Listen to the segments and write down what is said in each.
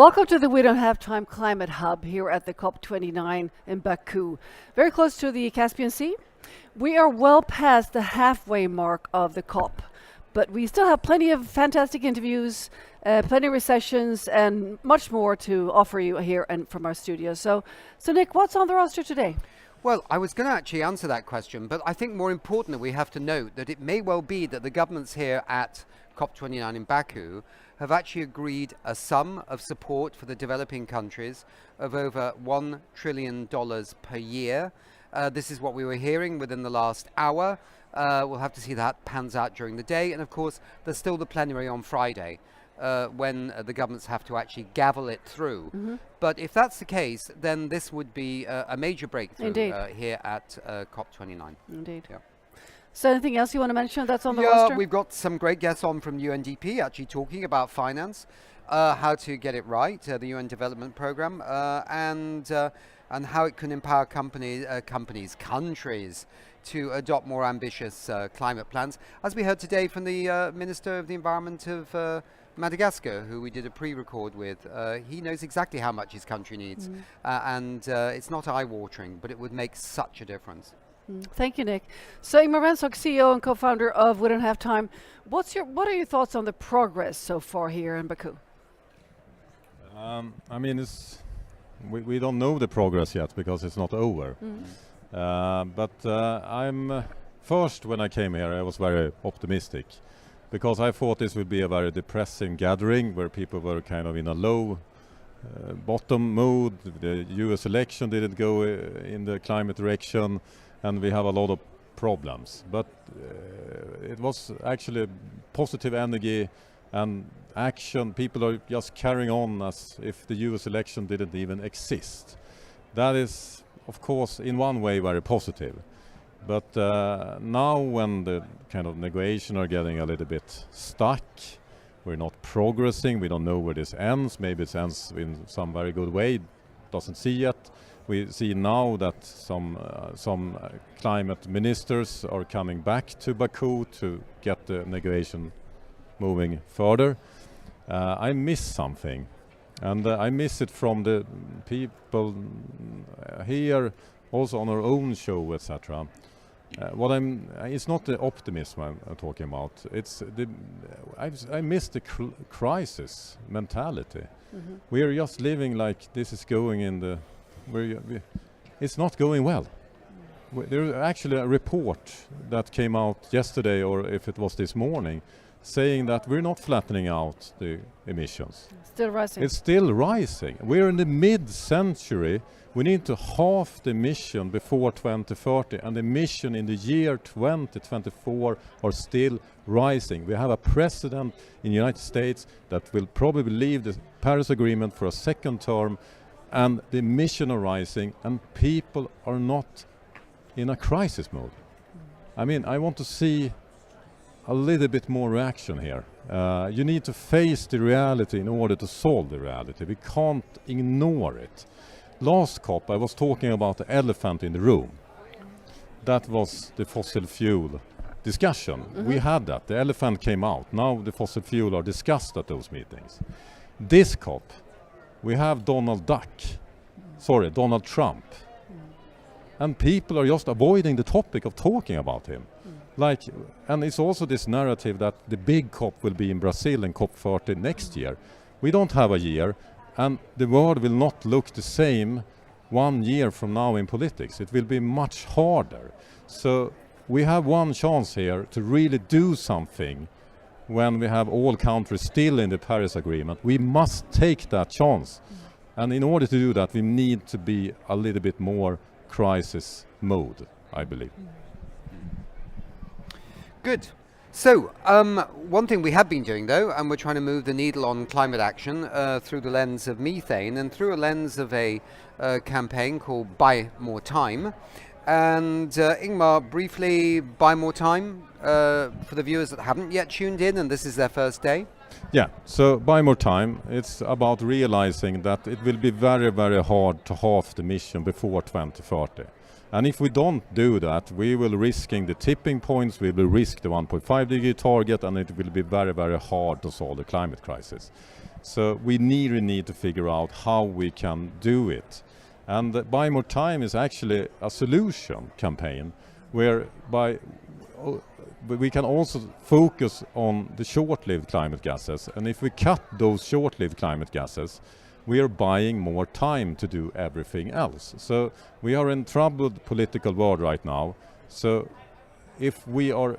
Welcome to the We Don't Have Time Climate Hub here at the COP29 in Baku, very close to the Caspian Sea. We are well past the halfway mark of the COP, but we still have plenty of fantastic interviews, plenty of sessions, and much more to offer you here and from our studio. So Nick, what's on the roster today? Well, I was going to actually answer that question, but I think more importantly, we have to note that it may well be that the governments here at COP29 in Baku have actually agreed a sum of support for the developing countries of over $1 trillion per year. This is what we were hearing within the last hour. We'll have to see that pans out during the day. And of course, there's still the plenary on Friday when the governments have to actually gavel it through. Mm-hmm. But if that's the case, then this would be a major breakthrough here at COP29. Indeed. Yeah. So anything else you want to mention that's on the roster? Yeah, we've got some great guests on from UNDP actually talking about finance, how to get it right, the UN Development Programme, and how it can empower countries to adopt more ambitious climate plans. As we heard today from the Minister of the Environment of Madagascar, who we did a pre-record with, he knows exactly how much his country needs, and it's not eye-watering, but it would make such a difference. Thank you, Nick. So Ingmar Rensock, CEO and co-founder of We Don't Have Time. What are your thoughts on the progress so far here in Baku? I mean, we don't know the progress yet because it's not over. But I'm first, when I came here, I was very optimistic because I thought this would be a very depressing gathering where people were kind of in a low bottom mood. The US election didn't go in the climate direction, and we have a lot of problems. But it was actually positive energy and action. People are just carrying on as if the US election didn't even exist. That is, of course, in one way very positive. But now when the kind of negotiations are getting a little bit stuck, we're not progressing, we don't know where this ends. Maybe it ends in some very good way, doesn't see yet. We see now that some climate ministers are coming back to Baku to get the negotiation moving further. I miss something, and I miss it from the people here, also on our own show, etc. It's not the optimism I'm talking about. It's I miss the crisis mentality. We are just living like this is going in the. It's not going well. There's actually a report that came out yesterday, or if it was this morning, saying that we're not flattening out the emissions. Still rising. It's still rising. We're in the mid-century. We need to halve the emission before 2030, and the emission in the year 2024 are still rising. We have a president in the United States that will probably leave the Paris Agreement for a second term, and the emissions are rising, and people are not in a crisis mode. I mean, I want to see a little bit more reaction here. You need to face the reality in order to solve the reality. We can't ignore it. Last COP, I was talking about the elephant in the room. That was the fossil fuel discussion. We had that. The elephant came out. Now the fossil fuel are discussed at those meetings. This COP, we have Donald Trump. And people are just avoiding the topic of talking about him. And it's also this narrative that the big COP will be in Brazil in COP30 next year. We don't have a year, and the world will not look the same 1 year from now in politics. It will be much harder. So we have one chance here to really do something when we have all countries still in the Paris Agreement. We must take that chance. And in order to do that, we need to be a little bit more crisis mode, I believe. Good. So, one thing we have been doing, though, and we're trying to move the needle on climate action through the lens of methane and through a lens of a campaign called Buy More Time. And Ingmar, briefly, Buy More Time for the viewers that haven't yet tuned in and this is their first day. Yeah, so Buy More Time, it's about realizing that it will be very, very hard to halve the emission before 2030. And if we don't do that, we will risking the tipping points, we will risk the 1.5 degree target, and it will be very, very hard to solve the climate crisis. So we really need to figure out how we can do it. And Buy More Time is actually a solution campaign whereby we can also focus on the short-lived climate gases. And if we cut those short-lived climate gases, we are buying more time to do everything else. So we are in troubled political world right now. So if we are,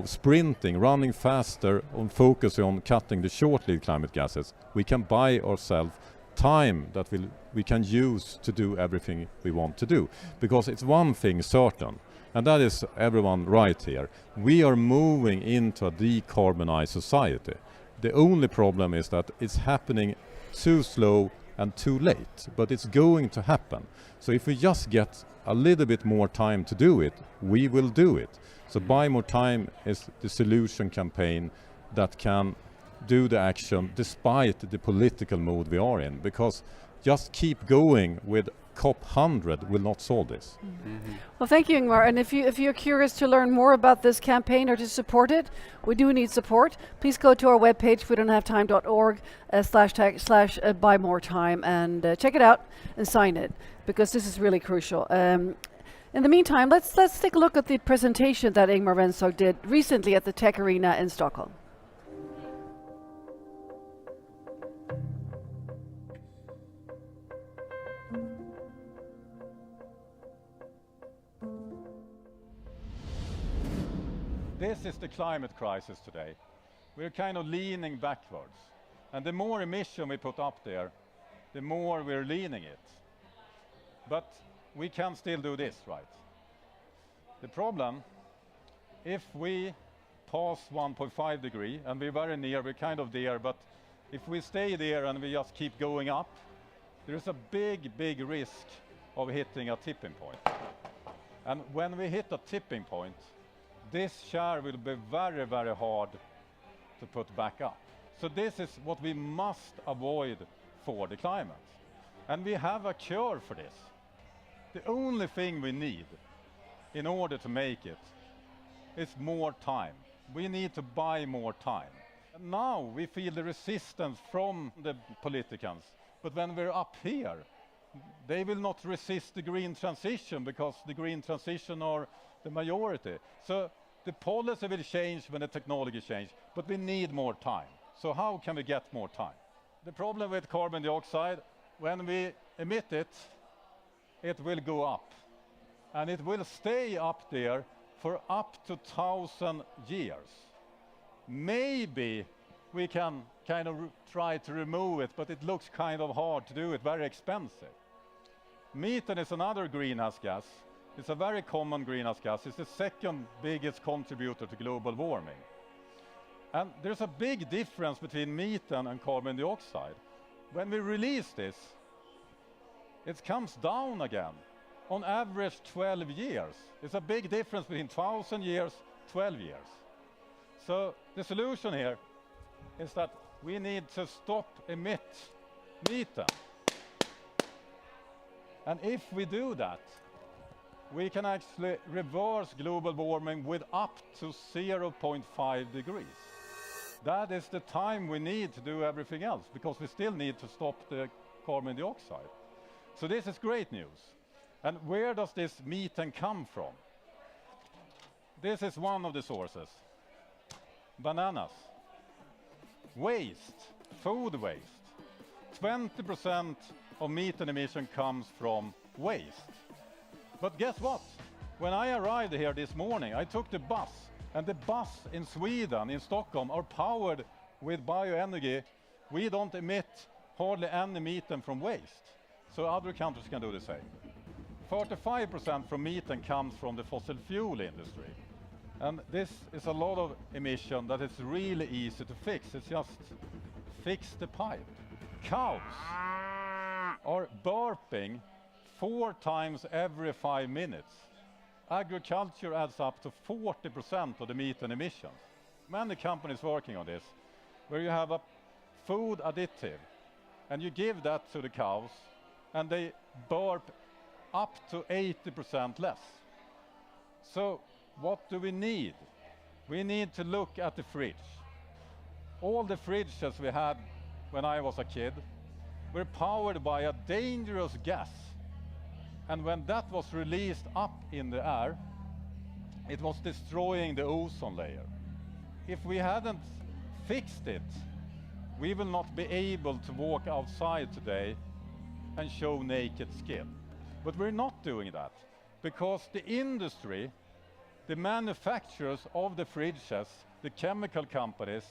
sprinting, running faster on focusing on cutting the short-lived climate gases, we can buy ourselves time that we can use to do everything we want to do. Because it's one thing certain, and that is everyone right here. We are moving into a decarbonized society. The only problem is that it's happening too slow and too late, but it's going to happen. So if we just get a little bit more time to do it, we will do it. So Buy More Time is the solution campaign that can do the action despite the political mood we are in, because just keep going with COP100 will not solve this. Well, thank you, Ingmar. And if you're curious to learn more about this campaign or to support it, we do need support. Please go to our webpage, wedonthavetime.org/buy more time and check it out and sign it, because this is really crucial. In the meantime, let's take a look at the presentation that Ingmar Renshaug did recently at the Tech Arena in Stockholm. This is the climate crisis today. We're kind of leaning backwards. And the more emission we put up there, the more we're leaning it. But we can still do this, right? The problem, if we pass 1.5 degree, and we're very near, we're kind of there, but if we stay there and we just keep going up, there is a big, big risk of hitting a tipping point. And when we hit a tipping point, this share will be very, very hard to put back up. So this is what we must avoid for the climate. And we have a cure for this. The only thing we need in order to make it is more time. We need to buy more time. And now we feel the resistance from the politicians. But when we're up here, they will not resist the green transition, because the green transition are the majority. So the policy will change when the technology changes, but we need more time. So how can we get more time? The problem with carbon dioxide, when we emit it, it will go up. And it will stay up there for up to 1,000 years. Maybe we can kind of try to remove it, but it looks kind of hard to do it, very expensive. Methane is another greenhouse gas. It's a very common greenhouse gas. It's the second biggest contributor to global warming. And there's a big difference between methane and carbon dioxide. When we release this, it comes down again. On average 12 years. It's a big difference between 1,000 years, 12 years. So the solution here is that we need to stop emit methane. And if we do that, we can actually reverse global warming with up to 0.5 degrees. That is the time we need to do everything else, because we still need to stop the carbon dioxide. So this is great news. And where does this methane come from? This is one of the sources. Bananas. Waste, food waste. 20% of methane emission comes from waste. But guess what? When I arrived here this morning, I took the bus, and the bus in Sweden, in Stockholm, are powered with bioenergy. We don't emit hardly any methane from waste. So other countries can do the same. 45% from methane comes from the fossil fuel industry. And this is a lot of emission that is really easy to fix. It's just fix the pipe. Cows are burping 4 times every 5 minutes. Agriculture adds up to 40% of the methane emissions. Many companies working on this, where you have a food additive, and you give that to the cows, and they burp up to 80% less. So what do we need? We need to look at the fridge. All the fridges we had when I was a kid were powered by a dangerous gas. And when that was released up in the air, it was destroying the ozone layer. If we hadn't fixed it, we will not be able to walk outside today and show naked skin. But we're not doing that because the industry, the manufacturers of the fridges, the chemical companies,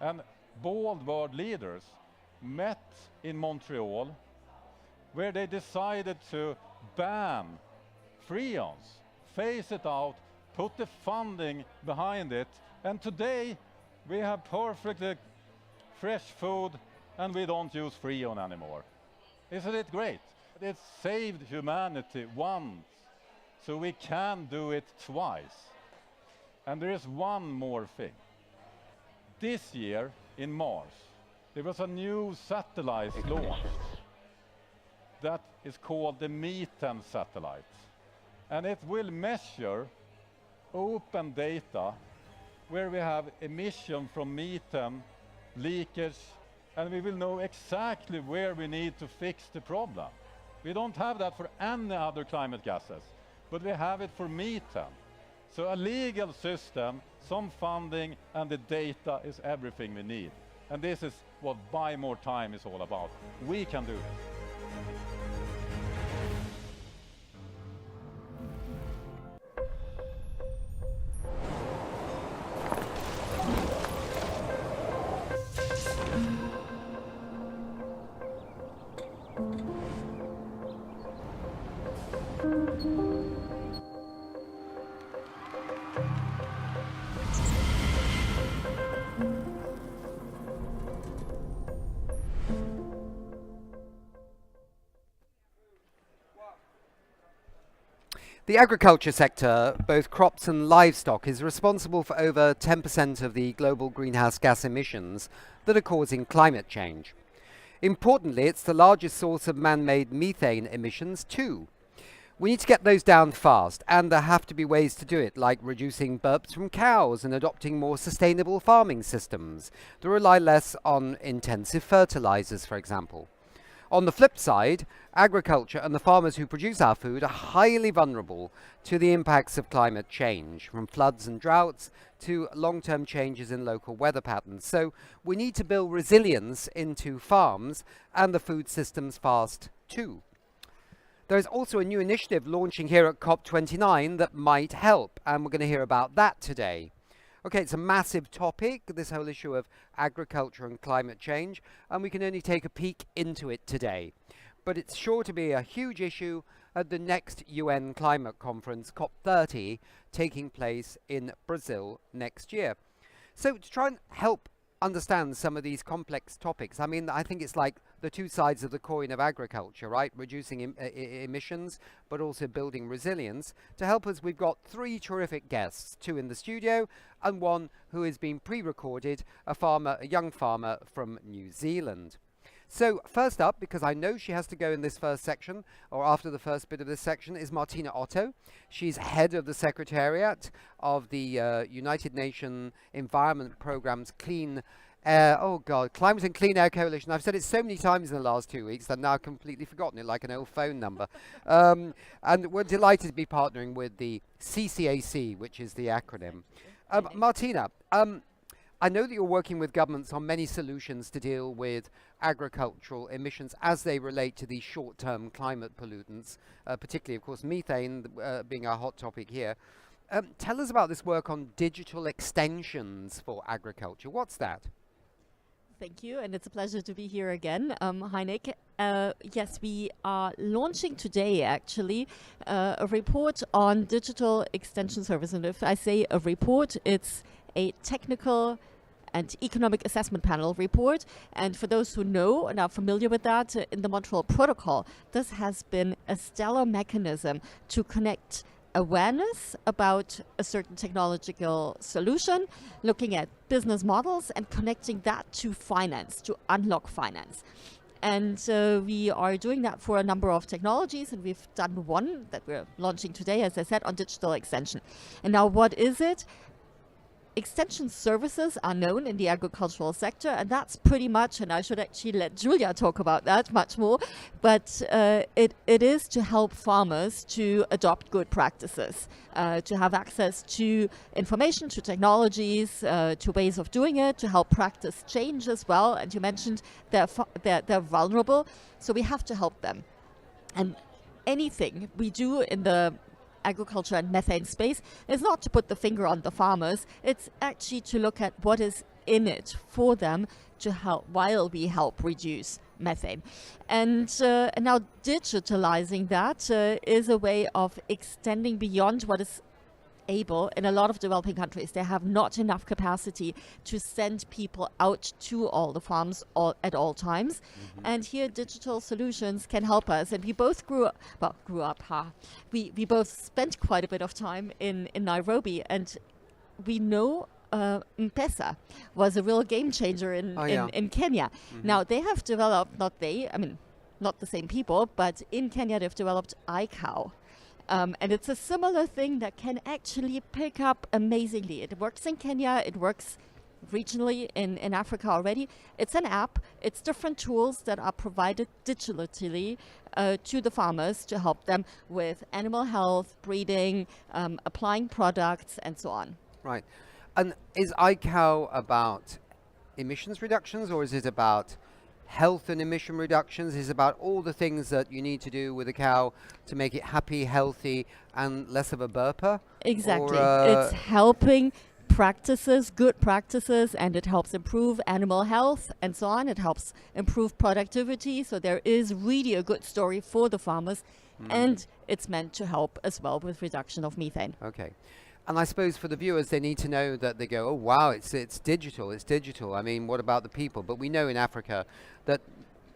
and bold world leaders met in Montreal, where they decided to ban freons, phase it out, put the funding behind it, and today we have perfectly fresh food and we don't use freon anymore. Isn't it great? It saved humanity once, so we can do it twice. And there is one more thing. This year, in Mars, there was a new satellite launched that is called the Methane satellite. And it will measure open data where we have emission from methane, leakage, and we will know exactly where we need to fix the problem. We don't have that for any other climate gases, but we have it for methane. So a legal system, some funding, and the data is everything we need. And this is what Buy More Time is all about. We can do this. The agriculture sector, both crops and livestock, is responsible for over 10% of the global greenhouse gas emissions that are causing climate change. Importantly, it's the largest source of man-made methane emissions too. We need to get those down fast, and there have to be ways to do it, like reducing burps from cows and adopting more sustainable farming systems that rely less on intensive fertilizers, for example. On the flip side, agriculture and the farmers who produce our food are highly vulnerable to the impacts of climate change, from floods and droughts to long-term changes in local weather patterns. So we need to build resilience into farms and the food systems fast too. There is also a new initiative launching here at COP29 that might help, and we're going to hear about that today. Okay, it's a massive topic, this whole issue of agriculture and climate change, and we can only take a peek into it today. But it's sure to be a huge issue at the next UN climate conference, COP30, taking place in Brazil next year. So to try and help understand some of these complex topics, I mean, I think it's like the two sides of the coin of agriculture, right? Reducing emissions, but also building resilience. To help us, we've got three terrific guests, two in the studio and one who has been pre-recorded, a young farmer from New Zealand. So first up, because I know she has to go in this first section, or after the first bit of this section, is Martina Otto. She's head of the Secretariat of the United Nations Environment Programme's Climate and Clean Air Coalition. I've said it so many times in the last 2 weeks that I've now completely forgotten it, like an old phone number. And we're delighted to be partnering with the CCAC, which is the acronym. Martina, I know that you're working with governments on many solutions to deal with agricultural emissions as they relate to these short-term climate pollutants, particularly, of course, methane being our hot topic here. Tell us about this work on digital extensions for agriculture. What's that? Thank you, and it's a pleasure to be here again, Heineck. Yes, we are launching today, actually, a report on digital extension service. And if I say a report, it's a technical and economic assessment panel report. And for those who know and are familiar with that, in the Montreal Protocol, this has been a stellar mechanism to connect awareness about a certain technological solution, looking at business models and connecting that to finance, to unlock finance. And we are doing that for a number of technologies, and we've done one that we're launching today, as I said, on digital extension. And now what is it? extension services are known in the agricultural sector, and that's pretty much, and I should actually let Julia talk about that much more, but it is to help farmers to adopt good practices, to have access to information, to technologies, to ways of doing it, to help practice change as well. And you mentioned they're vulnerable, so we have to help them. And anything we do in the agriculture and methane space is not to put the finger on the farmers, it's actually to look at what is in it for them to help while we help reduce methane. And now digitalizing that is a way of extending beyond what is able. In a lot of developing countries, they have not enough capacity to send people out to all the farms at all times. And here digital solutions can help us. And we both we both spent quite a bit of time in Nairobi, and we know M-Pesa was a real game changer in Kenya. Now they have developed, not the same people, but in Kenya they've developed iCow. And it's a similar thing that can actually pick up amazingly. It works in Kenya, it works regionally in Africa already. It's an app, it's different tools that are provided digitally to the farmers to help them with animal health, breeding, applying products, and so on. Right. And is iCow about emissions reductions, or is it about health and emission reductions? Is about all the things that you need to do with a cow to make it happy, healthy, and less of a burper? Exactly. Or, it's helping practices, good practices, and it helps improve animal health and so on. It helps improve productivity. So there is really a good story for the farmers, and it's meant to help as well with reduction of methane. Okay. And I suppose for the viewers, they need to know that they go, oh, wow, it's digital, it's digital. I mean, what about the people? But we know in Africa that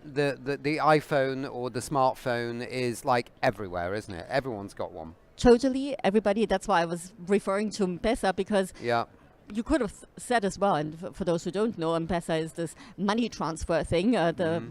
the iPhone or the smartphone is like everywhere, isn't it? Everyone's got one. Totally, everybody. That's why I was referring to M-Pesa, because you could have said as well, and for those who don't know, M-Pesa is this money transfer thing, the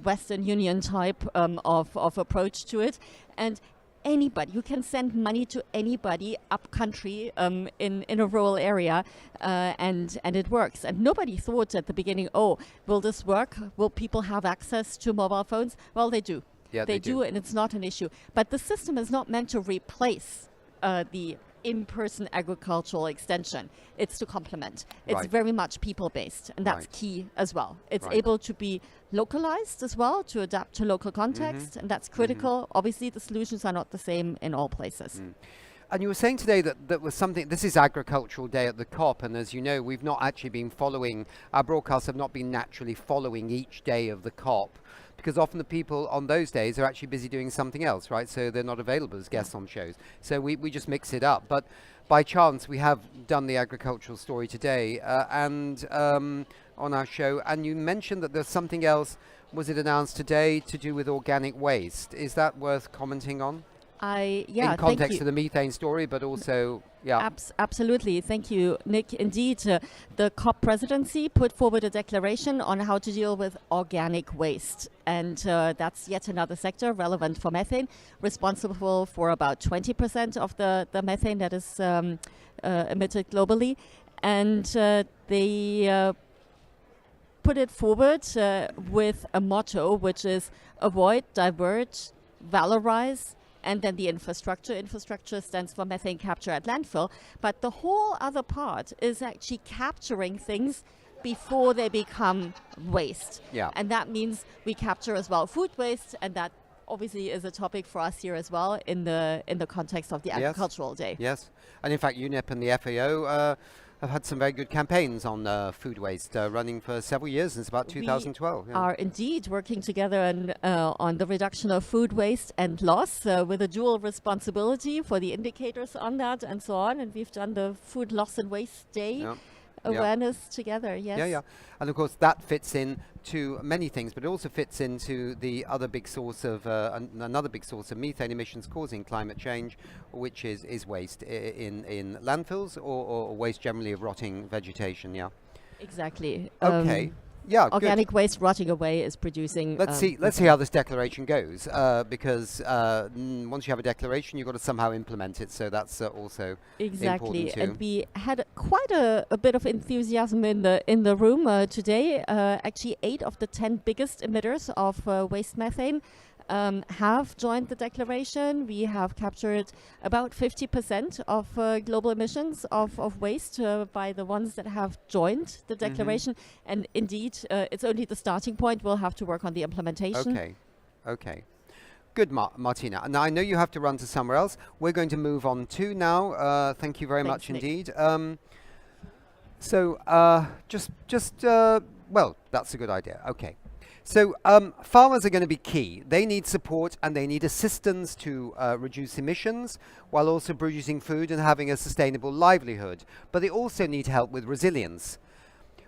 Western Union type of approach to it. And anybody, you can send money to anybody up country in a rural area, and it works. And nobody thought at the beginning, oh, will this work? Will people have access to mobile phones? Well, they do. Yeah, they do, and it's not an issue. But the system is not meant to replace the in-person agricultural extension. It's to complement. It's very much people-based, and that's key as well. It's able to be localized as well, to adapt to local context, and that's critical. Obviously, the solutions are not the same in all places. And you were saying today that was something, this is Agricultural Day at the COP, and as you know, we've not actually been following, our broadcasts have not been naturally following each day of the COP, because often the people on those days are actually busy doing something else, right? So they're not available as guests on shows. So we just mix it up. But by chance, we have done the agricultural story today and on our show. And you mentioned that there's something else, was it announced today, to do with organic waste? Is that worth commenting on? In context of the methane story, but also, absolutely. Thank you, Nick. Indeed, the COP presidency put forward a declaration on how to deal with organic waste. And that's yet another sector relevant for methane, responsible for about 20% of the methane that is emitted globally. And they put it forward with a motto, which is avoid, divert, valorize, and then the infrastructure. Infrastructure stands for methane capture at landfill. But the whole other part is actually capturing things before they become waste. And that means we capture as well food waste, and that obviously is a topic for us here as well in the context of the Agricultural Day. Yes, and in fact UNEP and the FAO have had some very good campaigns on food waste running for several years since about 2012. We are indeed working together on the reduction of food waste and loss with a dual responsibility for the indicators on that and so on. And we've done the Food Loss and Waste Day awareness together, And of course that fits in to many things, but it also fits into the other big source of another big source of methane emissions causing climate change, which is waste in landfills or waste generally of rotting vegetation. Exactly. Okay. Yeah, good. organic waste rotting away is producing. Let's see how this declaration goes, because once you have a declaration, you've got to somehow implement it. So that's also Exactly, important too. and we had quite a bit of enthusiasm in the room today. Actually, 8 of the 10 biggest emitters of waste methane have joined the declaration. We have captured about 50% of global emissions of waste by the ones that have joined the declaration. And indeed, it's only the starting point. We'll have to work on the implementation. Okay. Good, Martina. Now, I know you have to run to somewhere else. We're going to move on to now. Thank you very much Nick. indeed. Well, that's a good idea. Okay. So farmers are going to be key. They need support and they need assistance to reduce emissions while also producing food and having a sustainable livelihood. But they also need help with resilience.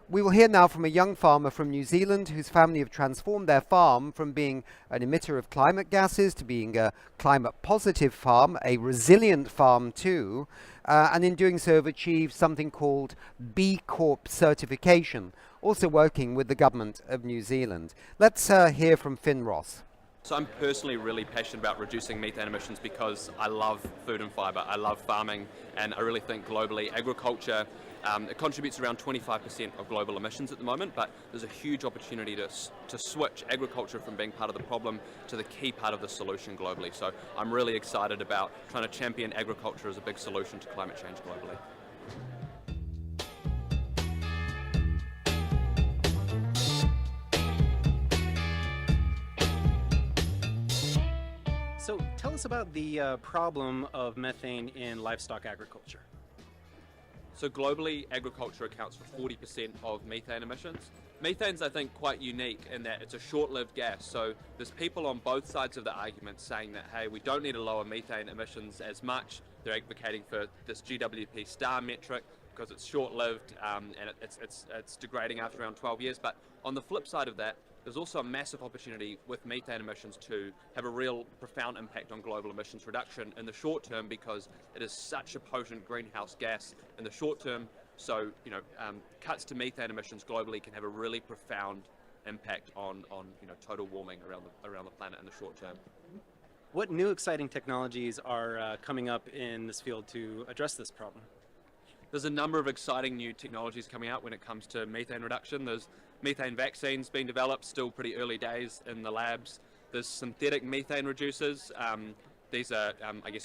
We will hear now from a young farmer from New Zealand whose family have transformed their farm from being an emitter of climate gases to being a climate positive farm, a resilient farm too, and in doing so have achieved something called B Corp certification, also working with the government of New Zealand. Let's hear from Finn Ross. So I'm personally really passionate about reducing methane emissions because I love food and fibre, I love farming, and I really think globally agriculture, it contributes around 25% of global emissions at the moment, but there's a huge opportunity to switch agriculture from being part of the problem to the key part of the solution globally. So I'm really excited about trying to champion agriculture as a big solution to climate change globally. So tell us about the problem of methane in livestock agriculture. So globally, agriculture accounts for 40% of methane emissions. Methane's, I think, quite unique in that it's a short-lived gas. So there's people on both sides of the argument saying that, hey, we don't need to lower methane emissions as much. They're advocating for this GWP star metric because it's short-lived and it's degrading after around 12 years. But on the flip side of that, there's also a massive opportunity with methane emissions to have a real profound impact on global emissions reduction in the short term because it is such a potent greenhouse gas in the short term. So, cuts to methane emissions globally can have a really profound impact on total warming around the planet in the short term. What new exciting technologies are coming up in this field to address this problem? There's a number of exciting new technologies coming out when it comes to methane reduction. There's methane vaccines being developed, still pretty early days in the labs. There's synthetic methane reducers. These are,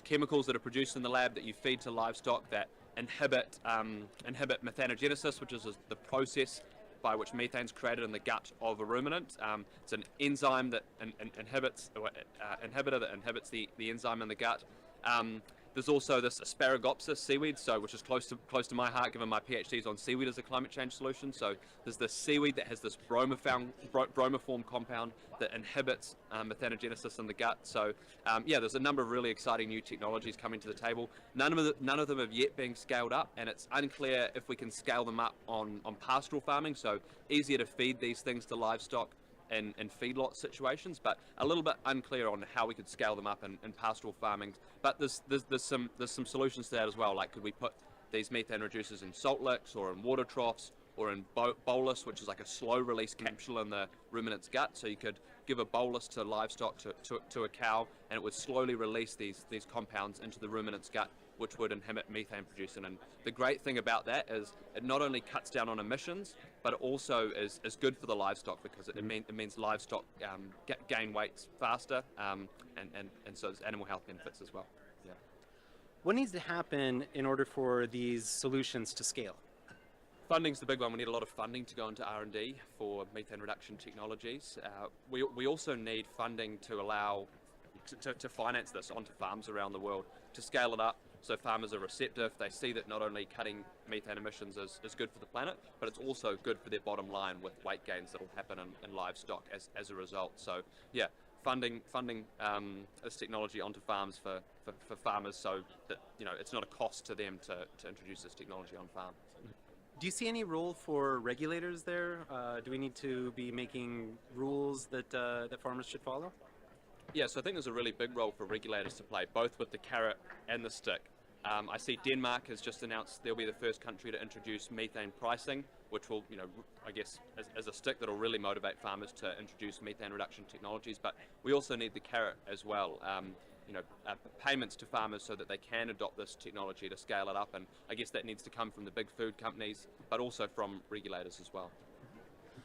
chemicals that are produced in the lab that you feed to livestock that inhibit methanogenesis, which is the process by which methane is created in the gut of a ruminant. It's an enzyme that inhibits the enzyme in the gut. There's also this Asparagopsis seaweed, which is close to my heart, given my PhDs on seaweed as a climate change solution. So there's this seaweed that has this bromoform compound that inhibits methanogenesis in the gut. So there's a number of really exciting new technologies coming to the table. None of them have yet been scaled up, and it's unclear if we can scale them up on pastoral farming. So easier to feed these things to livestock in feedlot situations, but a little bit unclear on how we could scale them up in pastoral farming. But there's some solutions to that as well. Like, could we put these methane reducers in salt licks or in water troughs or in bolus, which is like a slow release capsule in the ruminant's gut? So you could give a bolus to livestock to a cow, and it would slowly release these compounds into the ruminant's gut, which would inhibit methane producing. And the great thing about that is it not only cuts down on emissions, but it also is good for the livestock because it means livestock gain weight faster, and so there's animal health benefits as well. Yeah. What needs to happen in order for these solutions to scale? Funding's the big one. We need a lot of funding to go into R&D for methane reduction technologies. We also need funding to allow to finance this onto farms around the world, to scale it up so farmers are receptive. They see that not only cutting methane emissions is good for the planet, but it's also good for their bottom line with weight gains that will happen in livestock as a result. So yeah, funding this technology onto farms for farmers so that it's not a cost to them to introduce this technology on farm. Do you see any role for regulators there? Do we need to be making rules that farmers should follow? Yeah, so I think there's a really big role for regulators to play, both with the carrot and the stick. I see Denmark has just announced they'll be the first country to introduce methane pricing, which will, I guess, as a stick that'll really motivate farmers to introduce methane reduction technologies. But we also need the carrot as well. Payments to farmers so that they can adopt this technology to scale it up, and I guess that needs to come from the big food companies, but also from regulators as well.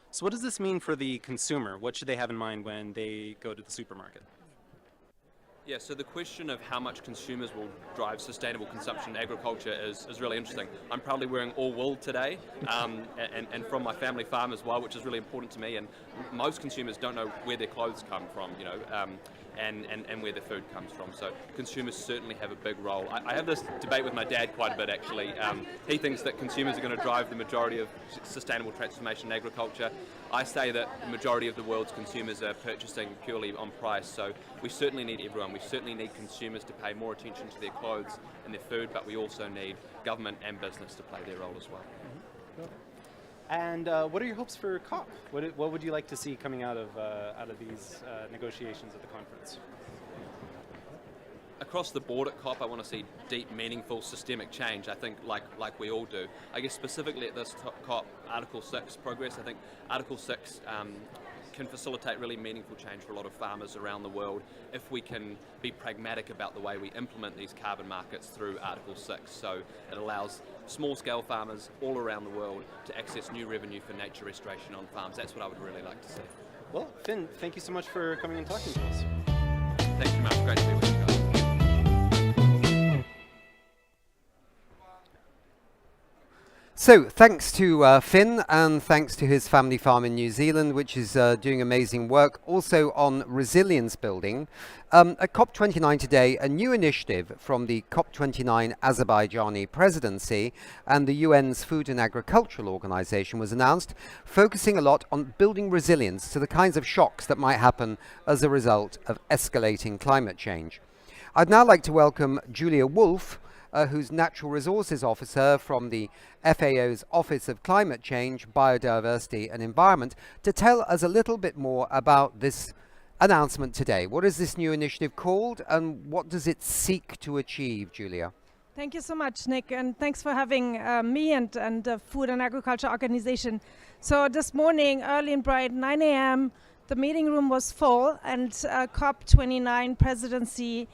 So what does this mean for the consumer? What should they have in mind when they go to the supermarket? Yeah, so the question of how much consumers will drive sustainable consumption in agriculture is really interesting. I'm proudly wearing all wool today, and from my family farm as well, which is really important to me. And most consumers don't know where their clothes come from, and where their food comes from. So consumers certainly have a big role. I have this debate with my dad quite a bit, actually. He thinks that consumers are going to drive the majority of sustainable transformation in agriculture. I say that the majority of the world's consumers are purchasing purely on price, so we certainly need everyone. We certainly need consumers to pay more attention to their clothes and their food, but we also need government and business to play their role as well. And what are your hopes for COP? What would you like to see coming out of these negotiations at the conference? Across the board at COP, I want to see deep, meaningful, systemic change, I think, like we all do. I guess specifically at this COP, Article 6 progress, I think Article 6 can facilitate really meaningful change for a lot of farmers around the world if we can be pragmatic about the way we implement these carbon markets through Article 6. So it allows small-scale farmers all around the world to access new revenue for nature restoration on farms. That's what I would really like to see. Well, Finn, thank you so much for coming and talking to us. Thanks very much. Great to be with you guys. So thanks to Finn, and thanks to his family farm in New Zealand, which is doing amazing work also on resilience building. At COP29 today, a new initiative from the COP29 Azerbaijani presidency and the UN's Food and Agricultural Organization was announced, focusing a lot on building resilience to the kinds of shocks that might happen as a result of escalating climate change. I'd now like to welcome Julia Wolf, who's Natural Resources Officer from the FAO's Office of Climate Change, Biodiversity and Environment, to tell us a little bit more about this announcement today. What is this new initiative called, and what does it seek to achieve, Julia? Thank you so much, Nick, and thanks for having me and the Food and Agriculture Organization. So this morning, early and bright, 9 a.m., the meeting room was full, and COP29 presidency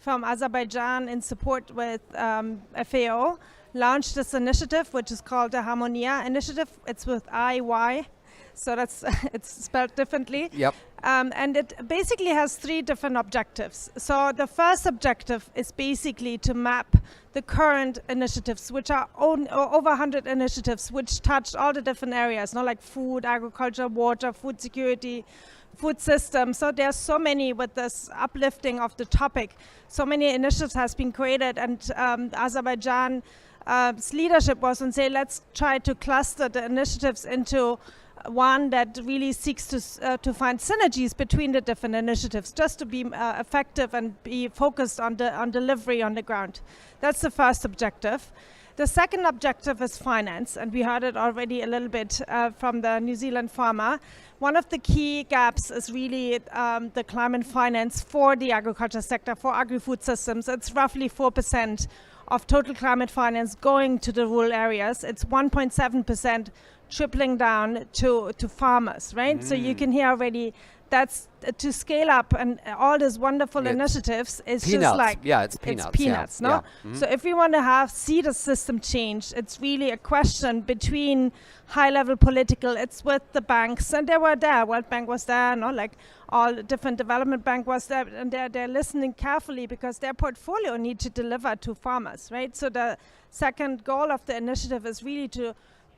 from Azerbaijan, in support with FAO, launched this initiative, which is called the Harmonia initiative. It's with IY, so that's it's spelled differently. Yep. And it basically has three different objectives. So the first objective is basically to map the current initiatives, which are over 100 initiatives, which touch all the different areas, like food, agriculture, water, food security, food system. So there's so many with this uplifting of the topic. So many initiatives has been created, and Azerbaijan's leadership was on say, let's try to cluster the initiatives into one that really seeks to find synergies between the different initiatives, just to be effective and be focused on delivery on the ground. That's the first objective. The second objective is finance, and we heard it already a little bit from the New Zealand farmer. One of the key gaps is really the climate finance for the agriculture sector, for agri-food systems. It's roughly 4% of total climate finance going to the rural areas. It's 1.7% tripling down to farmers, right? So you can hear already that's to scale up, and all these wonderful initiatives is peanuts. Just like it's peanuts. It's peanuts, yeah. no? Yeah. Mm-hmm. So if we want to see the system change, it's really a question between high-level political. It's with the banks, and they were there. World Bank was there, like all different development bank was there, and they're listening carefully because their portfolio need to deliver to farmers, right? So the second goal of the initiative is really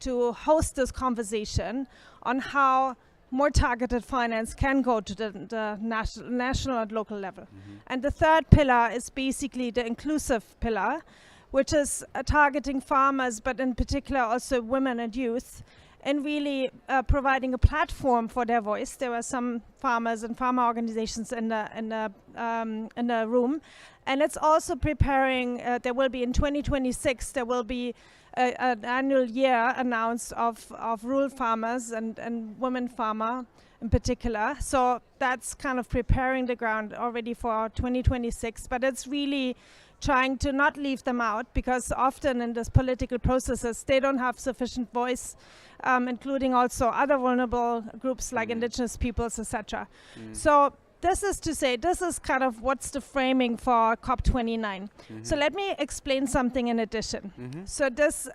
to host this conversation on how more targeted finance can go to the national and local level. Mm-hmm. And the third pillar is basically the inclusive pillar, which is targeting farmers, but in particular also women and youth, and really providing a platform for their voice. There were some farmers and farmer organizations in the a room, and it's also preparing. There will be in 2026. There will be an annual year announced of rural farmers and women farmer in particular. So that's kind of preparing the ground already for 2026. But it's really trying to not leave them out, because often in these political processes they don't have sufficient voice, including also other vulnerable groups like indigenous peoples, etc. So this is to say, this is kind of what's the framing for COP29. So let me explain something in addition. So this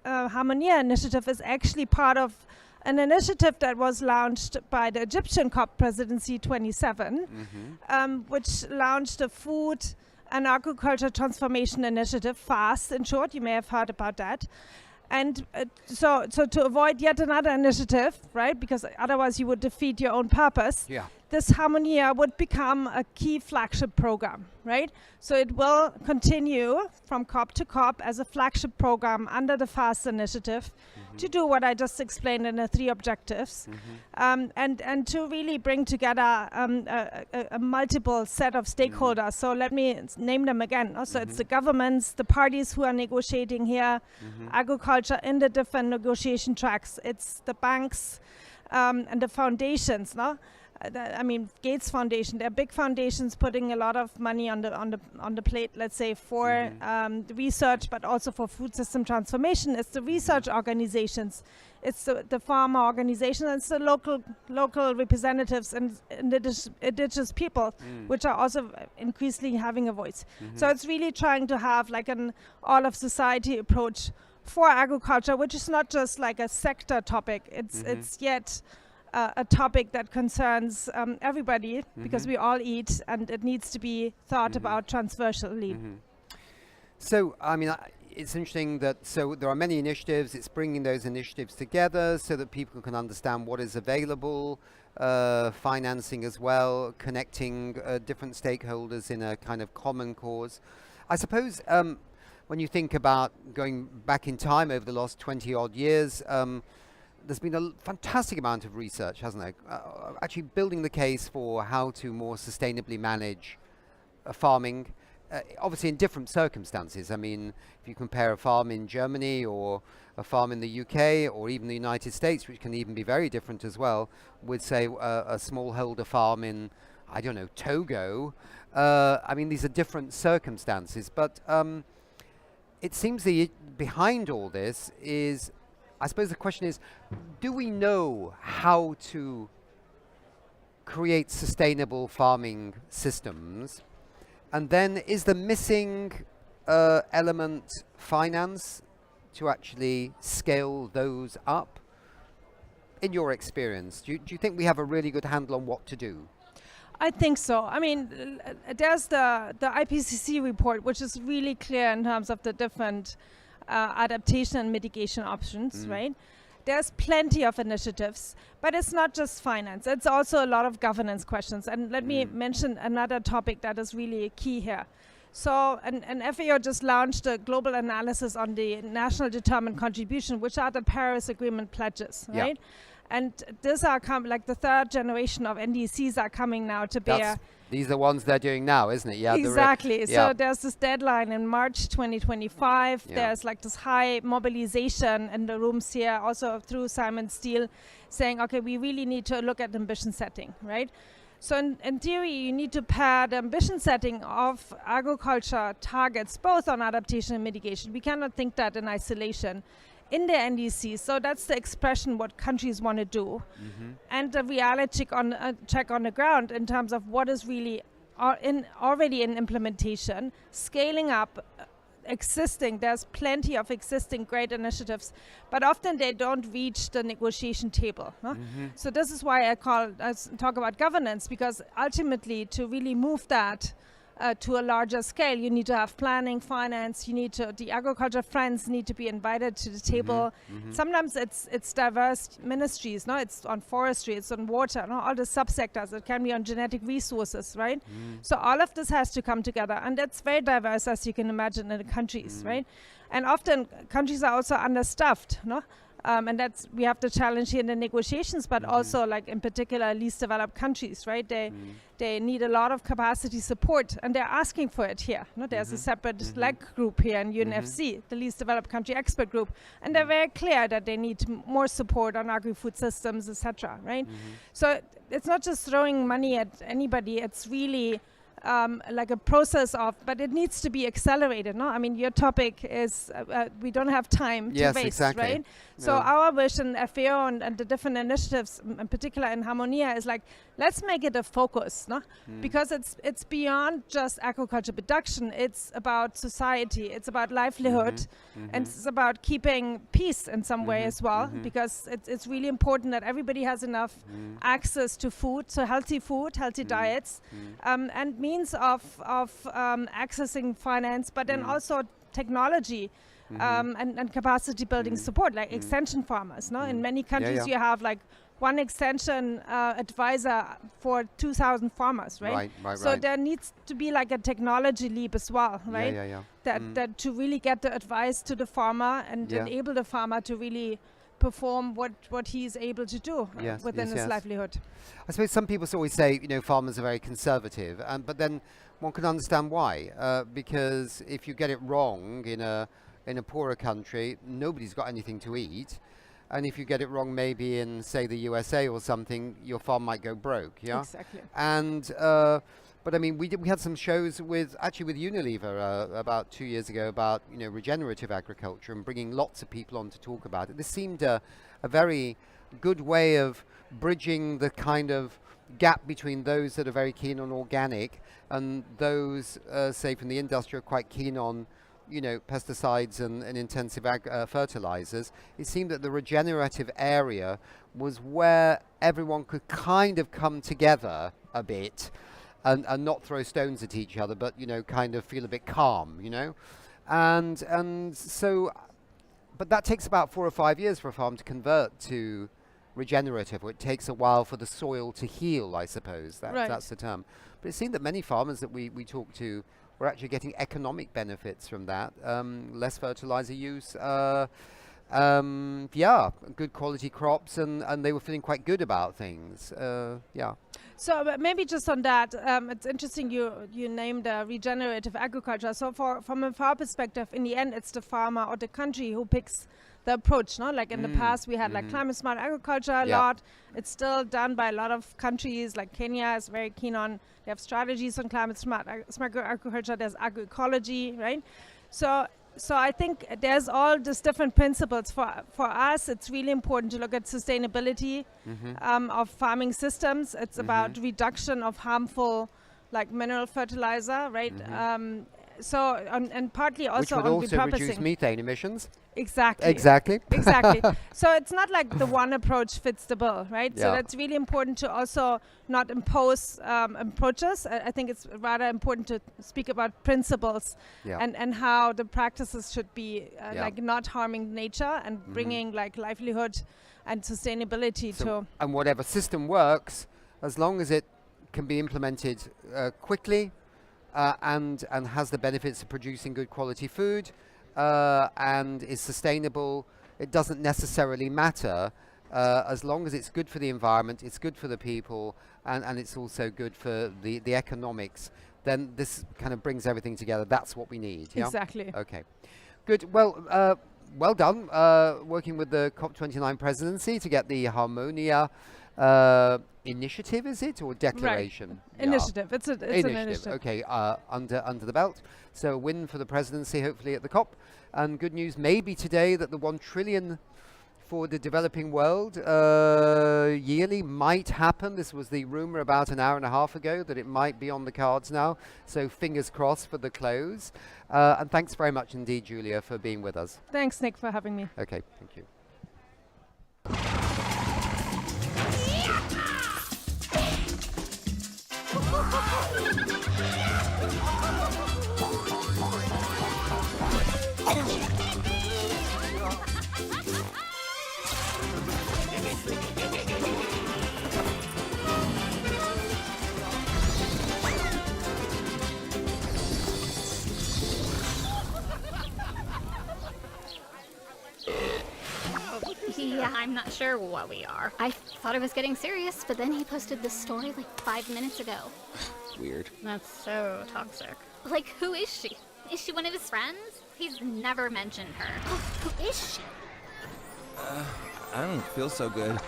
Harmonia initiative is actually part of an initiative that was launched by the Egyptian COP Presidency 27, which launched a food and agriculture transformation initiative, FAST in short. You may have heard about that. And so to avoid yet another initiative, right, because otherwise you would defeat your own purpose, this Harmonia would become a key flagship program, right? So it will continue from COP to COP as a flagship program under the FAST initiative to do what I just explained in the 3 objectives, and to really bring together a multiple set of stakeholders. So let me name them again. Also, it's the governments, the parties who are negotiating here, agriculture in the different negotiation tracks. It's the banks and the foundations, no? I mean, Gates Foundation. They're big foundations putting a lot of money on the plate, let's say, for the research, but also for food system transformation. It's the research organizations, it's the farmer organizations, it's the local representatives and indigenous people, which are also increasingly having a voice. So it's really trying to have like an all of society approach for agriculture, which is not just like a sector topic. It's yet a topic that concerns everybody, because we all eat, and it needs to be thought about transversally. So, I mean, it's interesting that there are many initiatives. It's bringing those initiatives together so that people can understand what is available, financing as well, connecting different stakeholders in a kind of common cause. I suppose when you think about going back in time over the last 20 odd years, there's been a fantastic amount of research, hasn't there? Actually building the case for how to more sustainably manage farming, obviously in different circumstances. I mean, if you compare a farm in Germany or a farm in the UK or even the United States, which can even be very different as well, with, say, a smallholder farm in, I don't know, Togo. I mean, these are different circumstances, but it seems behind all this is, I suppose the question is, do we know how to create sustainable farming systems? And then is the missing element finance to actually scale those up? In your experience, do you think we have a really good handle on what to do? I think so. I mean, there's the IPCC report, which is really clear in terms of the different adaptation and mitigation options, right? There's plenty of initiatives, but it's not just finance. It's also a lot of governance questions. And let me mention another topic that is really key here. So, and FAO just launched a global analysis on the national determined contribution, which are the Paris Agreement pledges, right? And these are like the 3rd generation of NDCs are coming now to bear. These are the ones they're doing now, isn't it? Yeah. Exactly. So there's this deadline in March 2025. There's like this high mobilization in the rooms here, also through Simon Steele, saying, okay, we really need to look at ambition setting, right? So in theory, you need to pair the ambition setting of agriculture targets, both on adaptation and mitigation. We cannot think that in isolation. In the NDC, so that's the expression what countries want to do, and the reality check on the ground in terms of what is really already in implementation, scaling up existing. There's plenty of existing great initiatives, but often they don't reach the negotiation table. So this is why I talk about governance, because ultimately to really move that to a larger scale, you need to have planning, finance. The agriculture friends need to be invited to the table. Sometimes it's diverse ministries. No, it's on forestry, it's on water, no, all the subsectors. It can be on genetic resources, right? So all of this has to come together, and that's very diverse, as you can imagine, in the countries, right? And often countries are also understaffed, no? And that's, we have the challenge here in the negotiations, but also like in particular least developed countries, right? They need a lot of capacity support, and they're asking for it here. No, there's a separate leg group here in UNFC, the least developed country expert group, and they're very clear that they need more support on agri-food systems, etc. Right? So it's not just throwing money at anybody. It's really like a process of, but it needs to be accelerated. No, I mean your topic is we don't have time to waste, exactly. right? So our vision, FAO and the different initiatives, in particular in Harmonia, is like, let's make it a focus, no? Because it's beyond just agriculture production. It's about society. It's about livelihood, and it's about keeping peace in some way as well. Because it's really important that everybody has enough access to food, so healthy food, healthy diets, and means of accessing finance, but then also technology. And capacity building support, like extension farmers. No, in many countries you have like one extension advisor for 2,000 farmers, right? So there needs to be like a technology leap as well, right? That to really get the advice to the farmer and enable the farmer to really perform what he's able to do within his livelihood. I suppose some people always say, you know, farmers are very conservative, but then one can understand why, because if you get it wrong in a poorer country, nobody's got anything to eat. And if you get it wrong maybe in, say, the USA or something, your farm might go broke, yeah? Exactly. And, but I mean, we had some shows with Unilever about 2 years ago about, you know, regenerative agriculture and bringing lots of people on to talk about it. This seemed a very good way of bridging the kind of gap between those that are very keen on organic and those, say, from the industry are quite keen on, you know, pesticides and intensive fertilizers. It seemed that the regenerative area was where everyone could kind of come together a bit and not throw stones at each other, but, you know, kind of feel a bit calm, you know. And so, but that takes about 4 or 5 years for a farm to convert to regenerative, or it takes a while for the soil to heal, I suppose. That's the term. But it seemed that many farmers that we talked to were actually getting economic benefits from that. Less fertilizer use, good quality crops, and they were feeling quite good about things. So maybe just on that, it's interesting you named regenerative agriculture. So from a farm perspective, in the end, it's the farmer or the country who picks the approach, no? Like in the past, we had like climate smart agriculture a lot. It's still done by a lot of countries. Like Kenya is very keen on. They have strategies on climate smart agriculture. There's agroecology, right? So I think there's all these different principles. For us, it's really important to look at sustainability of farming systems. It's about reduction of harmful, like mineral fertilizer, right? So and partly also which would on also repurposing. reduce methane emissions. Exactly. Exactly. So it's not like the one approach fits the bill, right? So that's really important to also not impose approaches. I think it's rather important to speak about principles and how the practices should be like not harming nature and bringing like livelihood and sustainability to. And whatever system works, as long as it can be implemented quickly and has the benefits of producing good quality food, and is sustainable, it doesn't necessarily matter as long as it's good for the environment, it's good for the people, and it's also good for the economics. Then this kind of brings everything together. That's what we need. Yeah? Exactly. Okay. Good. Well, well done working with the COP29 presidency to get the Harmonia initiative, is it, or declaration? Right. Initiative. It's an initiative. Okay, under the belt. So a win for the presidency, hopefully, at the COP. And good news maybe today that the 1 trillion for the developing world yearly might happen. This was the rumor about an hour and a half ago that it might be on the cards now. So fingers crossed for the close. And thanks very much indeed, Julia, for being with us. Thanks, Nick, for having me. Okay, thank you. Yeah, I'm not sure what we are. I thought I was getting serious, but then he posted this story like 5 minutes ago. Weird. That's so toxic. Like, who is she? Is she one of his friends? He's never mentioned her. Who is she? I don't feel so good.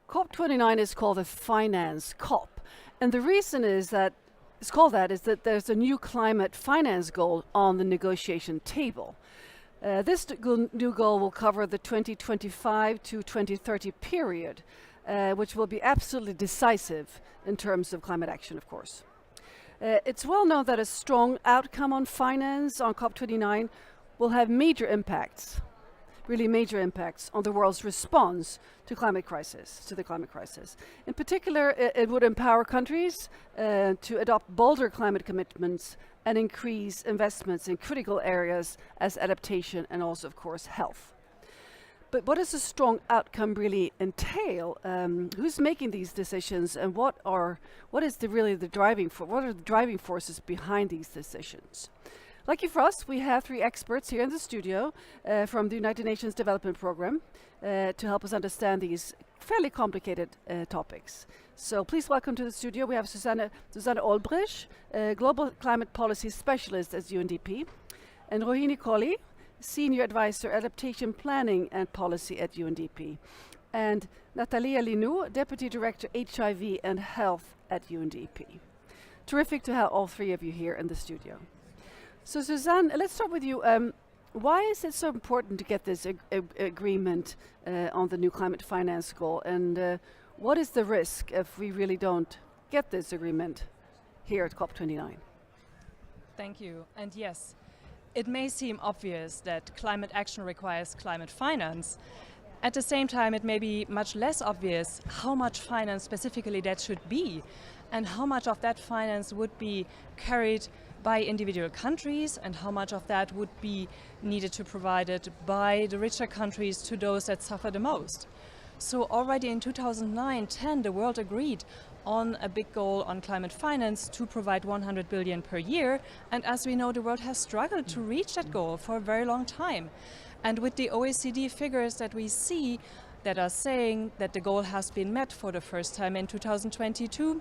COP29 is called a finance COP, and the reason is that it's called that is that there's a new climate finance goal on the negotiation table. This new goal will cover the 2025 to 2030 period, which will be absolutely decisive in terms of climate action, of course. It's well known that a strong outcome on finance on COP29 will have major impacts, really major impacts on the world's response to the climate crisis. In particular, it would empower countries to adopt bolder climate commitments and increase investments in critical areas as adaptation and also, of course, health. But what does a strong outcome really entail? Who's making these decisions, and what are the driving forces behind these decisions? Lucky for us, we have 3 experts here in the studio from the United Nations Development Programme to help us understand these fairly complicated topics. So please welcome to the studio. We have Susanne Olbrich, Global Climate Policy Specialist at UNDP, and Rohini Kohli, Senior Advisor Adaptation Planning and Policy at UNDP, and Natalia Linou, Deputy Director HIV and Health at UNDP. Terrific to have all 3 of you here in the studio. So Suzanne, let's start with you. Why is it so important to get this agreement on the new climate finance goal, and what is the risk if we really don't get this agreement here at COP29? Thank you. And yes, it may seem obvious that climate action requires climate finance. At the same time, it may be much less obvious how much finance specifically that should be, and how much of that finance would be carried by individual countries, and how much of that would be needed to be provided by the richer countries to those that suffer the most. So already in 2009-10, the world agreed on a big goal on climate finance to provide 100 billion per year, and as we know, the world has struggled to reach that goal for a very long time. And with the OECD figures that we see that are saying that the goal has been met for the first time in 2022,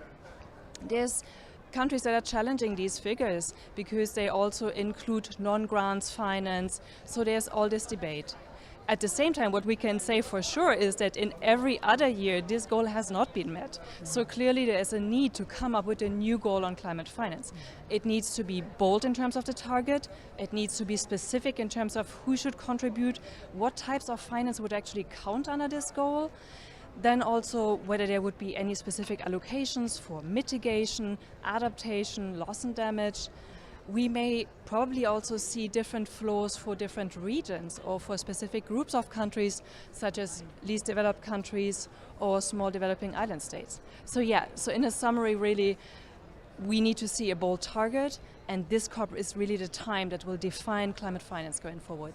there's countries that are challenging these figures because they also include non-grants finance, so there's all this debate. At the same time, what we can say for sure is that in every other year this goal has not been met. So clearly there is a need to come up with a new goal on climate finance. It needs to be bold in terms of the target, it needs to be specific in terms of who should contribute, what types of finance would actually count under this goal. Then also whether there would be any specific allocations for mitigation, adaptation, loss and damage. We may probably also see different flows for different regions or for specific groups of countries, such as least developed countries or small developing island states. So in a summary, really, we need to see a bold target, and this COP is really the time that will define climate finance going forward.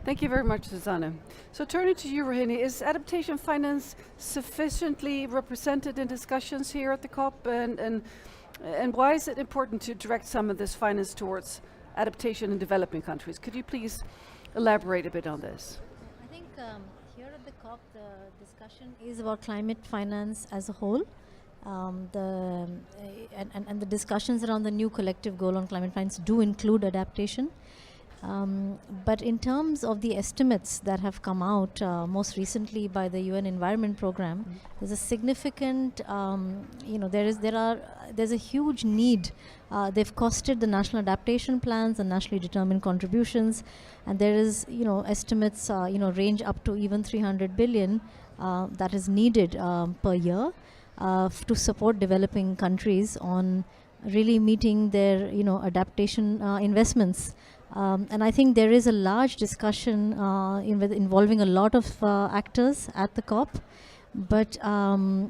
Thank you very much, Susanne. So turning to you, Rohini, is adaptation finance sufficiently represented in discussions here at the COP? And And why is it important to direct some of this finance towards adaptation in developing countries? Could you please elaborate a bit on this? I think here at the COP, the discussion is about climate finance as a whole. And the discussions around the new collective goal on climate finance do include adaptation. But in terms of the estimates that have come out most recently by the UN Environment Programme, there's a significant, there's a huge need. They've costed the national adaptation plans and nationally determined contributions, and there is, estimates, range up to even 300 billion that is needed per year to support developing countries on really meeting their, adaptation investments. And I think there is a large discussion involving a lot of actors at the COP, but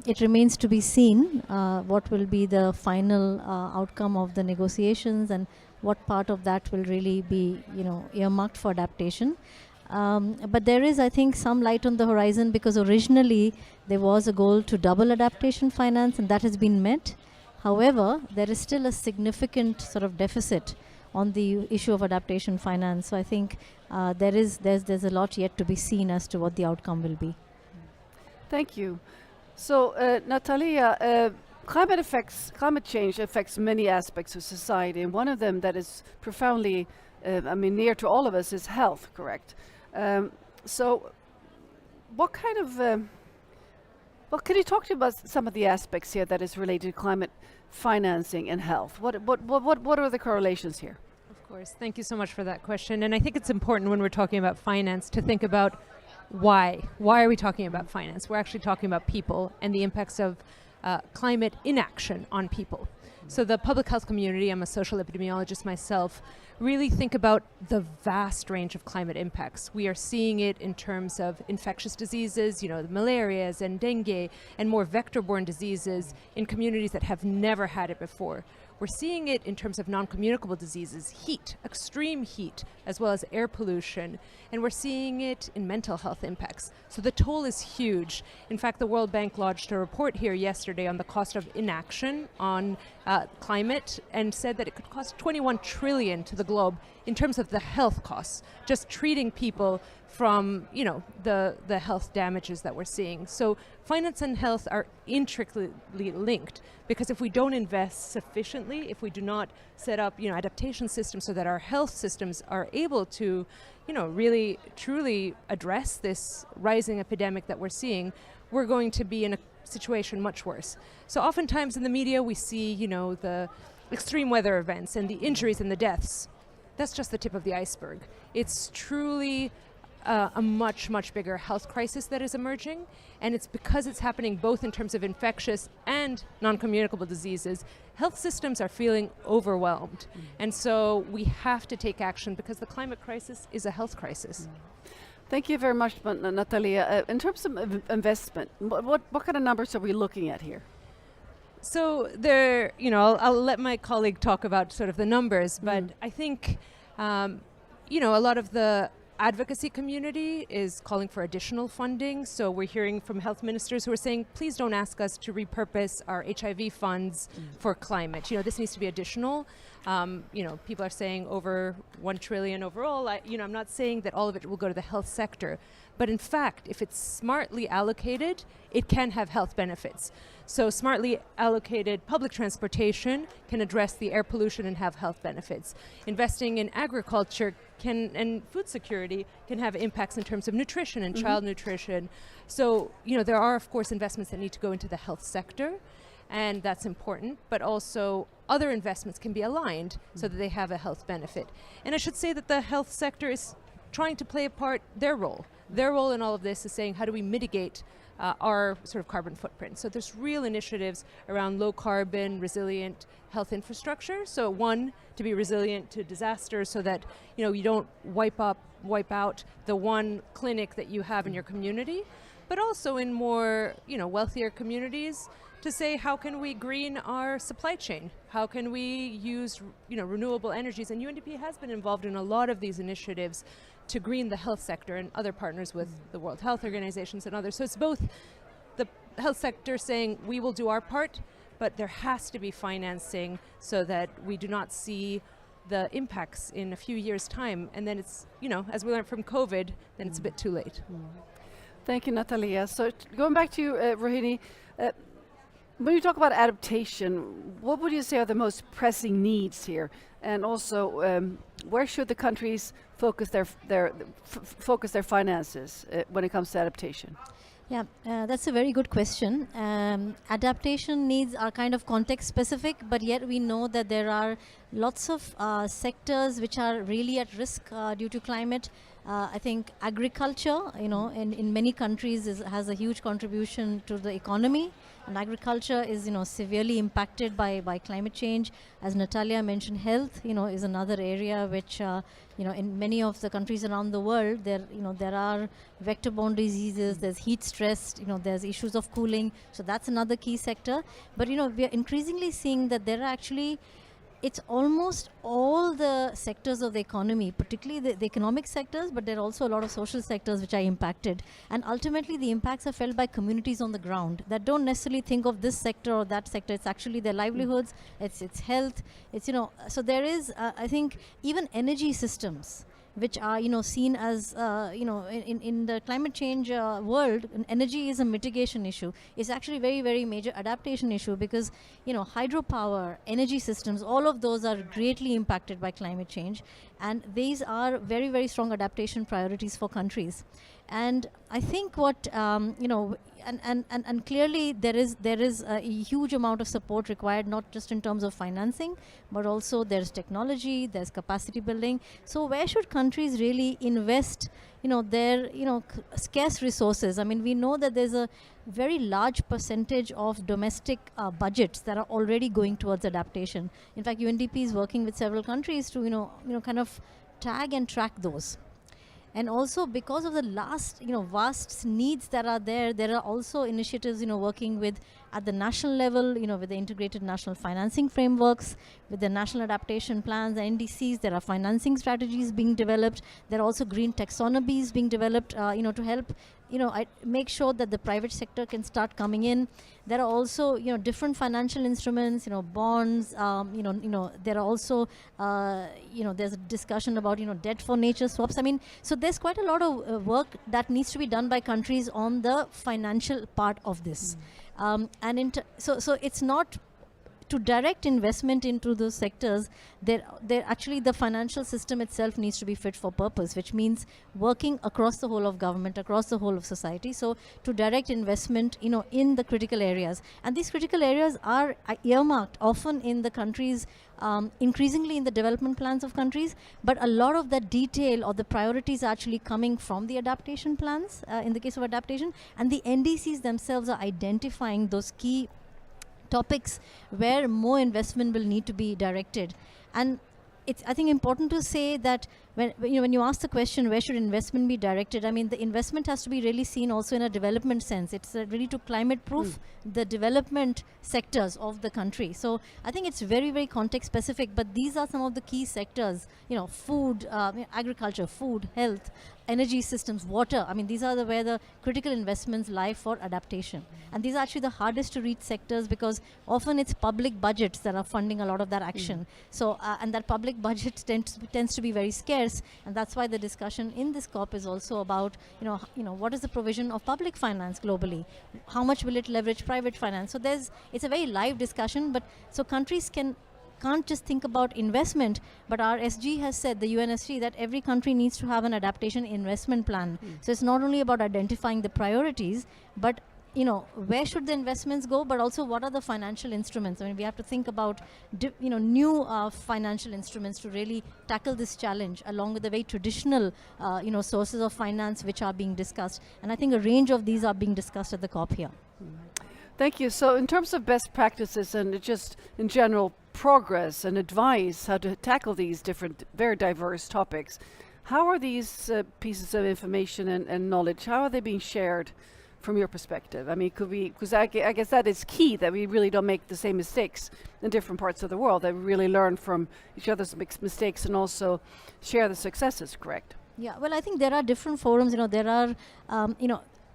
it remains to be seen what will be the final outcome of the negotiations and what part of that will really be, earmarked for adaptation. But there is, I think, some light on the horizon, because originally there was a goal to double adaptation finance, and that has been met. However, there is still a significant sort of deficit on the issue of adaptation finance. So I think there's a lot yet to be seen as to what the outcome will be. Thank you. So, Natalia, climate change affects many aspects of society, and one of them that is profoundly, near to all of us is health, correct? So, what kind of, can you talk to about some of the aspects here that is related to climate financing and health? What are the correlations here? Of course, thank you so much for that question. And I think it's important when we're talking about finance to think about why. Why are we talking about finance? We're actually talking about people and the impacts of climate inaction on people. So the public health community, I'm a social epidemiologist myself, really think about the vast range of climate impacts. We are seeing it in terms of infectious diseases, the malarias and dengue and more vector-borne diseases in communities that have never had it before. We're seeing it in terms of non-communicable diseases, heat, extreme heat, as well as air pollution, and we're seeing it in mental health impacts. So the toll is huge. In fact, the World Bank lodged a report here yesterday on the cost of inaction on climate, and said that it could cost 21 trillion to the globe in terms of the health costs, just treating people from the health damages that we're seeing. So finance and health are intricately linked, because if we don't invest sufficiently, if we do not set up adaptation systems so that our health systems are able to really truly address this rising epidemic that we're seeing, we're going to be in a situation much worse. So oftentimes in the media we see the extreme weather events and the injuries and the deaths. That's just the tip of the iceberg. It's truly a much, much bigger health crisis that is emerging, and it's because it's happening both in terms of infectious and non-communicable diseases. Health systems are feeling overwhelmed, and so we have to take action, because the climate crisis is a health crisis. Thank you very much, Natalia. In terms of investment, what kind of numbers are we looking at here? So there, I'll let my colleague talk about sort of the numbers, but I think, a lot of the advocacy community is calling for additional funding. So we're hearing from health ministers who are saying, please don't ask us to repurpose our HIV funds for climate. This needs to be additional. People are saying over 1 trillion overall. I'm not saying that all of it will go to the health sector, but in fact, if it's smartly allocated, it can have health benefits. So smartly allocated public transportation can address the air pollution and have health benefits. Investing in agriculture and food security can have impacts in terms of nutrition and child nutrition. So, there are, of course, investments that need to go into the health sector, and that's important, but also other investments can be aligned so that they have a health benefit. And I should say that the health sector is trying to play a part, their role. Their role in all of this is saying, how do we mitigate our sort of carbon footprint? So there's real initiatives around low carbon, resilient health infrastructure. So one, to be resilient to disasters so that you don't wipe out the one clinic that you have in your community, but also in more wealthier communities to say, how can we green our supply chain? How can we use renewable energies? And UNDP has been involved in a lot of these initiatives to green the health sector, and other partners with the World Health Organizations and others. So it's both the health sector saying we will do our part, but there has to be financing so that we do not see the impacts in a few years' time. And then it's, as we learned from COVID, then it's a bit too late. Thank you, Natalia. So going back to you, Rohini, when you talk about adaptation, what would you say are the most pressing needs here? And also, where should the countries focus their finances when it comes to adaptation? Yeah, that's a very good question. Adaptation needs are kind of context specific, but yet we know that there are lots of sectors which are really at risk due to climate. I think agriculture, in many countries has a huge contribution to the economy, and agriculture is, severely impacted by climate change. As Natalia mentioned, health, is another area which, in many of the countries around the world, there are vector-borne diseases, there's heat stress, there's issues of cooling. So that's another key sector. But, we are increasingly seeing that there are actually, it's almost all the sectors of the economy, particularly the economic sectors, but there are also a lot of social sectors which are impacted. And ultimately, the impacts are felt by communities on the ground that don't necessarily think of this sector or that sector. It's actually their livelihoods, it's health, it's, so there is, I think, even energy systems, which are seen as in the climate change world, energy is a mitigation issue. It's actually very, very major adaptation issue because hydropower, energy systems, all of those are greatly impacted by climate change, and these are very, very strong adaptation priorities for countries. And I think what and clearly there is a huge amount of support required, not just in terms of financing, but also there's technology, there's capacity building. So where should countries really invest their scarce resources? I mean, we know that there's a very large percentage of domestic budgets that are already going towards adaptation. In fact, UNDP is working with several countries to kind of tag and track those. And also because of the vast needs that are there are also initiatives, working with at the national level, with the integrated national financing frameworks, with the national adaptation plans, the NDCs, there are financing strategies being developed. There are also green taxonomies being developed, to help, make sure that the private sector can start coming in. There are also, different financial instruments, bonds, there are also, there's a discussion about, debt for nature swaps. I mean, so there's quite a lot of work that needs to be done by countries on the financial part of this. So it's not to direct investment into those sectors, actually the financial system itself needs to be fit for purpose, which means working across the whole of government, across the whole of society. So to direct investment, in the critical areas. And these critical areas are earmarked often in the countries, increasingly in the development plans of countries, but a lot of the detail or the priorities are actually coming from the adaptation plans, in the case of adaptation, and the NDCs themselves are identifying those key topics where more investment will need to be directed. And it's, I think, important to say that when you ask the question, where should investment be directed? I mean, the investment has to be really seen also in a development sense. It's really to climate-proof the development sectors of the country. So I think it's very, very context-specific, but these are some of the key sectors, food, agriculture, food, health, energy systems, water. I mean, these are where the critical investments lie for adaptation. And these are actually the hardest to reach sectors because often it's public budgets that are funding a lot of that action. So, and that public budget tends to be very scarce. And that's why the discussion in this COP is also about, what is the provision of public finance globally? How much will it leverage private finance? So it's a very live discussion, but so countries can't just think about investment, but our SG has said, the UNSG, that every country needs to have an adaptation investment plan. So it's not only about identifying the priorities, but where should the investments go, but also what are the financial instruments? I mean, we have to think about new financial instruments to really tackle this challenge, along with the very traditional sources of finance which are being discussed. And I think a range of these are being discussed at the COP here. Thank you. So in terms of best practices and just in general progress and advice how to tackle these different, very diverse topics, how are these pieces of information and knowledge, how are they being shared from your perspective? I mean, because I guess that is key, that we really don't make the same mistakes in different parts of the world, that we really learn from each other's mistakes and also share the successes, correct? Yeah, well, I think there are different forums, there are,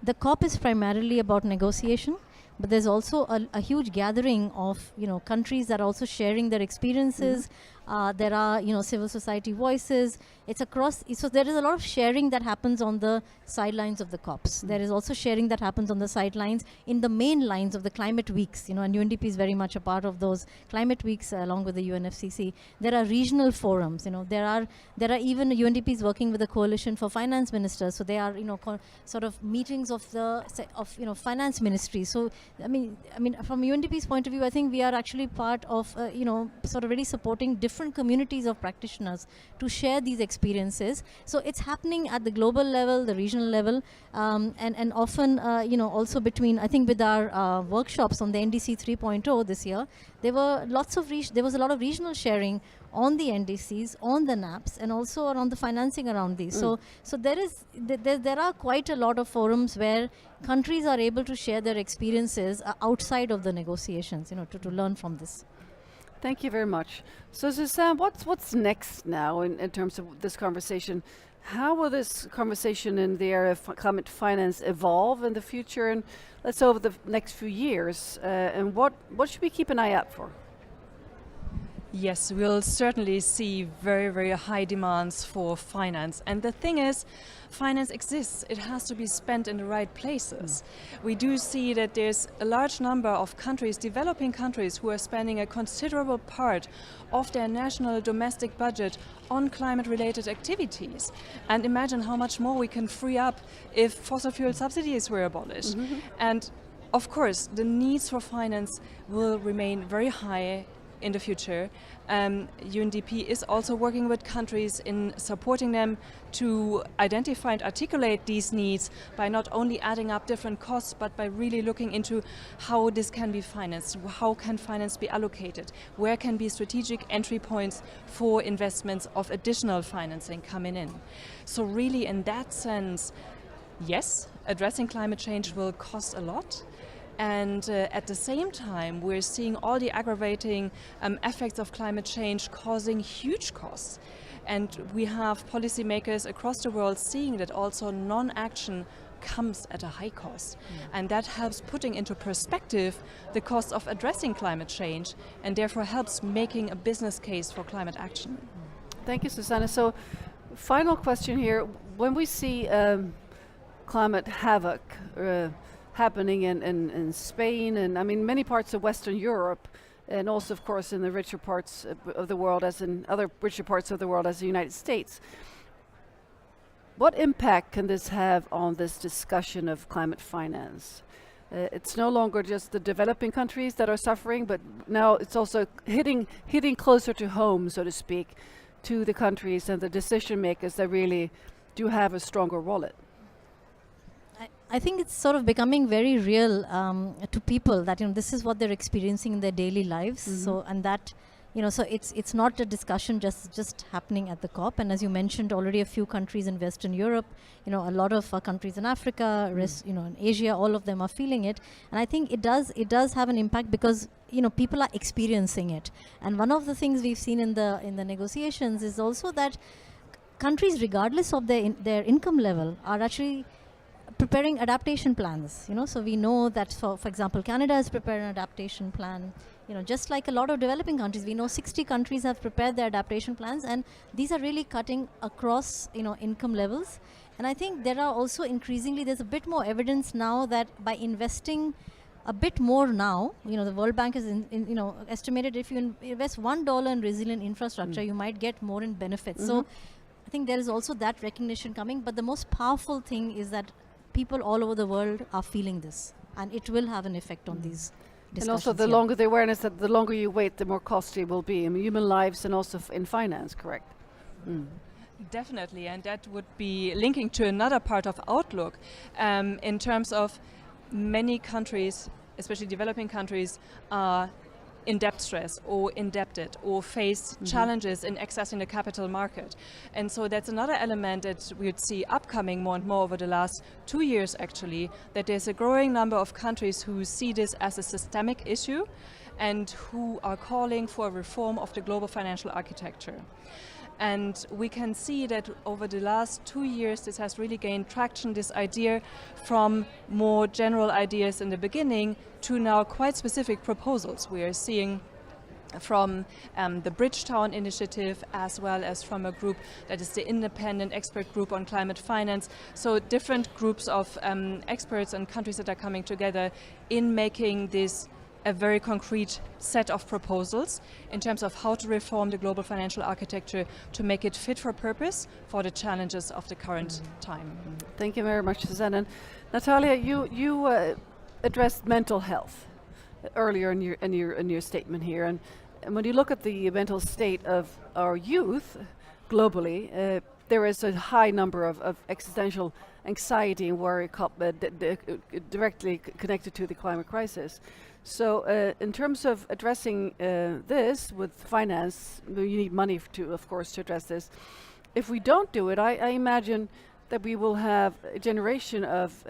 the COP is primarily about negotiation. but there's also a huge gathering of, countries that are also sharing their experiences. There are, civil society voices. It's across, so there is a lot of sharing that happens on the sidelines of the COPs. There is also sharing that happens on the sidelines in the main lines of the climate weeks, and UNDP is very much a part of those climate weeks along with the UNFCCC. There are regional forums, there are even UNDP is working with a coalition for finance ministers. So they are, sort of meetings of finance ministries. So, I mean, from UNDP's point of view, I think we are actually part of, sort of really supporting different communities of practitioners to share these experiences. So it's happening at the global level, the regional level, and often, also between, I think with our workshops on the NDC 3.0 this year, there were there was a lot of regional sharing on the NDCs, on the NAPs, and also around the financing around these. So there are quite a lot of forums where countries are able to share their experiences outside of the negotiations, to learn from this. Thank you very much. So Suzanne, what's next now in terms of this conversation? How will this conversation in the area of climate finance evolve in the future, and let's say over the next few years, and what should we keep an eye out for? Yes, we'll certainly see very, very high demands for finance. And the thing is, finance exists. It has to be spent in the right places. We do see that there's a large number of countries, developing countries, who are spending a considerable part of their national domestic budget on climate-related activities. And imagine how much more we can free up if fossil fuel subsidies were abolished. And of course, the needs for finance will remain very high in the future. UNDP is also working with countries in supporting them to identify and articulate these needs by not only adding up different costs, but by really looking into how this can be financed, how can finance be allocated, where can be strategic entry points for investments of additional financing coming in. So really in that sense, yes, addressing climate change will cost a lot. And at the same time, we're seeing all the aggravating effects of climate change causing huge costs. And we have policymakers across the world seeing that also non-action comes at a high cost. And that helps putting into perspective the cost of addressing climate change, and therefore helps making a business case for climate action. Thank you, Susanna. So, final question here. When we see climate havoc happening in Spain, and I mean many parts of Western Europe, and also of course in the richer parts of the world, as in other richer parts of the world as the United States, what impact can this have on this discussion of climate finance? It's no longer just the developing countries that are suffering, but now it's also hitting closer to home, so to speak, to the countries and the decision makers that really do have a stronger wallet. I think it's sort of becoming very real to people that this is what they're experiencing in their daily lives. So and that so it's not a discussion just happening at the COP. And as you mentioned, already a few countries in Western Europe, a lot of countries in Africa, in Asia, all of them are feeling it. And I think it does have an impact because people are experiencing it. And one of the things we've seen in the negotiations is also that countries, regardless of their income level, are actually preparing adaptation plans. So we know that for example, Canada has prepared an adaptation plan. Just like a lot of developing countries, we know 60 countries have prepared their adaptation plans, and these are really cutting across income levels. And I think there are also increasingly, there's a bit more evidence now that by investing a bit more now, the World Bank has estimated if you invest $1 in resilient infrastructure, you might get more in benefits. So I think there is also that recognition coming, but the most powerful thing is that people all over the world are feeling this, and it will have an effect on these discussions. And also the longer the awareness, that the longer you wait, the more costly it will be. I mean, human lives and also in finance, correct? Definitely, and that would be linking to another part of Outlook in terms of many countries, especially developing countries, are in debt stress or indebted or face challenges in accessing the capital market. And so that's another element that we would see upcoming more and more over the last 2 years actually, that there's a growing number of countries who see this as a systemic issue and who are calling for a reform of the global financial architecture. And we can see that over the last 2 years, this has really gained traction, this idea, from more general ideas in the beginning to now quite specific proposals. We are seeing from the Bridgetown Initiative, as well as from a group that is the Independent Expert Group on Climate Finance. So different groups of experts and countries that are coming together in making this a very concrete set of proposals in terms of how to reform the global financial architecture to make it fit for purpose for the challenges of the current time. Thank you very much, Susanne. And Natalia, you addressed mental health earlier in your statement here, and when you look at the mental state of our youth globally, there is a high number of existential anxiety and worry directly connected to the climate crisis. So in terms of addressing this with finance, you need money of course, to address this. If we don't do it, I imagine that we will have a generation of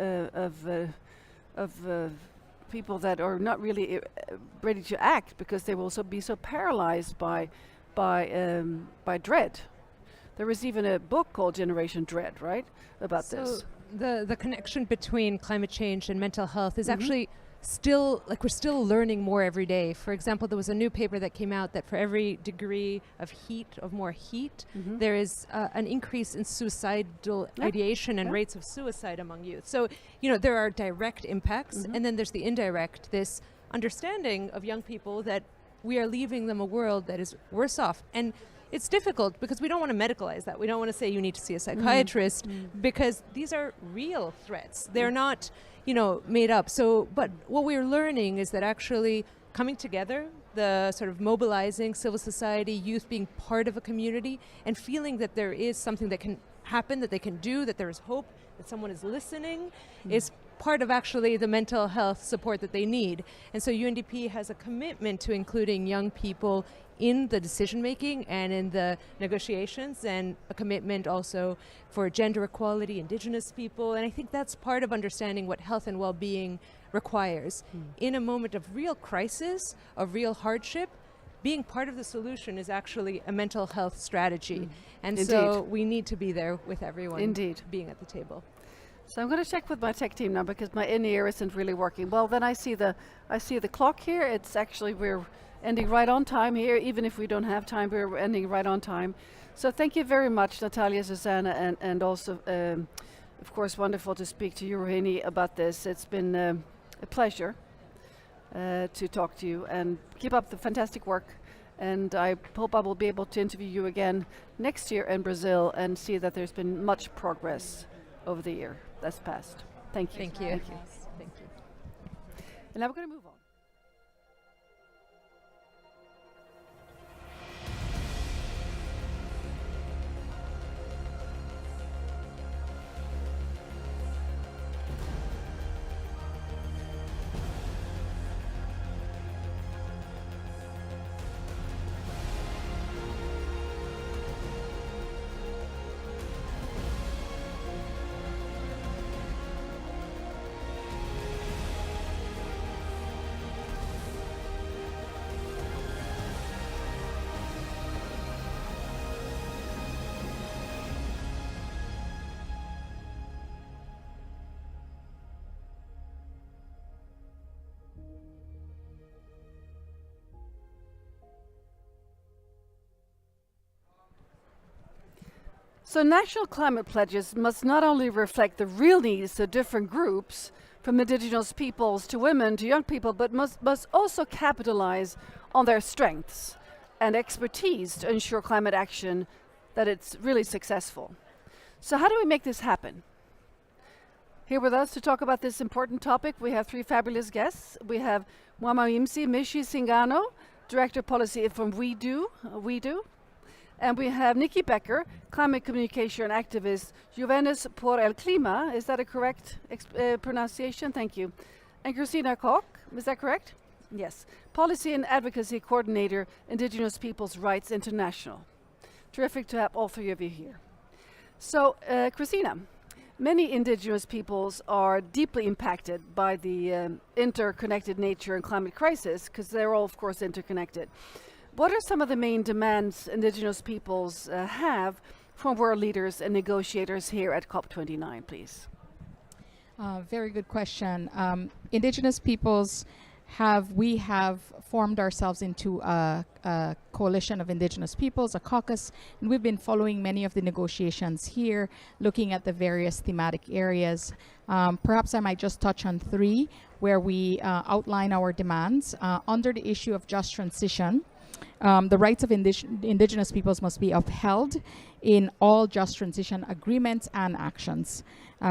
people that are not really ready to act because they will be so paralyzed by dread. There is even a book called Generation Dread, right, about this. The connection between climate change and mental health is actually still, we're still learning more every day. For example, there was a new paper that came out that for every degree of more heat, there is an increase in suicidal ideation and rates of suicide among youth. So, there are direct impacts, and then there's the indirect, this understanding of young people that we are leaving them a world that is worse off. And it's difficult because we don't want to medicalize that. We don't want to say you need to see a psychiatrist because these are real threats. They're not, made up. So, but what we're learning is that actually coming together, the sort of mobilizing civil society, youth being part of a community and feeling that there is something that can happen, that they can do, that there is hope, that someone is listening, is part of actually the mental health support that they need. And so UNDP has a commitment to including young people in the decision making and in the negotiations, and a commitment also for gender equality, indigenous people. And I think that's part of understanding what health and well-being requires. In a moment of real crisis, of real hardship, being part of the solution is actually a mental health strategy. And so we need to be there with everyone being at the table. So I'm going to check with my tech team now because my in-ear isn't really working. Well, then I see the clock here. It's actually, we're ending right on time here. Even if we don't have time, we're ending right on time. So thank you very much, Natalia, Susanna, and also, of course, wonderful to speak to you, Rohini, about this. It's been a pleasure to talk to you, and keep up the fantastic work. And I hope I will be able to interview you again next year in Brazil and see that there's been much progress over the year that's passed. Thank you. Thank you. Thank you. Thank you. And now we're going to move on. So national climate pledges must not only reflect the real needs of different groups, from indigenous peoples to women to young people, but must also capitalize on their strengths and expertise to ensure climate action that it's really successful. So how do we make this happen? Here with us to talk about this important topic, we have three fabulous guests. We have Mwamaimsi Mishi Singano, Director of Policy from We Do. And we have Nikki Becker, climate communicator and activist, Jóvenes por el Clima. Is that a correct pronunciation? Thank you. And Christina Koch, is that correct? Yes. Policy and Advocacy Coordinator, Indigenous Peoples' Rights International. Terrific to have all three of you here. So, Christina, many indigenous peoples are deeply impacted by the interconnected nature and climate crisis, because they're all, of course, interconnected. What are some of the main demands indigenous peoples have from world leaders and negotiators here at COP29, please? Very good question. Indigenous peoples we have formed ourselves into a coalition of indigenous peoples, a caucus, and we've been following many of the negotiations here, looking at the various thematic areas. Perhaps I might just touch on 3 where we outline our demands. Under the issue of just transition, the rights of indigenous peoples must be upheld in all just transition agreements and actions.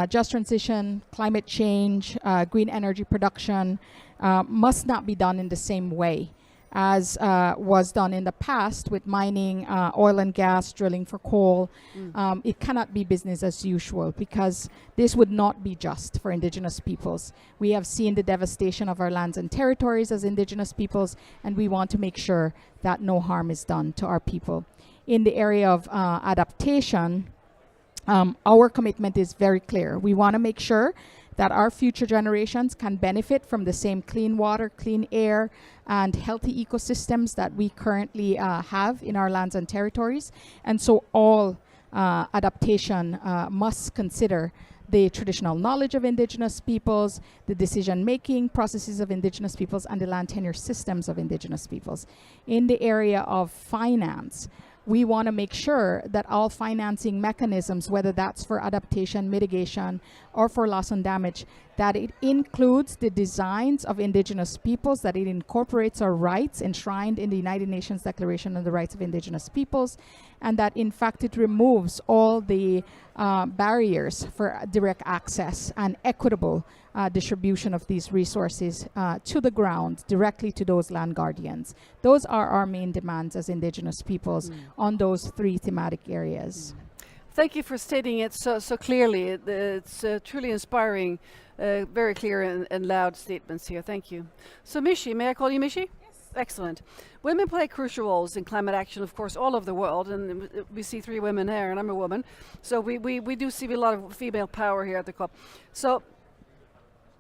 Just transition, climate change, green energy production must not be done in the same way as was done in the past with mining, oil and gas, drilling for coal. It cannot be business as usual because this would not be just for indigenous peoples. We have seen the devastation of our lands and territories as indigenous peoples, and we want to make sure that no harm is done to our people. In the area of adaptation, our commitment is very clear. We want to make sure that our future generations can benefit from the same clean water, clean air, and healthy ecosystems that we currently have in our lands and territories. And so all adaptation must consider the traditional knowledge of indigenous peoples, the decision-making processes of indigenous peoples, and the land tenure systems of indigenous peoples. In the area of finance, we want to make sure that all financing mechanisms, whether that's for adaptation, mitigation, or for loss and damage, that it includes the designs of indigenous peoples, that it incorporates our rights enshrined in the United Nations Declaration on the Rights of Indigenous Peoples, and that in fact it removes all the barriers for direct access and equitable distribution of these resources to the ground, directly to those land guardians. Those are our main demands as indigenous peoples on those 3 thematic areas. Thank you for stating it so clearly. It's truly inspiring, very clear and loud statements here. Thank you. So Mishi, may I call you Mishi? Yes. Excellent. Women play crucial roles in climate action, of course, all over the world, and we see 3 women here, and I'm a woman. So we do see a lot of female power here at the COP. So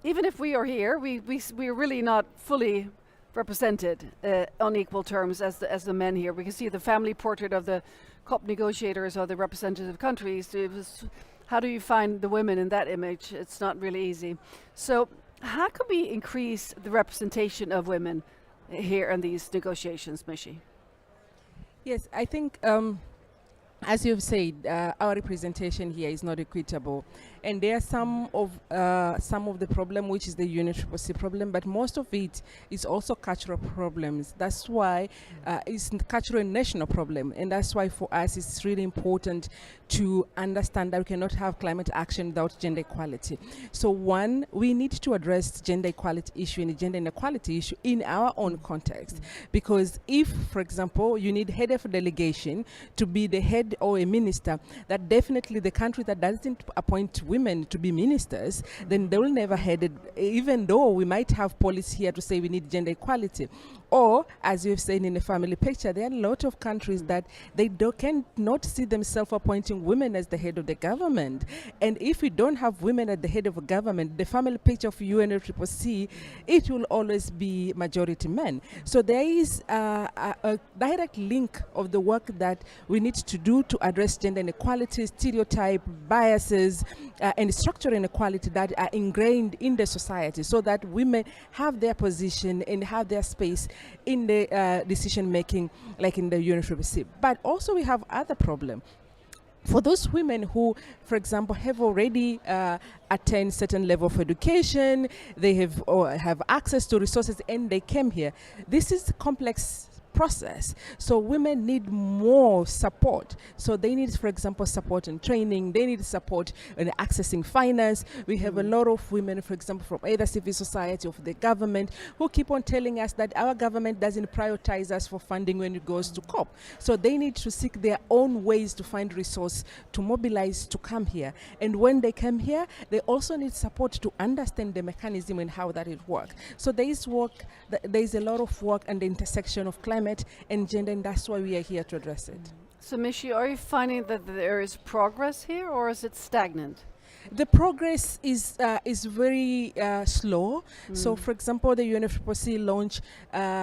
even if we are here, we're really not fully represented on equal terms as the men here. We can see the family portrait of the COP negotiators or the representative countries. How do you find the women in that image? It's not really easy. So how can we increase the representation of women here in these negotiations, Mishi? Yes, I think as you've said, our representation here is not equitable, and there are some of the problem, which is the UNFCCC problem, but most of it is also cultural problems. That's why it's cultural and national problem, and that's why for us it's really important to understand that we cannot have climate action without gender equality. So one, we need to address gender equality issue and gender inequality issue in our own context, because if, for example, you need head of a delegation to be the head or a minister, that definitely the country that doesn't appoint women to be ministers, then they will never head it, even though we might have policy here to say we need gender equality. Or, as you've said in the family picture, there are a lot of countries that they cannot see themselves appointing women as the head of the government. And if we don't have women at the head of a government, the family picture of UNFCCC, it will always be majority men. So there is a direct link of the work that we need to do to address gender inequality, stereotype, biases, and structural inequality that are ingrained in the society, so that women have their position and have their space in the decision making, like in the UNFCCC. But also we have other problem. For those women who, for example, have already attained certain level of education, they have access to resources, and they came here, this is complex process. So women need more support. So they need, for example, support in training. They need support in accessing finance. We have a lot of women, for example, from either civil society or the government, who keep on telling us that our government doesn't prioritize us for funding when it goes to COP. So they need to seek their own ways to find resource to mobilize to come here. And when they come here, they also need support to understand the mechanism and how that it works. So there is work, there is a lot of work and the intersection of climate and gender, and that's why we are here to address it. So Mishi, are you finding that there is progress here, or is it stagnant? The progress is very slow. So, for example, the UNFCCC launched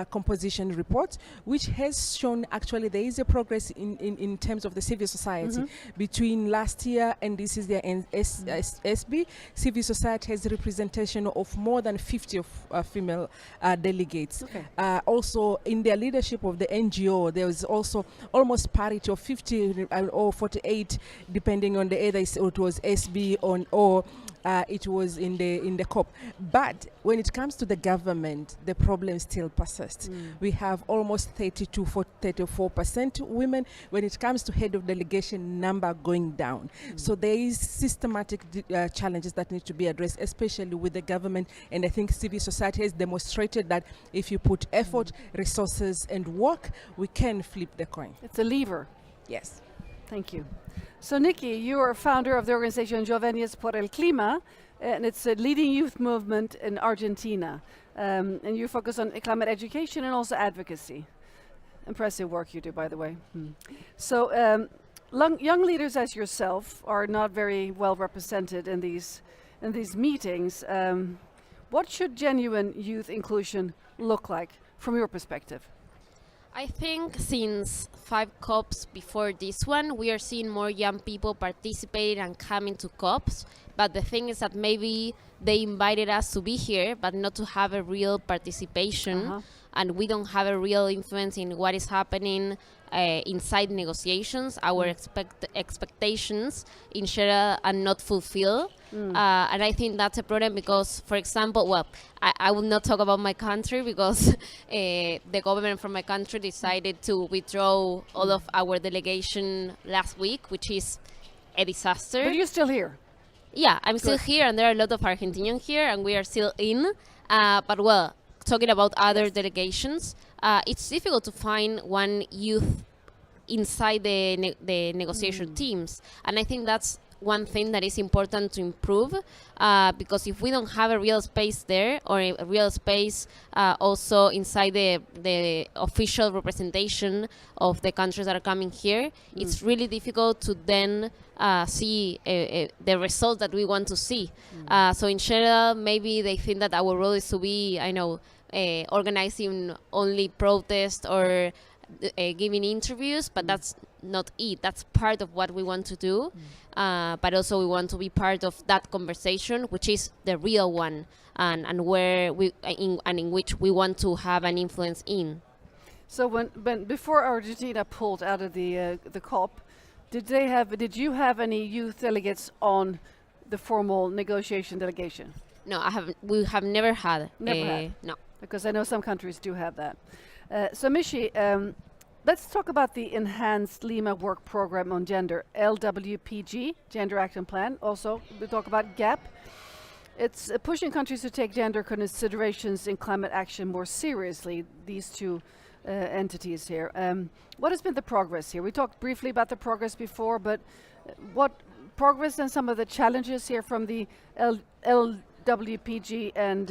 composition report, which has shown actually there is a progress in terms of the civil society between last year and this is the SB. Civil society has a representation of more than 50 of female delegates. Also, in their leadership of the NGO, there was also almost parity of 50 or 48, depending on the either it was SB or it was in the COP. But when it comes to the government, the problem still persists. We have almost 34% women. When it comes to head of delegation, number going down. So there is systematic challenges that need to be addressed, especially with the government. And I think civil society has demonstrated that if you put effort, resources, and work, we can flip the coin. It's a lever. Yes. Thank you. So, Nikki, you are founder of the organization Jóvenes por el Clima, and it's a leading youth movement in Argentina. And you focus on climate education and also advocacy. Impressive work you do, by the way. So, young leaders as yourself are not very well represented in these meetings. What should genuine youth inclusion look like from your perspective? I think since 5 COPs before this one, we are seeing more young people participating and coming to COPs. But the thing is that maybe they invited us to be here, but not to have a real participation. And we don't have a real influence in what is happening inside negotiations. Our expectations in general are not fulfilled. And I think that's a problem because, for example, well, I will not talk about my country because the government from my country decided to withdraw all of our delegation last week, which is a disaster. But you're still here. Yeah, I'm still here, and there are a lot of Argentinians here, and we are still in. But well, talking about other delegations, it's difficult to find one youth inside the negotiation teams. And I think that's one thing that is important to improve, because if we don't have a real space there, or a real space also inside the official representation of the countries that are coming here, it's really difficult to then see the results that we want to see. So in general, maybe they think that our role is to be, organizing only protests or giving interviews, but that's not it. That's part of what we want to do, but also we want to be part of that conversation, which is the real one, and where in which we want to have an influence in. So when before Argentina pulled out of the COP, did you have any youth delegates on the formal negotiation delegation? No, we have never had. No, because I know some countries do have that. So Mishi, let's talk about the Enhanced Lima Work Program on Gender, LWPG, Gender Action Plan. Also, we talk about GAP. It's pushing countries to take gender considerations in climate action more seriously, these two entities here. What has been the progress here? We talked briefly about the progress before, but what progress and some of the challenges here from the LWPG and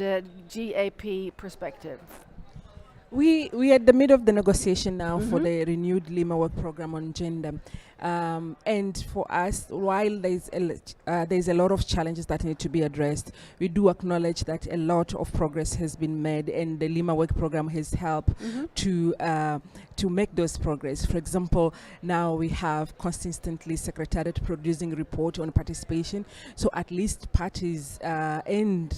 GAP perspective? We are at the middle of the negotiation now for the renewed Lima Work Program on Gender. And for us, while there's a lot of challenges that need to be addressed, we do acknowledge that a lot of progress has been made, and the Lima Work Program has helped to make those progress. For example, now we have consistently Secretariat producing report on participation, so at least parties and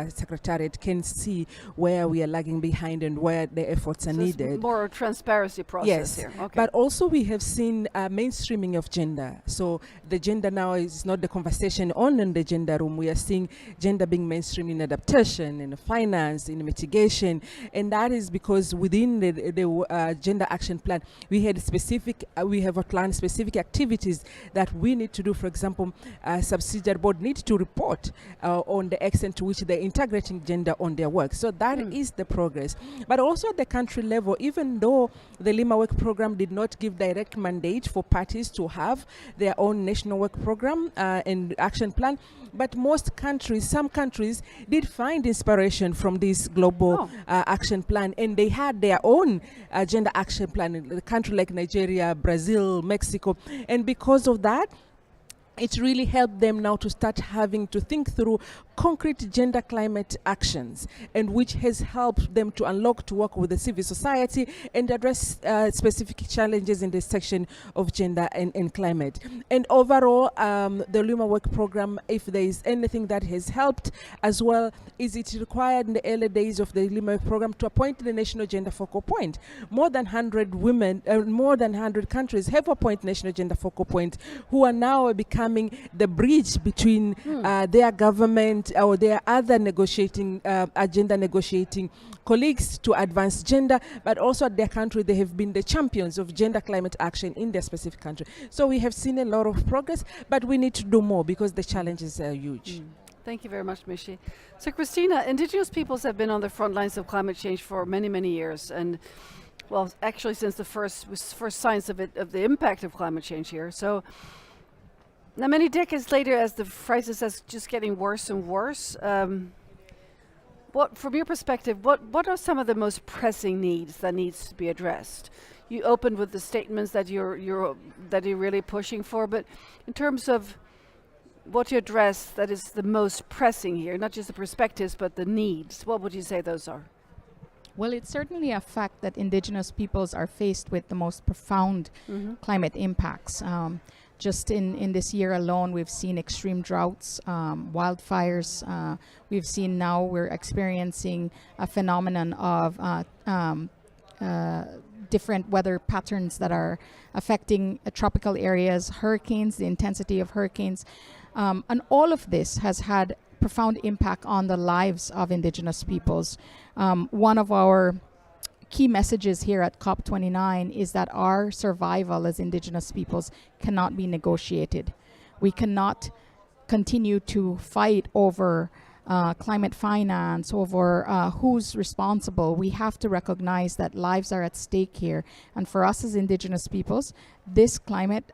Secretariat can see where we are lagging behind and where the efforts are needed. It's more a transparency process here. Okay. But also we have seen mainstreaming of gender. So the gender now is not the conversation on in the gender room. We are seeing gender being mainstream in adaptation, in finance, in mitigation, and that is because within the gender action plan, we have outlined specific activities that we need to do. For example, subsidiary board need to report on the extent to which they're integrating gender on their work. So that is the progress. But also at the country level, even though the Lima Work Program did not give direct mandate for parties to have their own national work program and action plan, but some countries did find inspiration from this global action plan, and they had their own gender action plan in a country like Nigeria, Brazil, Mexico, and because of that, it really helped them now to start having to think through concrete gender climate actions, and which has helped them to unlock to work with the civil society and address specific challenges in the section of gender and climate. And overall, the Luma Work Program, if there is anything that has helped as well, is it required in the early days of the Luma Work Program to appoint the National Gender Focal Point. More than 100 women, more than 100 countries have appointed National Gender Focal Point, who are now becoming the bridge between their government or their other negotiating, agenda negotiating colleagues to advance gender, but also at their country they have been the champions of gender climate action in their specific country. So we have seen a lot of progress, but we need to do more because the challenges are huge. Thank you very much, Mishi. So Christina, indigenous peoples have been on the front lines of climate change for many, many years, and well, actually since the first signs of the impact of climate change here. So now, many decades later, as the crisis is just getting worse and worse, what, from your perspective, what are some of the most pressing needs that needs to be addressed? You opened with the statements that you're really pushing for, but in terms of what to address that is the most pressing here, not just the perspectives, but the needs, what would you say those are? Well, it's certainly a fact that indigenous peoples are faced with the most profound climate impacts. Just in this year alone, we've seen extreme droughts, wildfires. We've seen now we're experiencing a phenomenon of different weather patterns that are affecting tropical areas, hurricanes, the intensity of hurricanes. And all of this has had profound impact on the lives of indigenous peoples. One of our key messages here at COP29 is that our survival as indigenous peoples cannot be negotiated. We cannot continue to fight over climate finance, over who's responsible. We have to recognize that lives are at stake here. And for us as indigenous peoples, this climate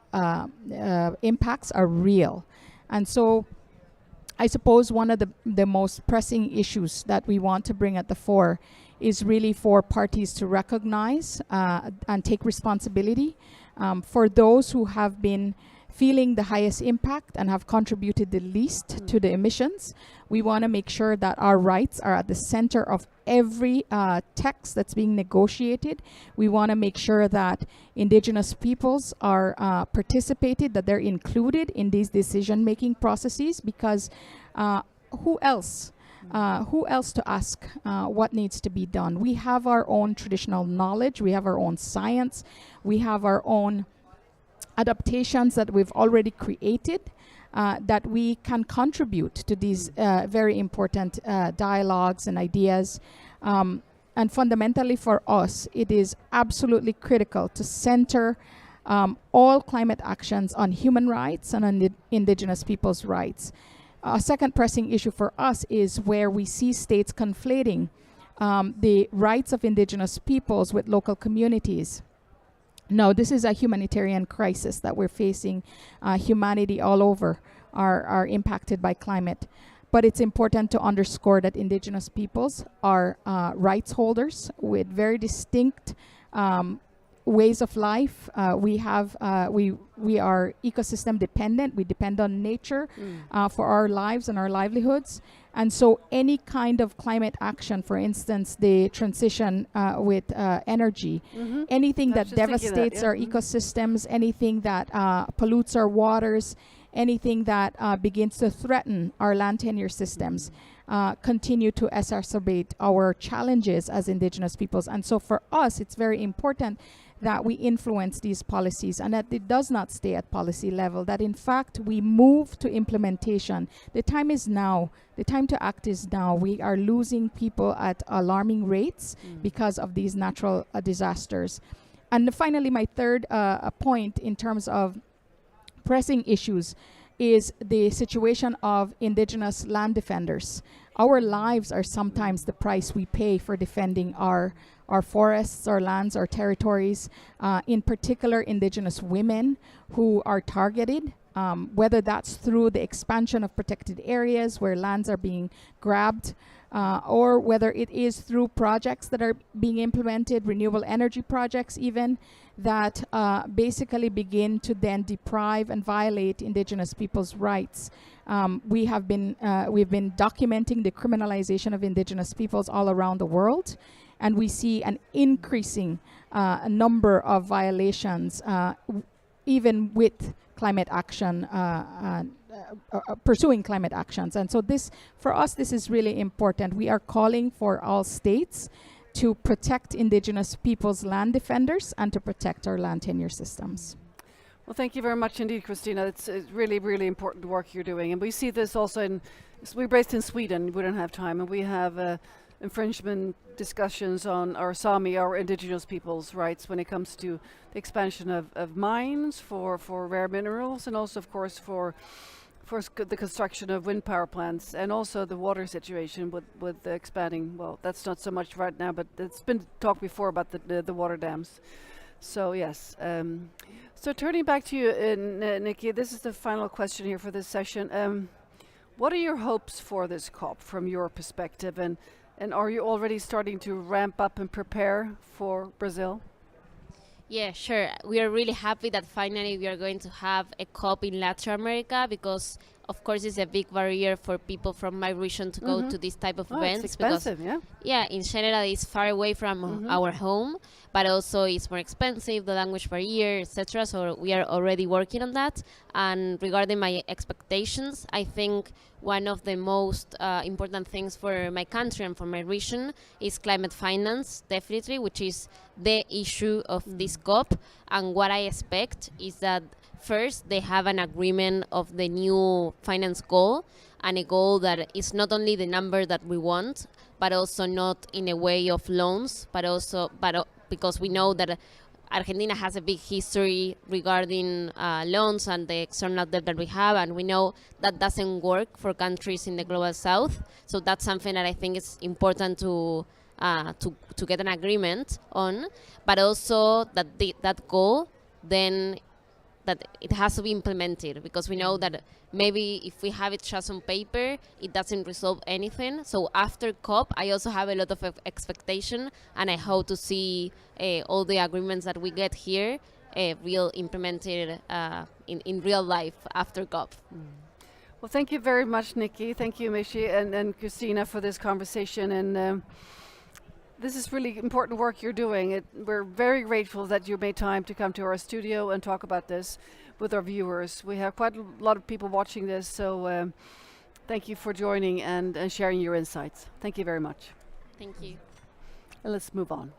impacts are real. And so I suppose one of the most pressing issues that we want to bring at the fore is really for parties to recognize and take responsibility. For those who have been feeling the highest impact and have contributed the least to the emissions, we want to make sure that our rights are at the center of every text that's being negotiated. We want to make sure that indigenous peoples are participated, that they're included in these decision-making processes, because who else to ask what needs to be done? We have our own traditional knowledge, we have our own science, we have our own adaptations that we've already created that we can contribute to these very important dialogues and ideas. And fundamentally for us, it is absolutely critical to center all climate actions on human rights and on the indigenous people's rights. A second pressing issue for us is where we see states conflating the rights of indigenous peoples with local communities. No, this is a humanitarian crisis that we're facing. Humanity all over are impacted by climate. But it's important to underscore that indigenous peoples are rights holders with very distinct ways of life. We are ecosystem dependent. We depend on nature for our lives and our livelihoods. And so any kind of climate action, for instance, the transition with energy, anything that devastates our ecosystems, anything that pollutes our waters, anything that begins to threaten our land tenure systems, continue to exacerbate our challenges as indigenous peoples. And so for us, it's very important that we influence these policies and that it does not stay at policy level, that in fact we move to implementation. The time is now. The time to act is now. We are losing people at alarming rates because of these natural disasters. And finally, my third point in terms of pressing issues is the situation of indigenous land defenders. Our lives are sometimes the price we pay for defending our forests, our lands, our territories, in particular indigenous women who are targeted, whether that's through the expansion of protected areas where lands are being grabbed or whether it is through projects that are being implemented, renewable energy projects even, that basically begin to then deprive and violate indigenous people's rights. We've been documenting the criminalization of indigenous peoples all around the world, and we see an increasing number of violations, even with climate action, pursuing climate actions. And so this, for us, this is really important. We are calling for all states to protect indigenous peoples' land defenders and to protect our land tenure systems. Well, thank you very much indeed, Christina. It's really, really important work you're doing. And we see this also in, we're based in Sweden, we don't have time, and we have infringement discussions on our Sami, our indigenous people's rights when it comes to the expansion of mines for rare minerals, and also, of course, for the construction of wind power plants, and also the water situation with the expanding. Well, that's not so much right now, but it's been talked before about the water dams. So yes. So turning back to you, Nikki, this is the final question here for this session. What are your hopes for this COP from your perspective, and are you already starting to ramp up and prepare for Brazil? Yeah, sure. We are really happy that finally we are going to have a COP in Latin America, because of course it's a big barrier for people from my region to go to this type of events. It's expensive, because, yeah, in general it's far away from our home, but also it's more expensive, the language barrier, etc. So we are already working on that. And regarding my expectations, I think one of the most important things for my country and for my region is climate finance, definitely, which is the issue of this COP. And what I expect is that first they have an agreement of the new finance goal, and a goal that is not only the number that we want, but also not in a way of loans, but also because we know that Argentina has a big history regarding loans and the external debt that we have, and we know that doesn't work for countries in the global south. So that's something that I think is important to get an agreement on, but also that that goal then that it has to be implemented, because we know that maybe if we have it just on paper, it doesn't resolve anything. So after COP, I also have a lot of expectation, and I hope to see all the agreements that we get here real implemented in real life after COP. Well, thank you very much, Nikki. Thank you, Mishi and Christina, for this conversation. And this is really important work you're doing. We're very grateful that you made time to come to our studio and talk about this with our viewers. We have quite a lot of people watching this, so thank you for joining and sharing your insights. Thank you very much. Thank you. And let's move on.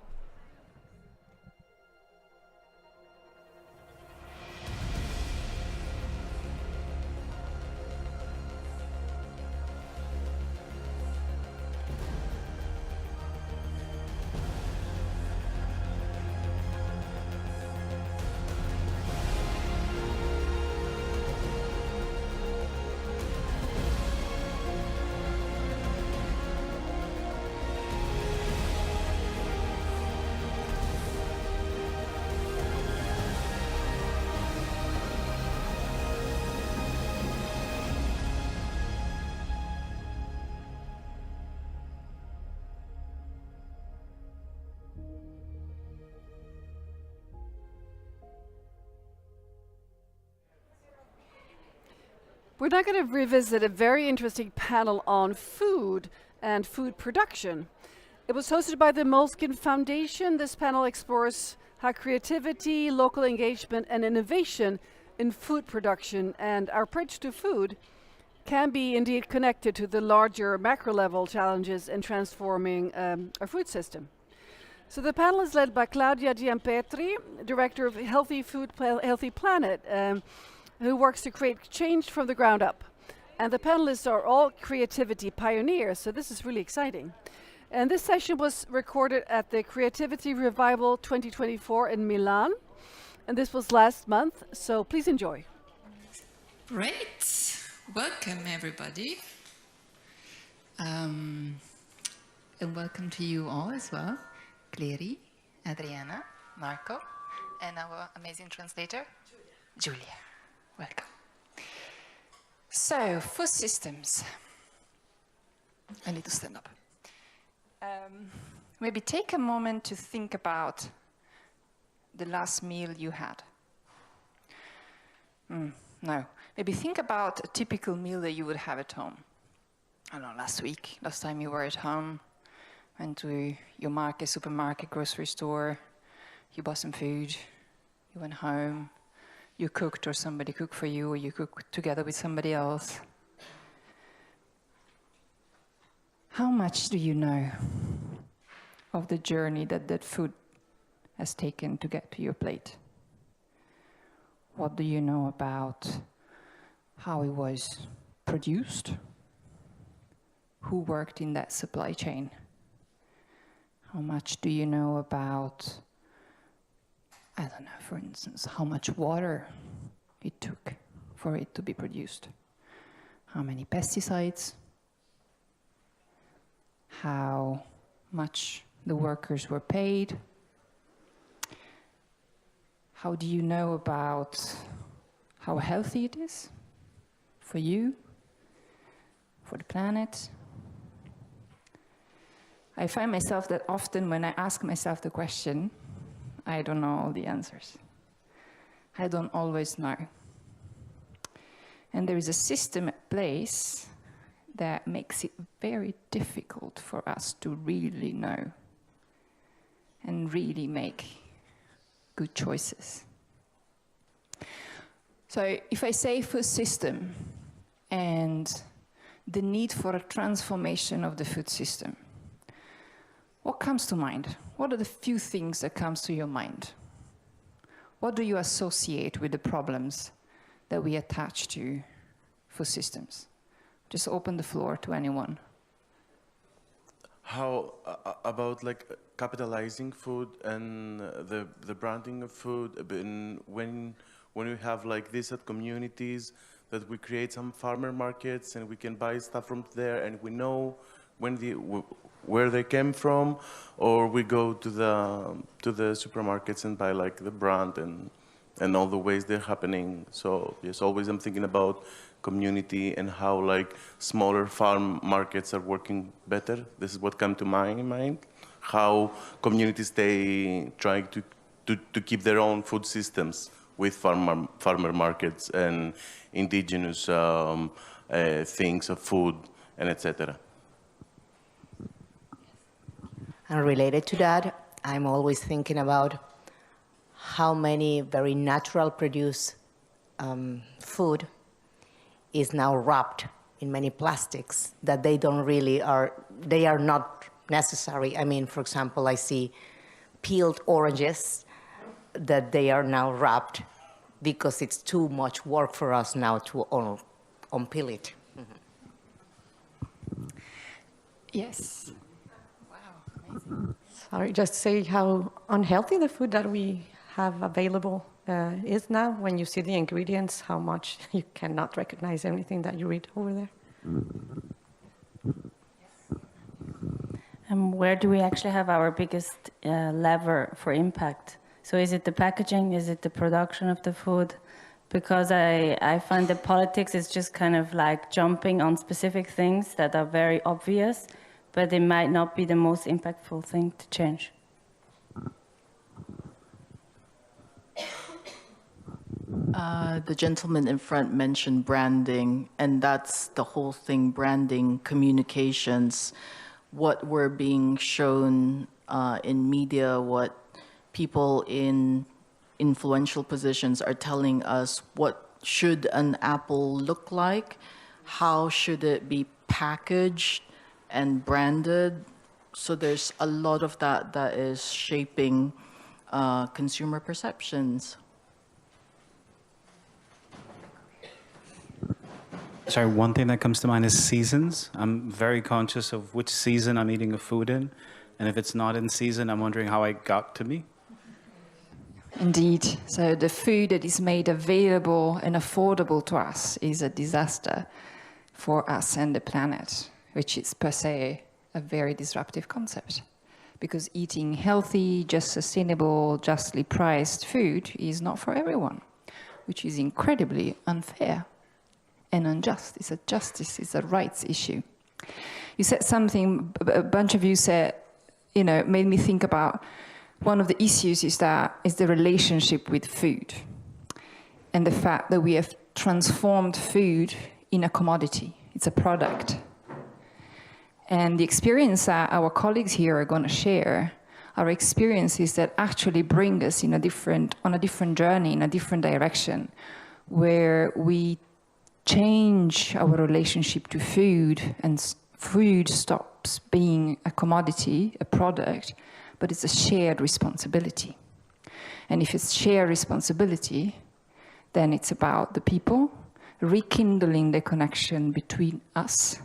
We're now going to revisit a very interesting panel on food and food production. It was hosted by the Moleskine Foundation. This panel explores how creativity, local engagement, and innovation in food production and our approach to food can be indeed connected to the larger macro-level challenges in transforming our food system. So the panel is led by Claudia Giampetri, Director of Healthy Food, Healthy Planet, who works to create change from the ground up. And the panelists are all creativity pioneers, so this is really exciting. And this session was recorded at the Creativity Revival 2024 in Milan, and this was last month, so please enjoy. Great. Welcome, everybody. And welcome to you all as well. Clary, Adriana, Marco, and our amazing translator, Julia. Welcome. So, food systems. I need to stand up. Maybe take a moment to think about the last meal you had. No. Maybe think about a typical meal that you would have at home. I don't know, last time you were at home, went to your market, supermarket, grocery store, you bought some food, you went home, you cooked or somebody cooked for you, or you cooked together with somebody else. How much do you know of the journey that that food has taken to get to your plate? What do you know about how it was produced? Who worked in that supply chain? How much do you know about, I don't know, for instance, how much water it took for it to be produced? How many pesticides? How much the workers were paid? How do you know about how healthy it is for you, for the planet? I find myself that often when I ask myself the question, I don't know all the answers. I don't always know. And there is a system at place that makes it very difficult for us to really know and really make good choices. So if I say food system and the need for a transformation of the food system, what comes to mind? What are the few things that comes to your mind? What do you associate with the problems that we attach to food systems? Just open the floor to anyone. How about like capitalizing food and the branding of food? When we have like this at communities, that we create some farmer markets and we can buy stuff from there, and we know where they came from, or we go to the supermarkets and buy like the brand and all the ways they're happening. So yes, always I'm thinking about community and how like smaller farm markets are working better. This is what comes to my mind. How communities stay trying to keep their own food systems with farmer markets and indigenous things of food and etc. And related to that, I'm always thinking about how many very natural produced food is now wrapped in many plastics that they are not necessary. I mean, for example, I see peeled oranges that they are now wrapped because it's too much work for us now to unpeel it. Yes. Sorry, just to say how unhealthy the food that we have available is now. When you see the ingredients, how much you cannot recognize anything that you read over there. And where do we actually have our biggest lever for impact? So is it the packaging? Is it the production of the food? Because I find that politics is just kind of like jumping on specific things that are very obvious, but it might not be the most impactful thing to change. The gentleman in front mentioned branding, and that's the whole thing, branding, communications, what we're being shown in media, what people in influential positions are telling us, what should an apple look like, how should it be packaged and branded. So there's a lot of that is shaping consumer perceptions. Sorry, one thing that comes to mind is seasons. I'm very conscious of which season I'm eating a food in. And if it's not in season, I'm wondering how it got to me. Indeed. So the food that is made available and affordable to us is a disaster for us and the planet, which is per se a very disruptive concept. Because eating healthy, just sustainable, justly priced food is not for everyone, which is incredibly unfair and unjust. It's a justice, it's a rights issue. you said something, a bunch of you said, you know, made me think about one of the issues is the relationship with food and the fact that we have transformed food in a commodity. It's a product. And the experience that our colleagues here are going to share are experiences that actually bring us on a different journey, in a different direction, where we change our relationship to food, and food stops being a commodity, a product, but it's a shared responsibility. And if it's shared responsibility, then it's about the people rekindling the connection between us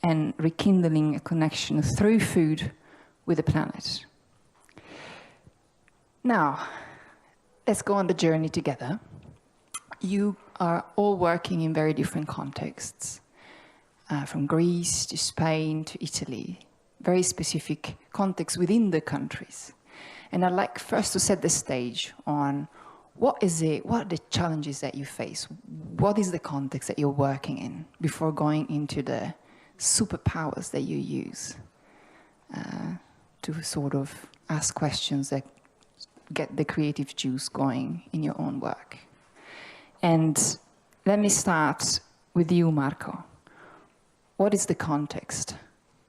and rekindling a connection through food with the planet. Now, let's go on the journey together. You are all working in very different contexts, from Greece to Spain to Italy, very specific contexts within the countries. And I'd like first to set the stage on what are the challenges that you face? What is the context that you're working in before going into the superpowers that you use to sort of ask questions that get the creative juice going in your own work. And let me start with you, Marco. What is the context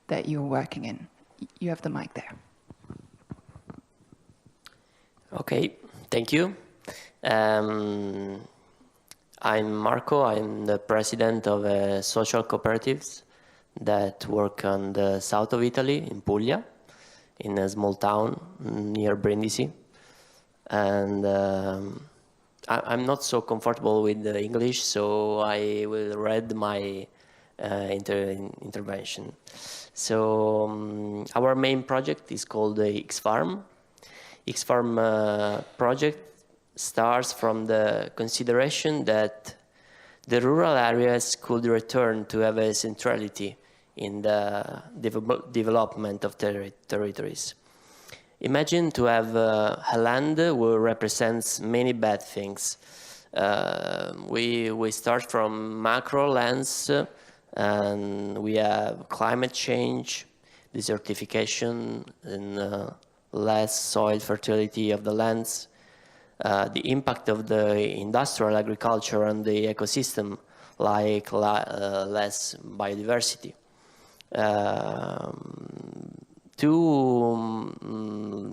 that you're working in? You have the mic there. Okay, thank you. I'm Marco. I'm the president of social cooperatives that work on the south of Italy, in Puglia, in a small town near Brindisi. And I'm not so comfortable with the English, so I will read my intervention. So our main project is called the X-Farm. X-Farm project starts from the consideration that the rural areas could return to have a centrality in the development of territories. Imagine to have a land where represents many bad things. We start from macro lens, and we have climate change, desertification, and less soil fertility of the lands, the impact of the industrial agriculture on the ecosystem, like less biodiversity.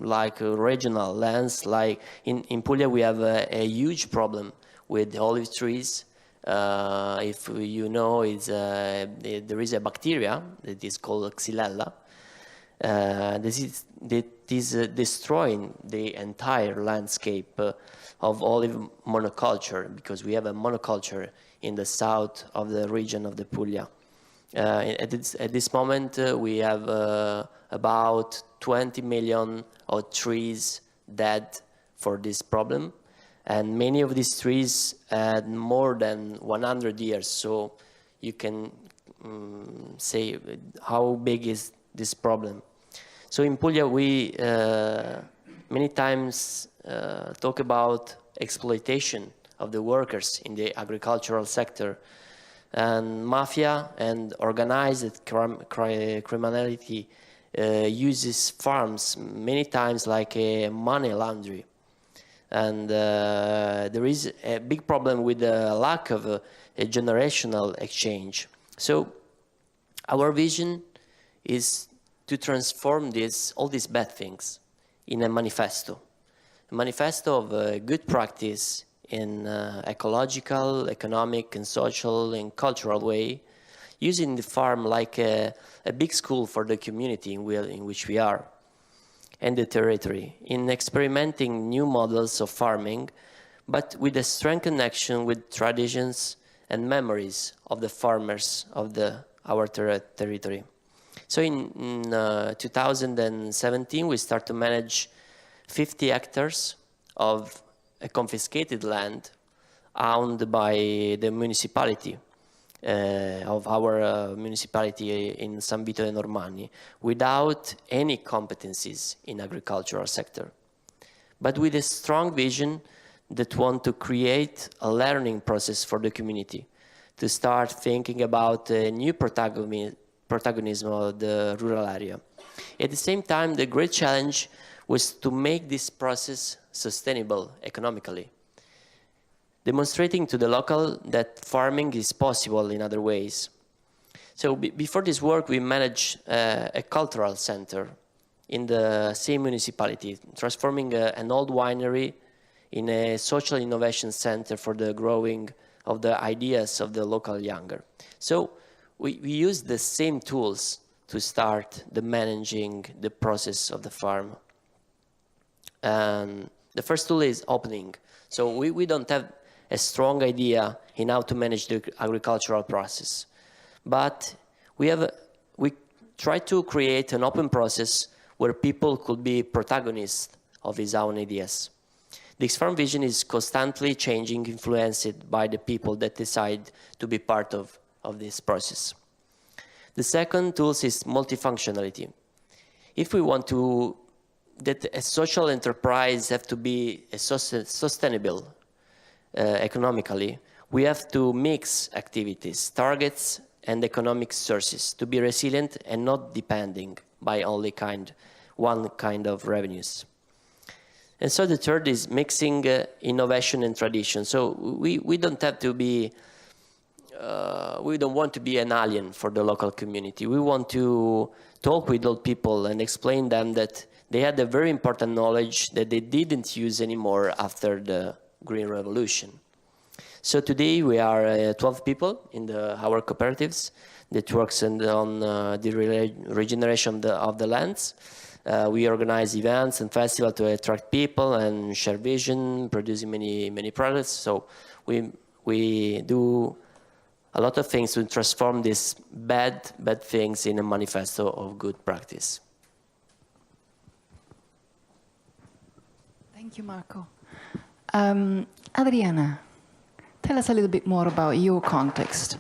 Like regional lands, like in Puglia we have a huge problem with olive trees. If you know, there is a bacteria that is called Xylella. That is destroying the entire landscape of olive monoculture, because we have a monoculture in the south of the region of the Puglia. At this moment, we have about 20 million of trees dead for this problem, and many of these trees had more than 100 years. So you can say how big is this problem. So in Puglia, we many times talk about exploitation of the workers in the agricultural sector. And mafia and organized criminality uses farms many times like a money laundry. And there is a big problem with the lack of a generational exchange. So our vision is to transform all these bad things in a manifesto of good practice in ecological, economic, and social and cultural way, using the farm like a big school for the community in which we are, and the territory, in experimenting new models of farming, but with a strong connection with traditions and memories of the farmers of our territory. So in 2017, we start to manage 50 hectares of a confiscated land owned by the municipality of our municipality in San Vito de Normanni, without any competencies in agricultural sector, but with a strong vision that want to create a learning process for the community, to start thinking about a new protagonism of the rural area. At the same time, the great challenge was to make this process sustainable economically, demonstrating to the local that farming is possible in other ways. So before this work, we managed a cultural center in the same municipality, transforming an old winery in a social innovation center for the growing of the ideas of the local younger. So we use the same tools to start the managing the process of the farm. And the first tool is opening. So we don't have a strong idea in how to manage the agricultural process. But we try to create an open process where people could be protagonists of his own ideas. The X-Farm vision is constantly changing, influenced by the people that decide to be part of this process. The second tool is multifunctionality. If we want that a social enterprise have to be sustainable economically, we have to mix activities, targets, and economic sources to be resilient and not depending by only one kind of revenues. And so the third is mixing innovation and tradition. So we don't have to be, we don't want to be an alien for the local community. We want to talk with old people and explain them that they had a very important knowledge that they didn't use anymore after the Green Revolution. So today we are 12 people in our cooperatives that works on the regeneration of the lands. We organize events and festivals to attract people and share vision, producing many products. So we do a lot of things to transform these bad things in a manifesto of good practice. Thank you, Marco. Adriana, tell us a little bit more about your context.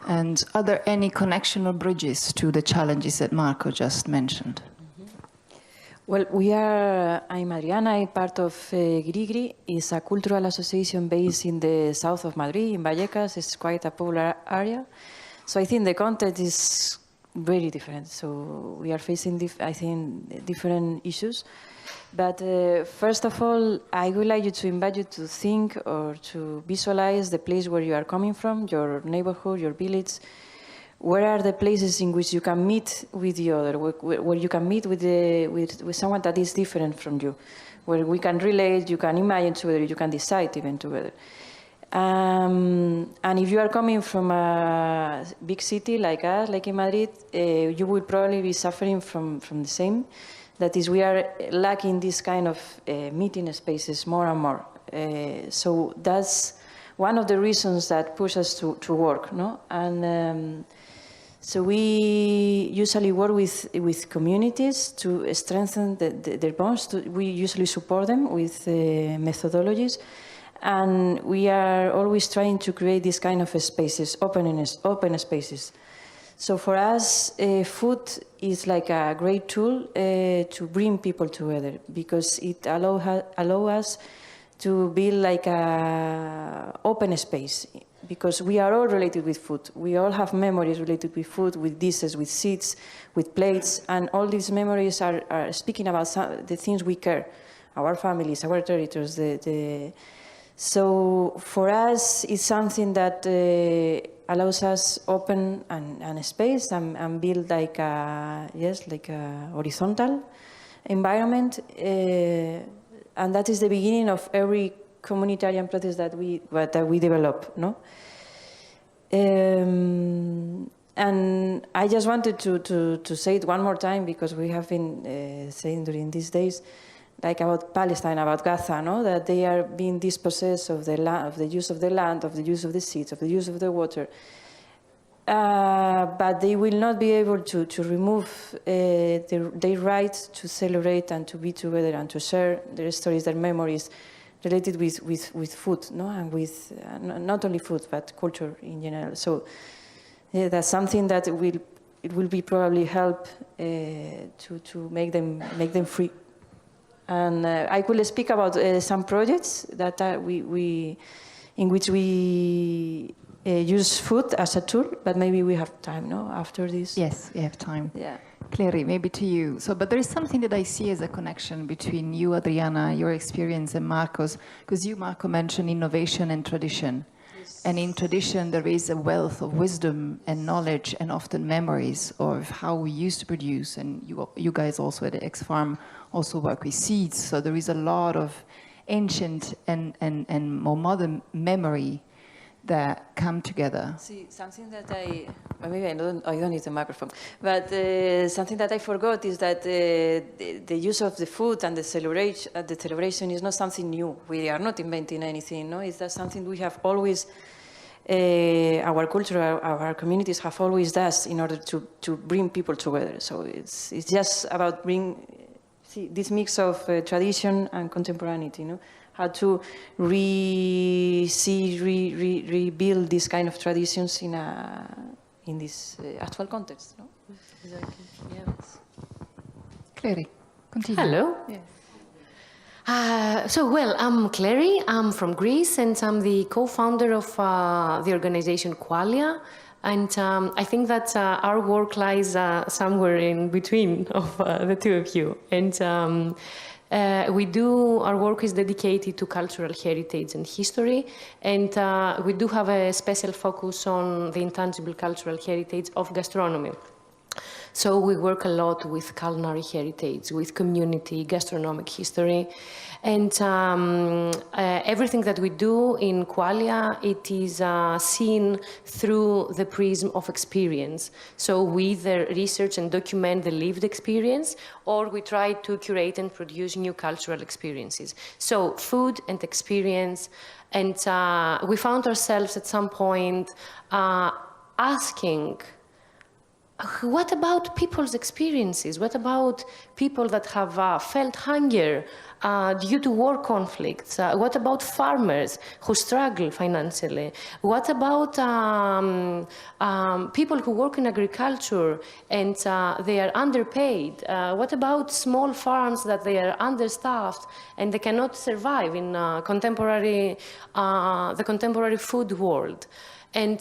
And are there any connection or bridges to the challenges that Marco just mentioned? Well, I'm Adriana, I'm part of Grigri. It's a cultural association based in the south of Madrid, in Vallecas. It's quite a popular area. So I think the context is very different. So we are facing, I think, different issues. But first of all, I would like to invite you to think or to visualize the place where you are coming from, your neighborhood, your village. Where are the places in which you can meet with the other, where you can meet with someone that is different from you, where we can relate, you can imagine together, you can decide even together. And if you are coming from a big city like us, like in Madrid, you will probably be suffering from the same. That is, we are lacking this kind of meeting spaces more and more. So that's one of the reasons that push us to work, no? And so we usually work with communities to strengthen their bonds. We usually support them with methodologies, and we are always trying to create this kind of spaces, open spaces. So for us, food is like a great tool to bring people together, because it allow us to build like a open space, because we are all related with food. We all have memories related with food, with dishes, with seats, with plates, and all these memories are speaking about the things we care, our families, our territories. So for us, it's something that allows us open and space and build like a horizontal environment, and that is the beginning of every communitarian process that we develop, no? And I just wanted to say it one more time, because we have been saying during these days, like about Palestine, about Gaza, no? That they are being dispossessed of the land, of the use of the land, of the use of the seeds, of the use of the water. But they will not be able to remove their right to celebrate and to be together and to share their stories, their memories related with food, no? And with not only food, but culture in general. So yeah, that's something that it will be probably help to make them free. And I could speak about some projects that in which we use food as a tool, but maybe we have time, no? After this. Yes, we have time. Yeah. Clary, maybe to you. So, but there is something that I see as a connection between you, Adriana, your experience, and Marco's, because you, Marco, mentioned innovation and tradition. Yes. And in tradition, there is a wealth of wisdom and knowledge and often memories of how we used to produce. And you guys also at the X Farm also work with seeds. So there is a lot of ancient and more modern memory that come together. See, something that maybe I don't need the microphone, but something that I forgot is that the use of the food and the celebration is not something new. We are not inventing anything, no? It's that something we have always, our culture, our communities have always done in order to bring people together. So it's just about this mix of tradition and contemporaneity, no? How to rebuild these kind of traditions in this actual context. No? Exactly. Yes. Clary, continue. Hello. Yes. I'm Clary. I'm from Greece, and I'm the co-founder of the organization Qualia. And I think that our work lies somewhere in between of the two of you. And our work is dedicated to cultural heritage and history, and we do have a special focus on the intangible cultural heritage of gastronomy. So we work a lot with culinary heritage, with community, gastronomic history, and everything that we do in Qualia, it is seen through the prism of experience. So we either research and document the lived experience, or we try to curate and produce new cultural experiences. So food and experience, and we found ourselves at some point asking, what about people's experiences? What about people that have felt hunger due to war conflicts? What about farmers who struggle financially? What about people who work in agriculture and they are underpaid? What about small farms that they are understaffed and they cannot survive in the contemporary food world? And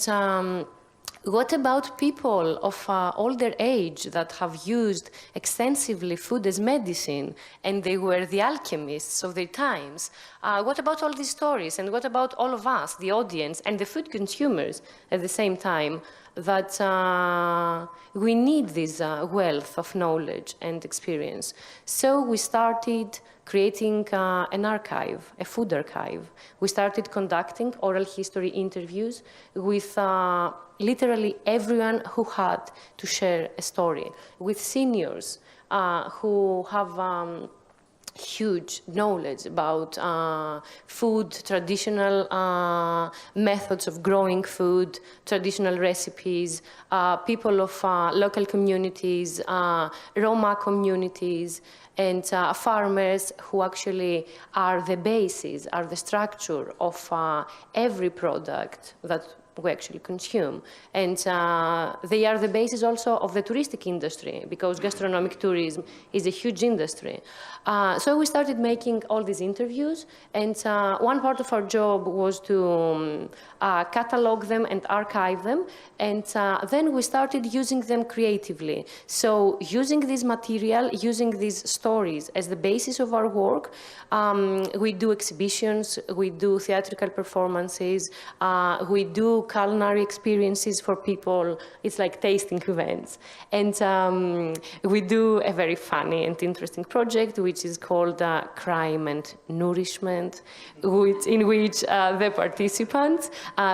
what about people of older age that have used extensively food as medicine, and they were the alchemists of their times? What about all these stories? And what about all of us, the audience, and the food consumers at the same time, that we need this wealth of knowledge and experience? So we started creating an archive, a food archive. We started conducting oral history interviews with literally everyone who had to share a story, with seniors who have huge knowledge about food, traditional methods of growing food, traditional recipes, people of local communities, Roma communities, and farmers who actually are the basis, are the structure of every product that we actually consume. And they are the basis also of the touristic industry, because gastronomic tourism is a huge industry. So we started making all these interviews, and one part of our job was to catalog them and archive them, and then we started using them creatively. So using this material, using these stories as the basis of our work, we do exhibitions, we do theatrical performances, we do culinary experiences for people. It's like tasting events. And we do a very funny and interesting project, which is called Crime and Nourishment, in which the participants,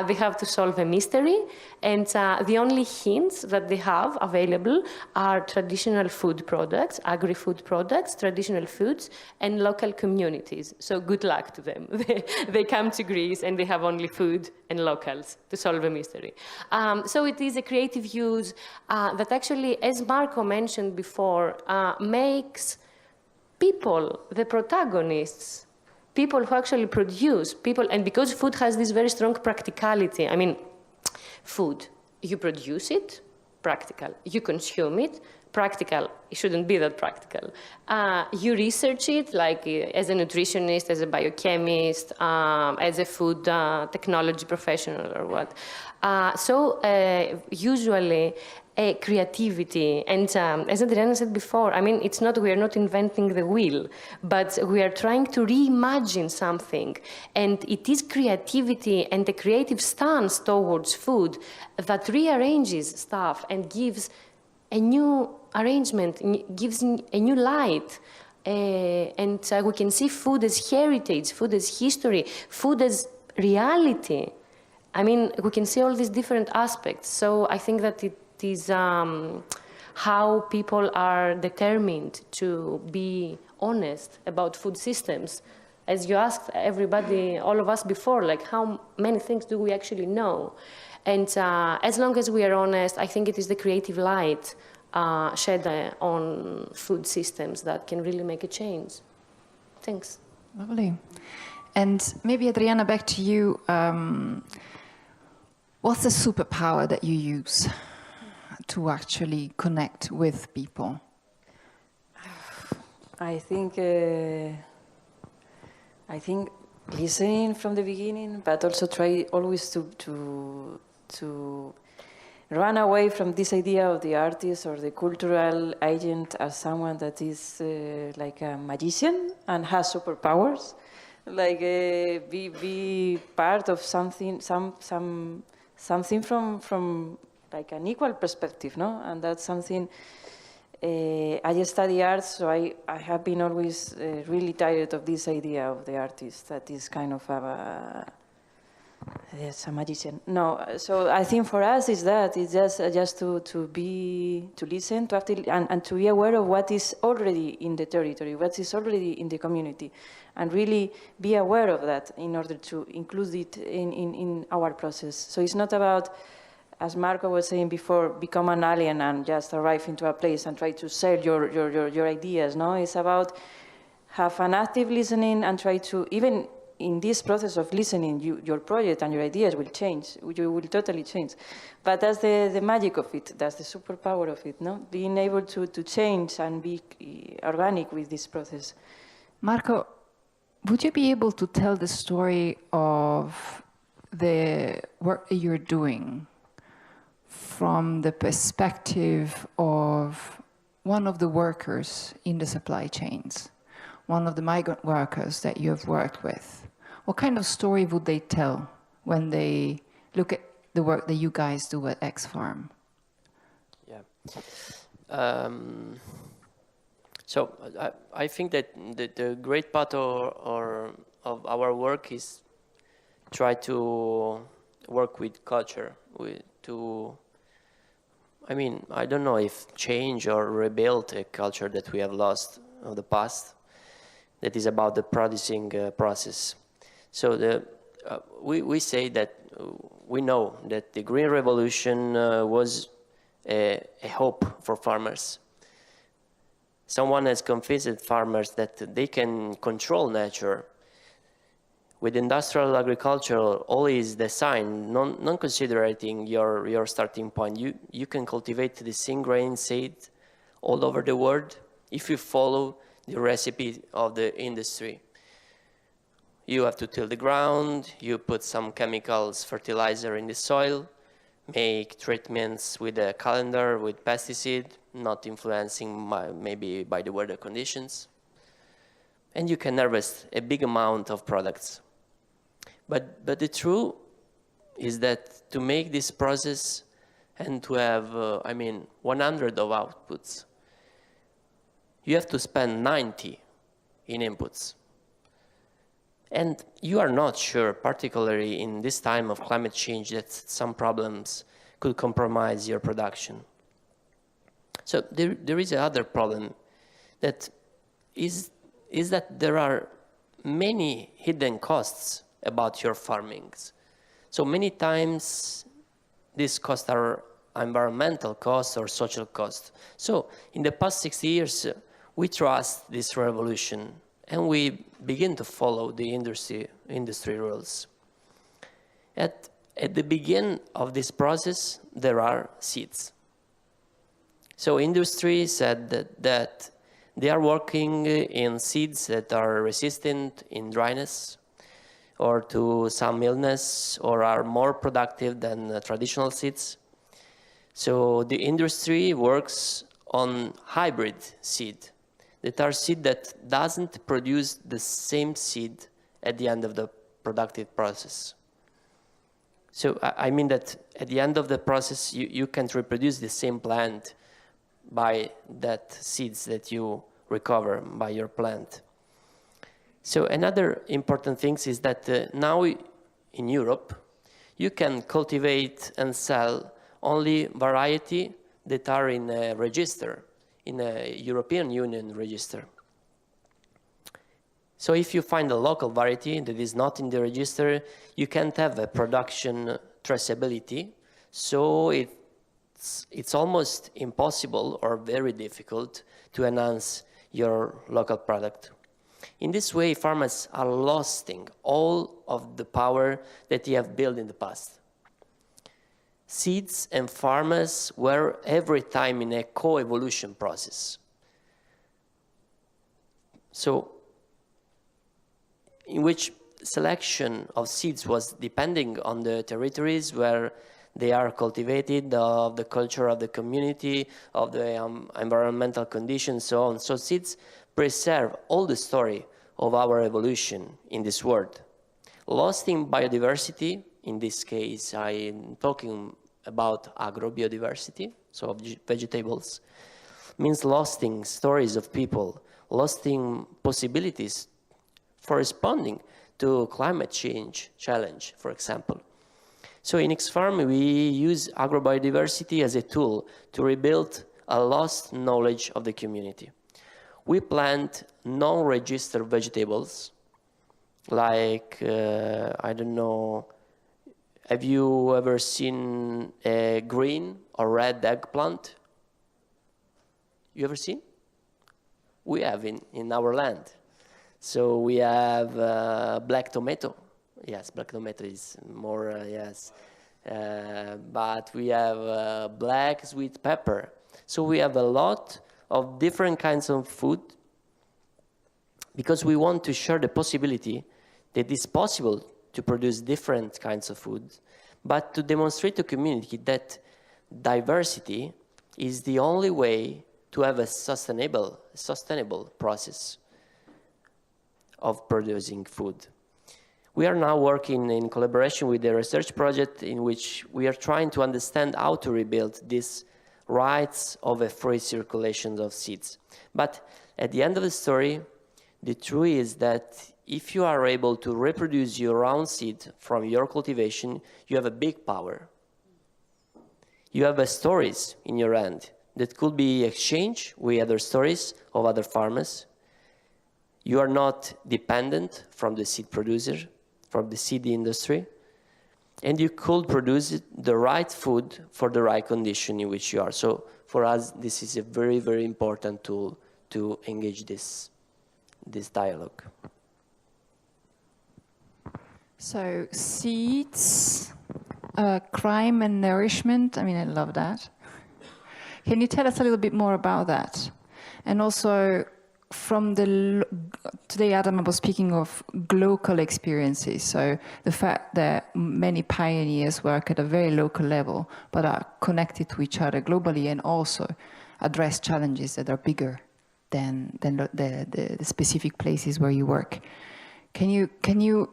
they have to solve a mystery, and the only hints that they have available are traditional food products, agri-food products, traditional foods, and local communities. So good luck to them. They come to Greece and they have only food and locals to solve a mystery. So it is a creative use that actually, as Marco mentioned before, makes people the protagonists, people who actually produce, people, and because food has this very strong practicality. I mean, food, you produce it, practical. You consume it, practical. It shouldn't be that practical. You research it, like as a nutritionist, as a biochemist, as a food technology professional or what. Usually, creativity, and as Adriana said before, I mean, we are not inventing the wheel, but we are trying to reimagine something. And it is creativity and a creative stance towards food that rearranges stuff and gives a new arrangement, gives a new light. And we can see food as heritage, food as history, food as reality. I mean, we can see all these different aspects. So I think that it is how people are determined to be honest about food systems. As you asked everybody, all of us before, like how many things do we actually know? And as long as we are honest, I think it is the creative light shed on food systems that can really make a change. Thanks. Lovely. And maybe, Adriana, back to you. What's the superpower that you use to actually connect with people? I think listening from the beginning, but also try always to run away from this idea of the artist or the cultural agent as someone that is like a magician and has superpowers. Like be part of something, something from like an equal perspective, no? And that's something. I study art, so I have been always really tired of this idea of the artist that is kind of a magician. No, so I think for us is that it's just to listen, to actively, and to be aware of what is already in the territory, what is already in the community, and really be aware of that in order to include it in our process. So it's not about, as Marco was saying before, become an alien and just arrive into a place and try to sell your ideas. No, it's about have an active listening and try to, even in this process of listening, your project and your ideas will change. You will totally change. But that's the magic of it. That's the superpower of it, no? Being able to change and be organic with this process. Marco, would you be able to tell the story of the work that you're doing from the perspective of one of the workers in the supply chains, one of the migrant workers that you have worked with? What kind of story would they tell when they look at the work that you guys do at X Farm? Yeah. So I think that the great part of our work is try to work with culture, I mean, I don't know if change or rebuild a culture that we have lost of the past, that is about the producing process. So we say that we know that the Green Revolution was a hope for farmers. Someone has convinced farmers that they can control nature. With industrial agriculture, all is designed, non-considering your starting point. You can cultivate the same grain seed all over the world if you follow the recipe of the industry. You have to till the ground, you put some chemicals, fertilizer in the soil, make treatments with a calendar, with pesticide, not influencing maybe by the weather conditions. And you can harvest a big amount of products. But the truth is that to make this process and to have, 100 of outputs, you have to spend 90 in inputs. And you are not sure, particularly in this time of climate change, that some problems could compromise your production. So there is another problem that is that there are many hidden costs about your farmings. So many times these costs are environmental costs or social costs. So in the past 60 years, we trust this revolution and we begin to follow the industry rules. At the beginning of this process, there are seeds. So industry said that they are working in seeds that are resistant in dryness or to some illness or are more productive than traditional seeds. So the industry works on hybrid seed, that are seed that doesn't produce the same seed at the end of the productive process. So I mean that at the end of the process, you can't reproduce the same plant by that seeds that you recover by your plant. So another important thing is that now in Europe, you can cultivate and sell only variety that are in a register, in a European Union register. So if you find a local variety that is not in the register, you can't have a production traceability. So it's almost impossible or very difficult to enhance your local product. In this way, farmers are losing all of the power that they have built in the past. Seeds and farmers were every time in a co-evolution process. So, in which selection of seeds was depending on the territories where they are cultivated, of the culture of the community, of the environmental conditions, so on. So seeds preserve all the story of our evolution in this world. Lost in biodiversity, in this case I'm talking about agrobiodiversity, so of vegetables, means lost in stories of people, lost in possibilities for responding to climate change challenge, for example. So in X-Farm, we use agrobiodiversity as a tool to rebuild a lost knowledge of the community. We plant non-registered vegetables, like, I don't know, have you ever seen a green or red eggplant? You ever seen? We have in our land. So we have black tomato. Yes, black tomato is more, yes. But we have black sweet pepper. So we have a lot of different kinds of food because we want to share the possibility that it's possible to produce different kinds of food, but to demonstrate to community that diversity is the only way to have a sustainable process of producing food. We are now working in collaboration with a research project in which we are trying to understand how to rebuild these rights of a free circulation of seeds. But at the end of the story, the truth is that if you are able to reproduce your own seed from your cultivation, you have a big power. You have stories in your hand that could be exchanged with other stories of other farmers. You are not dependent from the seed producer, from the seed industry, and you could produce the right food for the right condition in which you are. So for us, this is a very, very important tool to engage this dialogue. So seeds, crime and nourishment, I mean, I love that. Can you tell us a little bit more about that? And also, from today Adam was speaking of local experiences, so the fact that many pioneers work at a very local level, but are connected to each other globally and also address challenges that are bigger than the specific places where you work. Can you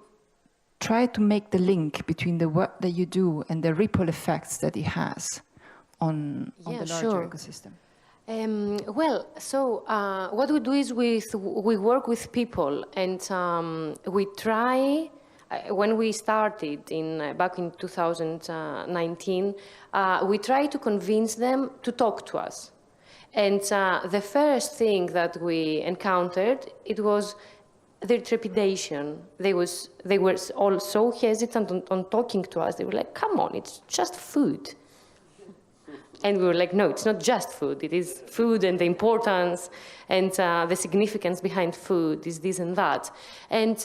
try to make the link between the work that you do and the ripple effects that it has on the larger ecosystem? What we do is we work with people, and we try, when we started back in 2019, we try to convince them to talk to us. And the first thing that we encountered, it was their trepidation. They were all so hesitant on talking to us. They were like, come on, it's just food. And we were like, no, it's not just food. It is food, and the importance and the significance behind food is this and that. And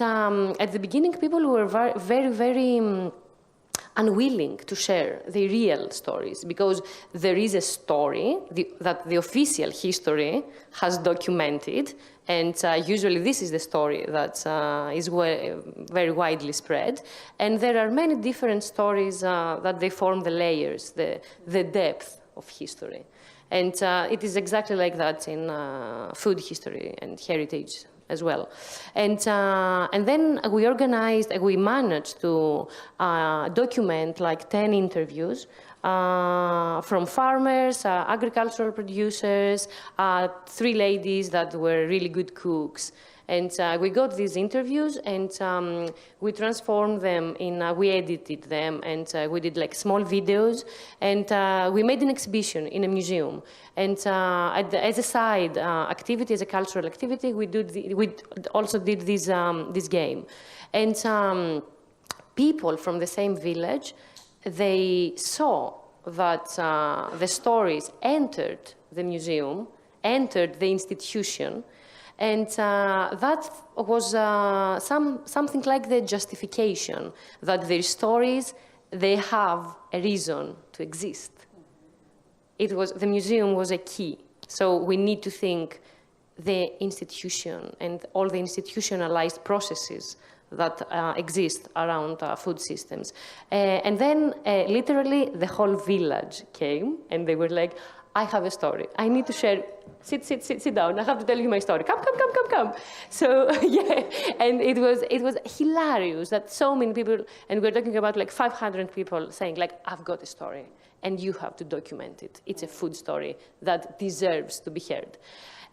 at the beginning, people were very, very unwilling to share the real stories, because there is a story that the official history has documented, and usually this is the story that is very widely spread. And there are many different stories that they form the layers, the depth of history. And it is exactly like that in food history and heritage as well. And then we managed to document like 10 interviews from farmers, agricultural producers, 3 ladies that were really good cooks. And we got these interviews, and we transformed them we edited them, and we did like small videos, and we made an exhibition in a museum. And as a side activity, as a cultural activity, we also did this game. And people from the same village, they saw that the stories entered the museum, entered the institution, and that was something like the justification that their stories, they have a reason to exist. The museum was a key. So we need to think the institution and all the institutionalized processes that exist around food systems. And then literally the whole village came, and they were like, I have a story. I need to share. Sit down. I have to tell you my story. Come. So yeah, and it was hilarious that so many people, and we're talking about like 500 people saying like, I've got a story, and you have to document it. It's a food story that deserves to be heard.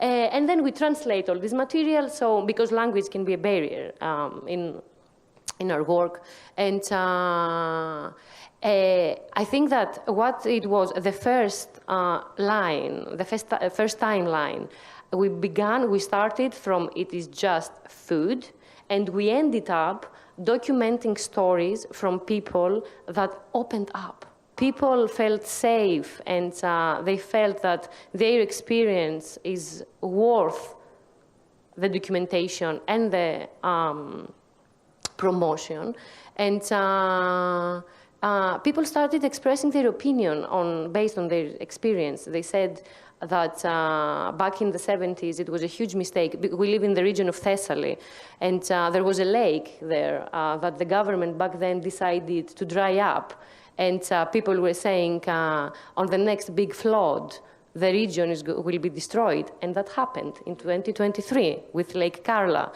And then we translate all this material. So because language can be a barrier in our work, and I think that what it was, the first line, the first timeline, we started from it is just food, and we ended up documenting stories from people that opened up. People felt safe, and they felt that their experience is worth the documentation and the promotion. And people started expressing their opinion based on their experience. They said that back in the 70s, it was a huge mistake. We live in the region of Thessaly, and there was a lake there that the government back then decided to dry up. And people were saying on the next big flood, the region will be destroyed. And that happened in 2023 with Lake Karla.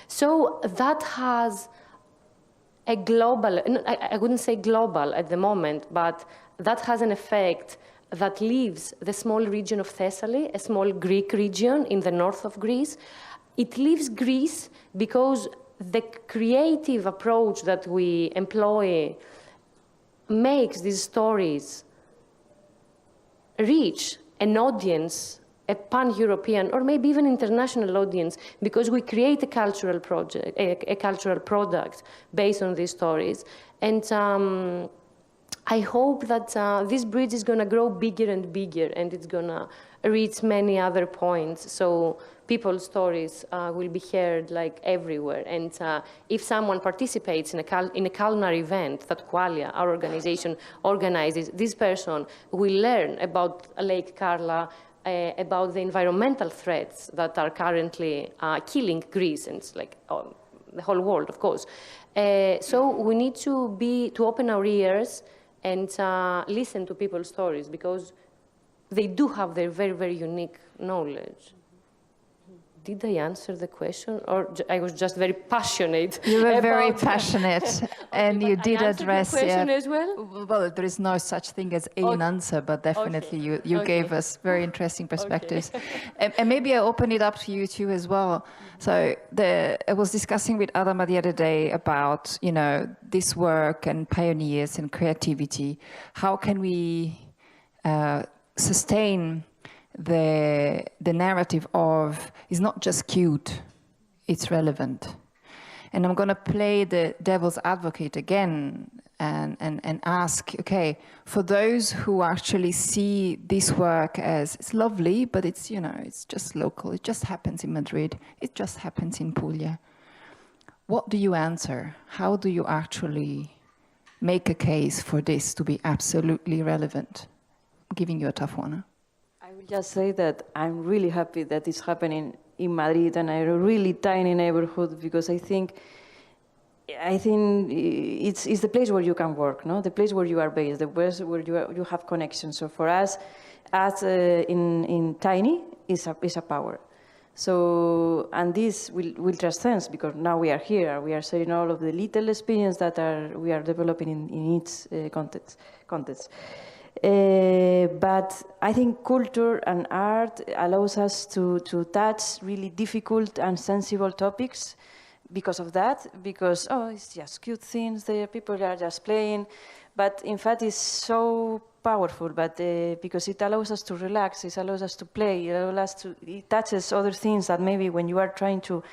So that has a global, I wouldn't say global at the moment, but that has an effect that leaves the small region of Thessaly, a small Greek region in the north of Greece. It leaves Greece because the creative approach that we employ makes these stories reach an audience, a pan-European or maybe even international audience, because we create a cultural project, a cultural product based on these stories. And I hope that this bridge is going to grow bigger and bigger, and it's going to reach many other points. So people's stories will be heard like everywhere. And if someone participates in a culinary event that Qualia, our organization, organizes, this person will learn about Lake Karla, about the environmental threats that are currently killing Greece, and it's like the whole world, of course. So we need to open our ears and listen to people's stories, because they do have their very, very unique knowledge. Did I answer the question, or I was just very passionate? You were very passionate, and you did address the question as well. Well, there is no such thing as an answer, but definitely you gave us very interesting perspectives. And maybe I open it up to you too as well. So I was discussing with Adam the other day about this work and pioneers and creativity. How can we sustain the narrative of it's not just cute, it's relevant. And I'm going to play the devil's advocate again and ask, okay, for those who actually see this work as it's lovely, but it's, it's just local, it just happens in Madrid, it just happens in Puglia. What do you answer? How do you actually make a case for this to be absolutely relevant? I'm giving you a tough one. Huh? I will just say that I'm really happy that it's happening in Madrid and a really tiny neighborhood, because I think it's the place where you can work, no? The place where you are based, the place where you have connections. So for us, as in tiny, is a power. So, and this will transcend, because now we are here, we are sharing all of the little experience that we are developing in its context. But I think culture and art allows us to touch really difficult and sensible topics because of that, because, oh, it's just cute things, the people are just playing, but in fact it's so powerful, but because it allows us to relax, it allows us to play, it touches other things that maybe when you are trying to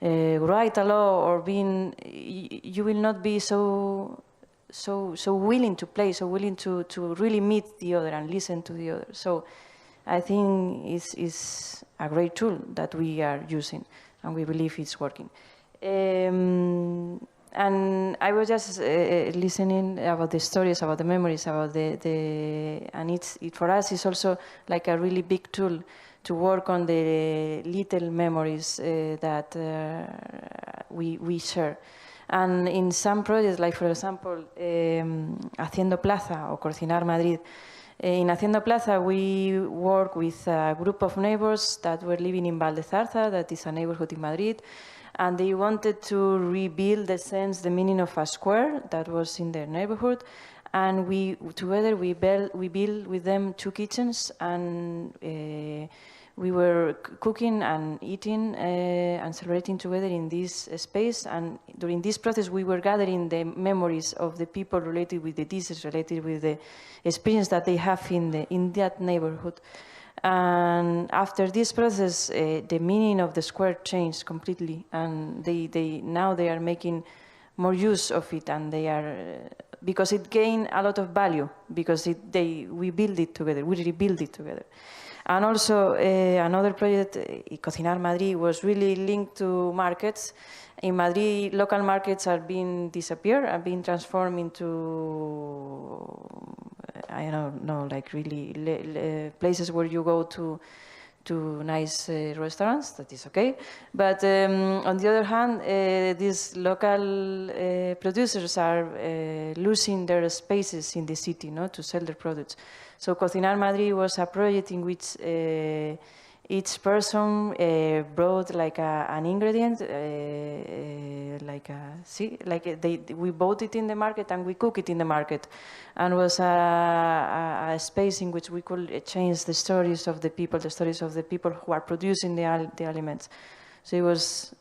write a law or you will not be so willing to play, so willing to really meet the other and listen to the other. So I think it's a great tool that we are using, and we believe it's working. And I was just listening about the stories, about the memories, about and it for us is also like a really big tool to work on the little memories that we share. And in some projects, like for example, Haciendo Plaza or Cocinar Madrid, in Haciendo Plaza we work with a group of neighbors that were living in Valdezarza, that is a neighborhood in Madrid, and they wanted to rebuild the meaning of a square that was in their neighborhood. And together we built with them 2 kitchens, and we were cooking and eating and celebrating together in this space. And during this process, we were gathering the memories of the people related with the dishes, related with the experience that they have in that neighborhood. And after this process, the meaning of the square changed completely, and now they are making more use of it, and they are because it gained a lot of value, because we build it together, we rebuild it together. And also another project, Cocinar Madrid, was really linked to markets. In Madrid, local markets are being transformed into, I don't know, like really places where you go to nice restaurants. That is okay. But on the other hand, these local producers are losing their spaces in the city, to sell their products. So Cocinar Madrid was a project in which each person brought like an ingredient, we bought it in the market and we cook it in the market, and was a space in which we could change the stories of the people who are producing the aliments. So it was,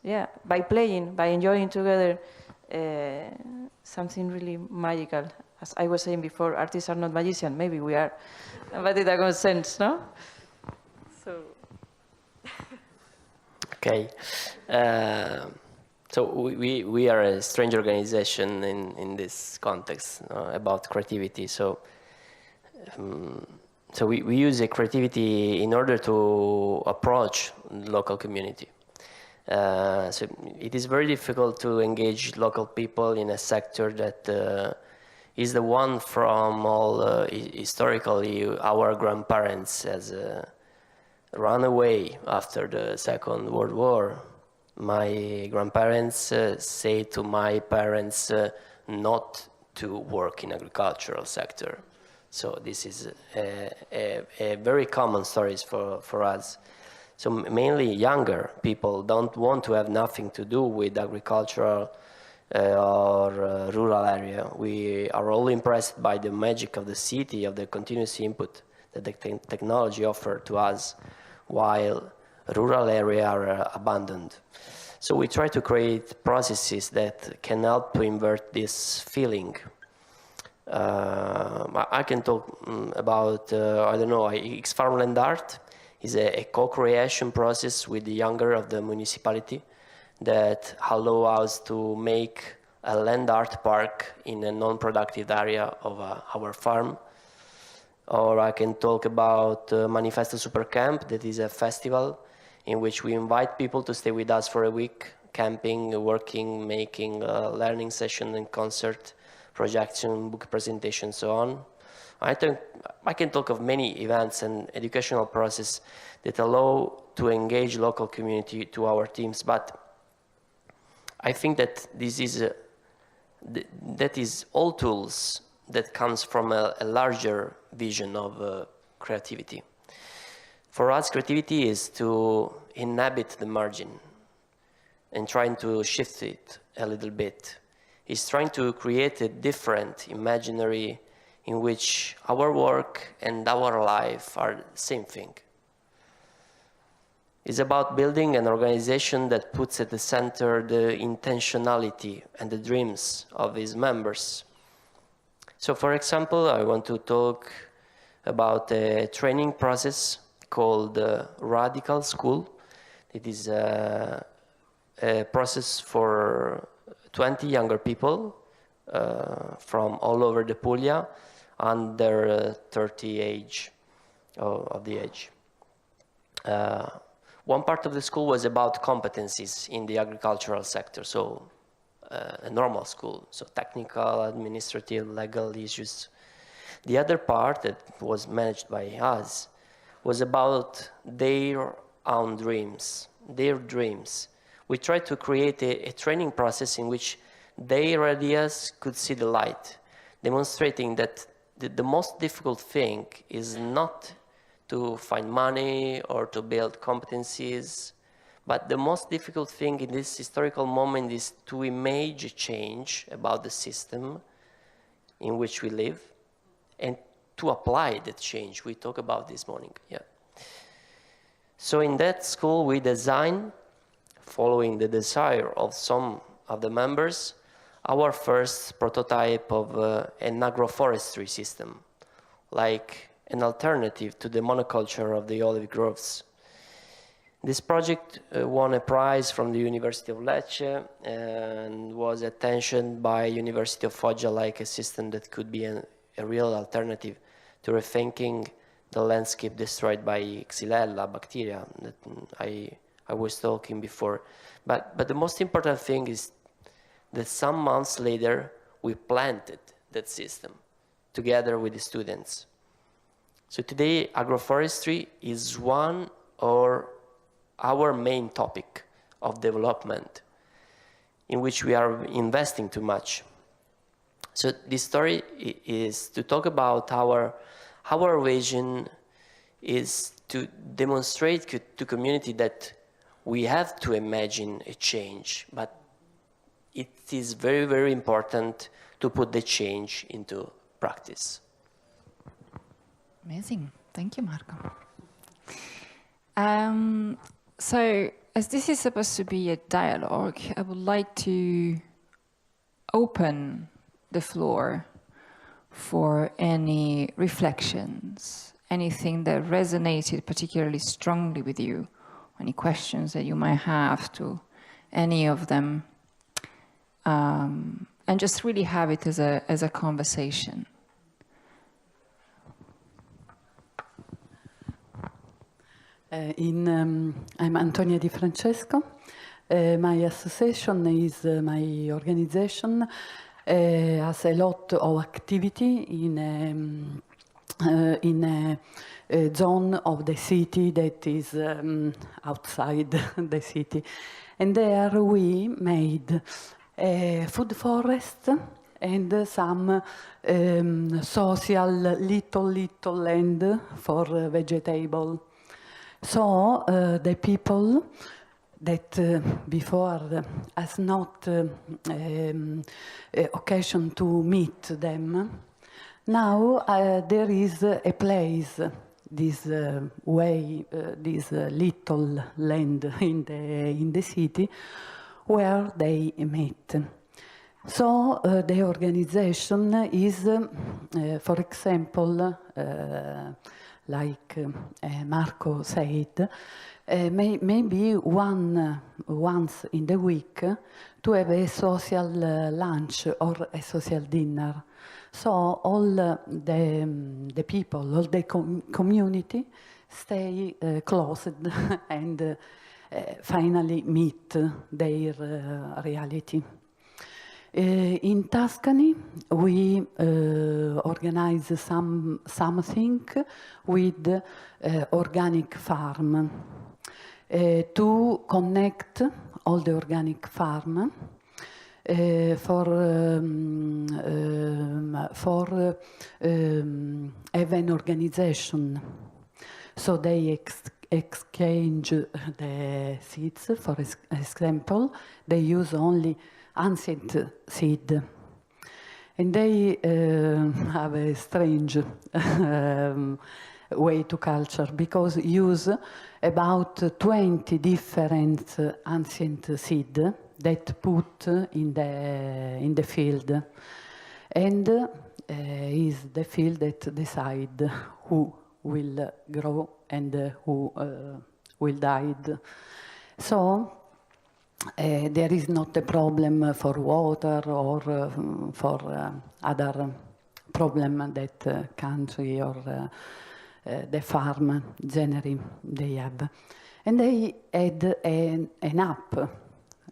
by playing, by enjoying together, something really magical. As I was saying before, artists are not magicians. Maybe we are, but it doesn't sense, no? So. Okay, so we are a strange organization in this context about creativity. So we use a creativity in order to approach local community. So it is very difficult to engage local people in a sector that is the one from all historically our grandparents as run away after the Second World War. My grandparents say to my parents not to work in agricultural sector. So this is a very common stories for us. So mainly younger people don't want to have nothing to do with agricultural or rural area. We are all impressed by the magic of the city, of the continuous input that the technology offered to us, while rural areas are abandoned. So we try to create processes that can help to invert this feeling. I can talk about, I don't know, Farmland Art is a co-creation process with the younger of the municipality that allow us to make a land art park in a non-productive area of our farm. Or I can talk about Manifesto Super Camp, that is a festival in which we invite people to stay with us for a week, camping, working, making learning session and concert projection, book presentation, so on. I think I can talk of many events and educational process that allow to engage local community to our teams, but I think that this is that is all tools that comes from a larger vision of creativity. For us, creativity is to inhabit the margin and trying to shift it a little bit. It's trying to create a different imaginary in which our work and our life are the same thing. It's about building an organization that puts at the center the intentionality and the dreams of its members. So for example, I want to talk about a training process called Radical School. It is a process for 20 younger people from all over the Puglia under 30 age of the age. One part of the school was about competencies in the agricultural sector, so a normal school, so technical, administrative, legal issues. The other part that was managed by us was about their own dreams, their dreams. We tried to create a training process in which their ideas could see the light, demonstrating that the most difficult thing is not to find money or to build competencies, but the most difficult thing in this historical moment is to imagine change about the system in which we live and to apply that change. We talked about this morning, yeah. So in that school we designed, following the desire of some of the members, our first prototype of an agroforestry system, like an alternative to the monoculture of the olive groves. This project won a prize from the University of Lecce and was attentioned by University of Foggia like a system that could be a real alternative to rethinking the landscape destroyed by Xylella bacteria that I was talking before. But the most important thing is that some months later we planted that system together with the students. So today, agroforestry is one or our main topic of development in which we are investing too much. So this story is to talk about our vision is to demonstrate to community that we have to imagine a change, but it is very, very important to put the change into practice. Amazing. Thank you, Marco. So, as this is supposed to be a dialogue, I would like to open the floor for any reflections, anything that resonated particularly strongly with you, any questions that you might have to any of them, and just really have it as a conversation. I'm Antonia Di Francesco. My association is my organization has a lot of activity in a zone of the city that is outside the city. And there we made a food forest and some social little land for vegetable. So the people that before has not occasion to meet them, now there is a place, this way, this little land in the city where they meet. So the organization is, for example, like Marco said, maybe once in the week to have a social lunch or a social dinner. So all the people, all the community stay closed and finally meet their reality. In Tuscany, we organize something with organic farm to connect all the organic farm for have an organization. So they exchange the seeds. For example, they use only ancient seed. And they have a strange way to culture because use about 20 different ancient seed that put in the field. And is the field that decide who will grow and who will die. So there is not a problem for water or for other problem that country or the farm generally they have. And they had an app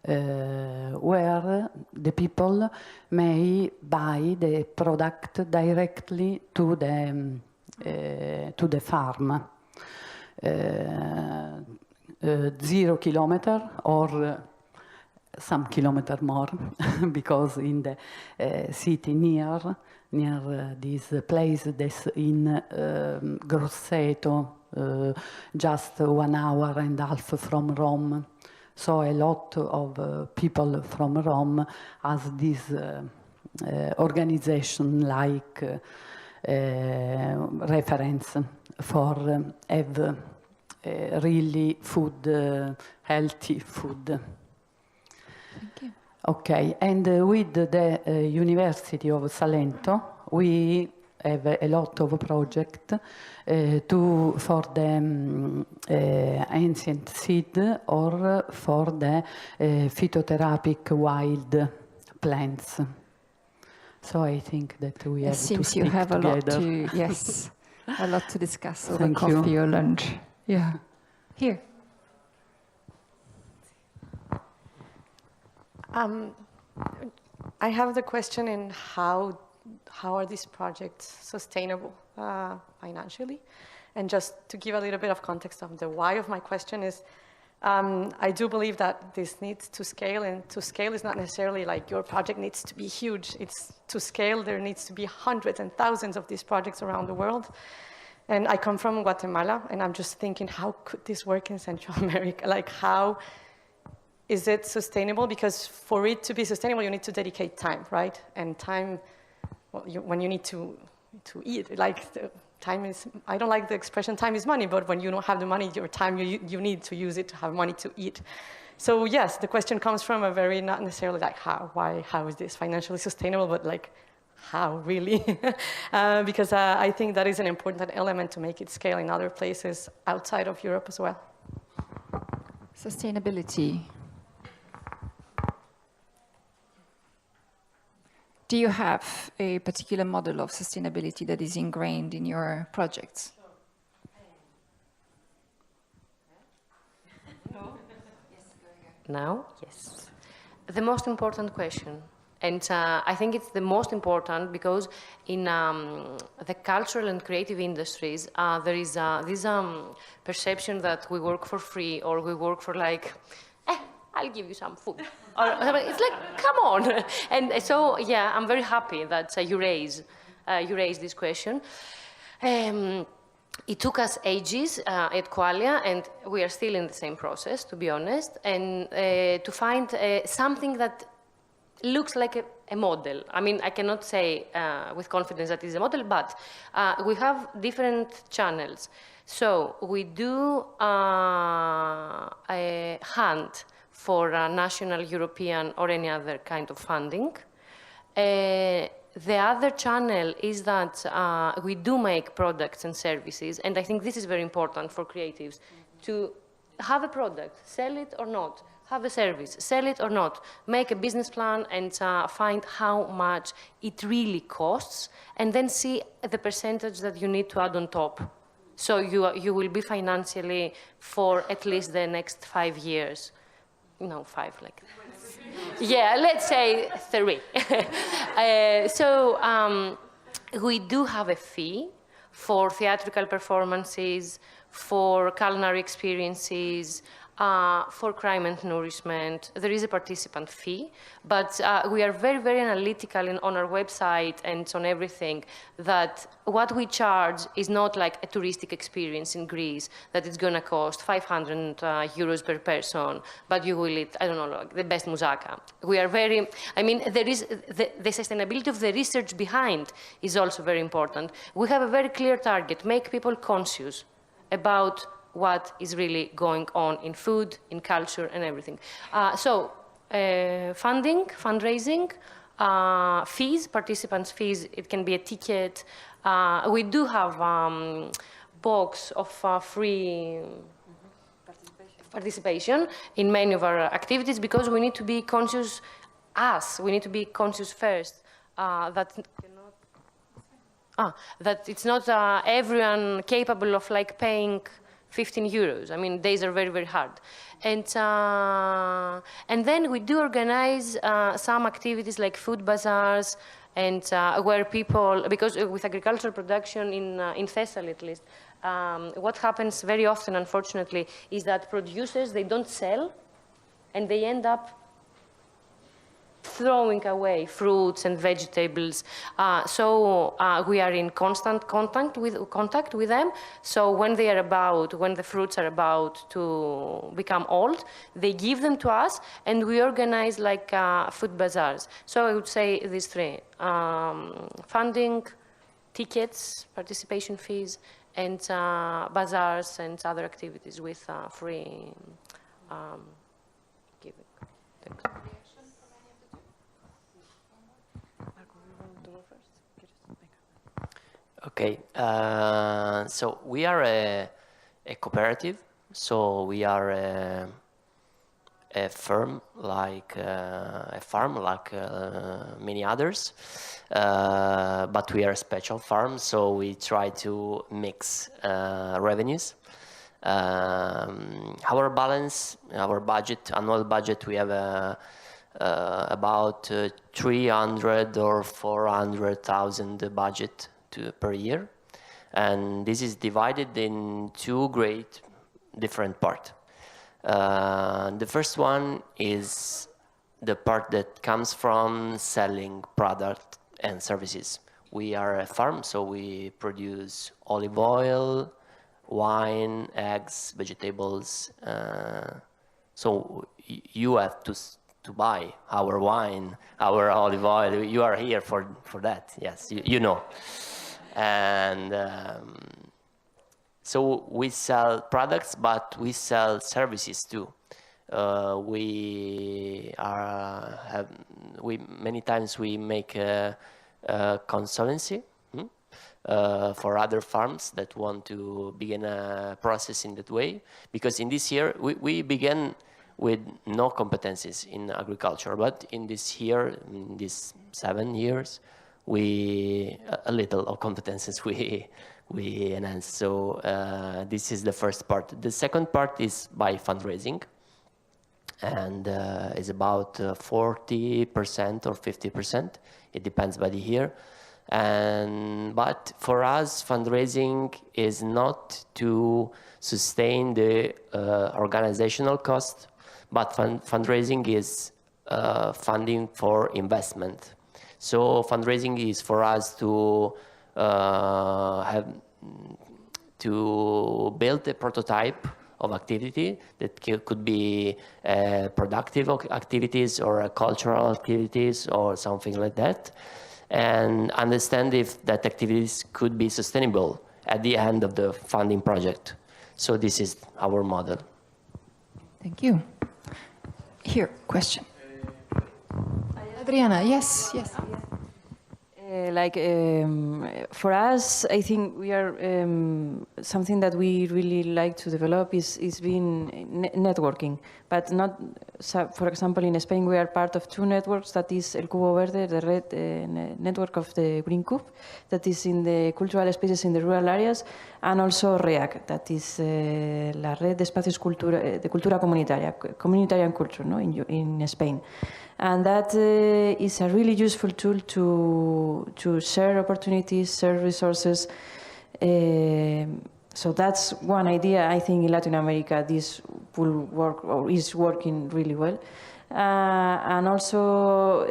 where the people may buy the product directly to the farm. 0 kilometer or some kilometer more because in the city near this place that's in Grosseto, just 1 hour and a half from Rome. So a lot of people from Rome has this organization like reference for have really food, healthy food. Thank you. Okay, and with the University of Salento, we have a lot of projects for the ancient seed or for the phytotherapeutic wild plants. So I think that we have to seems speak you have a lot together. to, yes, a lot to discuss over Thank coffee you. or lunch. Yeah. Here. I have the question in how are these projects sustainable financially? And just to give a little bit of context of the why of my question is, I do believe that this needs to scale, and to scale is not necessarily like your project needs to be huge. It's to scale, there needs to be hundreds and thousands of these projects around the world. And I come from Guatemala, and I'm just thinking, how could this work in Central America? Like, how is it sustainable? Because for it to be sustainable, you need to dedicate time, right? And time, well, when you need to eat, like time is, I don't like the expression time is money, but when you don't have the money, your time, you need to use it to have money to eat. So yes, the question comes from a very, not necessarily like how is this financially sustainable, but like, how really? Because I think that is an important element to make it scale in other places outside of Europe as well. Sustainability. Do you have a particular model of sustainability that is ingrained in your projects? Now? Yes. The most important question. And I think it's the most important because in the cultural and creative industries, there is this perception that we work for free or we work for like, I'll give you some food. Or, it's like, come on. And so, yeah, I'm very happy that you raise this question. It took us ages at Qualia, and we are still in the same process, to be honest, and to find something that looks like a model. I mean, I cannot say with confidence that it's a model, but we have different channels. So we do a hunt for national, European, or any other kind of funding. The other channel is that we do make products and services, and I think this is very important for creatives, to have a product, sell it or not, have a service, sell it or not, make a business plan and find how much it really costs, and then see the percentage that you need to add on top. So you will be financially for at least the next 5 years. No, 5, like Yeah, let's say 3. We do have a fee for theatrical performances, for culinary experiences, for crime and nourishment. There is a participant fee, but we are very, very analytical on our website and on everything that what we charge is not like a touristic experience in Greece, that it's going to cost 500 euros per person, but you will eat, I don't know, like the best moussaka. We are very, I mean, there is the sustainability of the research behind is also very important. We have a very clear target, make people conscious about what is really going on in food, in culture, and everything. Funding, fundraising, fees, participants' fees, it can be a ticket. We do have box of free participation in many of our activities because we need to be conscious, we need to be conscious first that it's not everyone capable of like paying 15 euros. I mean, days are very, very hard. And then we do organize some activities like food bazaars and where people, because with agricultural production in Thessaly at least, what happens very often, unfortunately, is that producers, they don't sell and they end up throwing away fruits and vegetables. We are in constant contact with them. So when the fruits are about to become old, they give them to us and we organize like food bazaars. So I would say these 3, funding, tickets, participation fees, and bazaars and other activities with free giving. Thanks. Okay, so we are a cooperative, so we are a farm like many others, but we are a special farm, so we try to mix revenues. Our balance, our budget, annual budget, we have about 300 or 400,000 budget per year, and this is divided in 2 great different parts. The first one is the part that comes from selling product and services. We are a farm, so we produce olive oil, wine, eggs, vegetables. So you have to buy our wine, our olive oil. You are here for that, yes, you know. And so we sell products, but we sell services too. Many times we make a consultancy for other farms that want to begin a process in that way. Because in this year, we began with no competencies in agriculture, but in this year, in these 7 years, a little of competences we enhance. So this is the first part. The second part is by fundraising, and is about 40% or 50%. It depends by the year. But for us, fundraising is not to sustain the organizational cost, but fundraising is funding for investment. So fundraising is for us to build a prototype of activity that could be productive activities or cultural activities or something like that, and understand if that activities could be sustainable at the end of the funding project. So this is our model. Thank you. Here, question. Adriana, yes. For us, I think we are something that we really like to develop is being networking, but not. So for example, in Spain, we are part of two networks. That is El Cubo Verde, the red network of the Green Cube, that is in the cultural spaces in the rural areas, and also REAC, that is la red de espacios de cultura comunitaria, communitarian culture, no, in Spain. And that is a really useful tool to share opportunities, share resources. So that's one idea. I think in Latin America this will work or is working really well. And also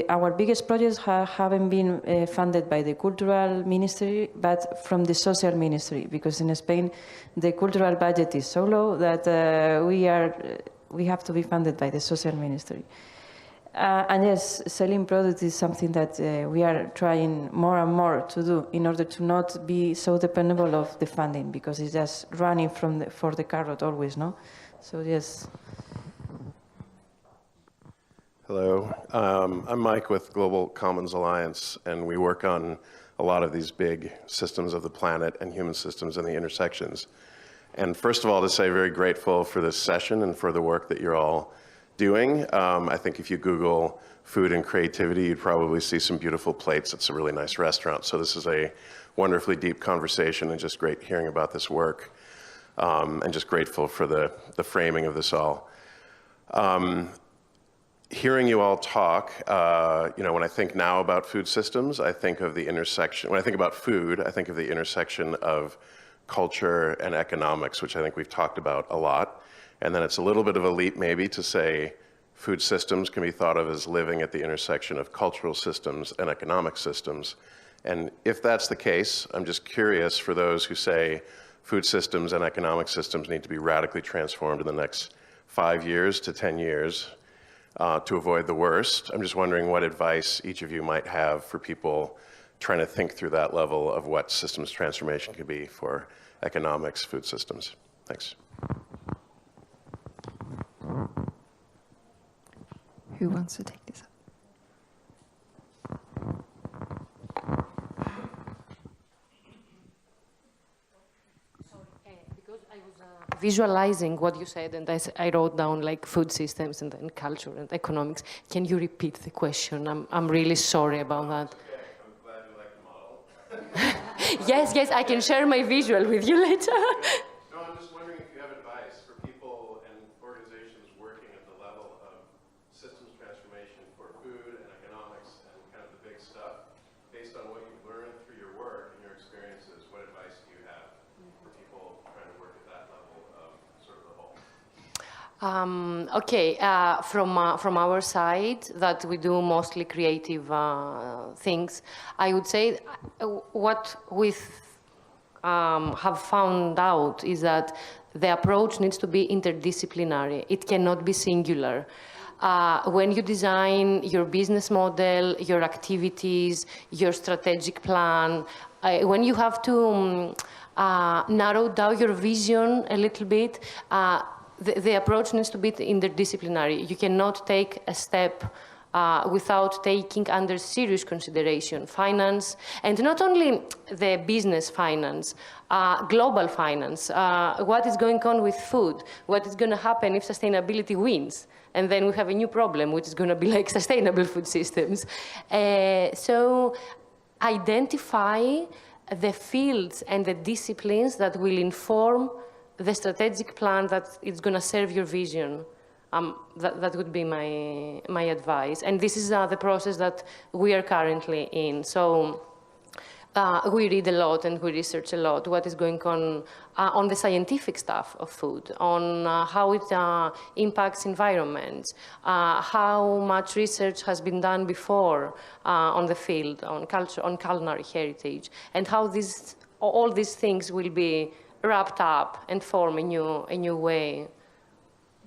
our biggest projects haven't been funded by the cultural ministry, but from the social ministry, because in Spain the cultural budget is so low that we have to be funded by the social ministry. And yes, selling products is something that we are trying more and more to do in order to not be so dependable of the funding, because it's just running for the carrot always, no? So yes. Hello, I'm Mike with Global Commons Alliance, and we work on a lot of these big systems of the planet and human systems and the intersections. And first of all, to say very grateful for this session and for the work that you're all doing. I think if you Google food and creativity, you'd probably see some beautiful plates at some really nice restaurants. So this is a wonderfully deep conversation and just great hearing about this work, and just grateful for the framing of this all. Hearing you all talk, when I think now about food systems, I think of the intersection, when I think about food, I think of the intersection of culture and economics, which I think we've talked about a lot. And then it's a little bit of a leap maybe to say food systems can be thought of as living at the intersection of cultural systems and economic systems. And if that's the case, I'm just curious for those who say food systems and economic systems need to be radically transformed in the next 5 years to 10 years to avoid the worst. I'm just wondering what advice each of you might have for people trying to think through that level of what systems transformation could be for economics, food systems. Thanks. Who wants to take this up? Because I was visualizing what you said, and I wrote down like food systems and then culture and economics. Can you repeat the question? I'm really sorry about that. I'm glad you like the model. Yes, I can share my visual with you later. No, I'm just wondering if you have advice for people and organizations working at the level of systems transformation for food and economics and kind of the big stuff. Based on what you've learned through your work and your experiences, what advice do you have for people trying to work at that level of sort of the whole? From our side, that we do mostly creative things, I would say what we have found out is that the approach needs to be interdisciplinary. It cannot be singular. When you design your business model, your activities, your strategic plan, when you have to narrow down your vision a little bit, the approach needs to be interdisciplinary. You cannot take a step without taking under serious consideration finance, and not only the business finance, global finance, what is going on with food, what is going to happen if sustainability wins, and then we have a new problem, which is going to be like sustainable food systems. So identify the fields and the disciplines that will inform the strategic plan that is going to serve your vision. That would be my advice. And this is the process that we are currently in. So we read a lot and we research a lot what is going on the scientific stuff of food, on how it impacts environment, how much research has been done before on the field, on culture, on culinary heritage, and how all these things will be wrapped up and form a new way.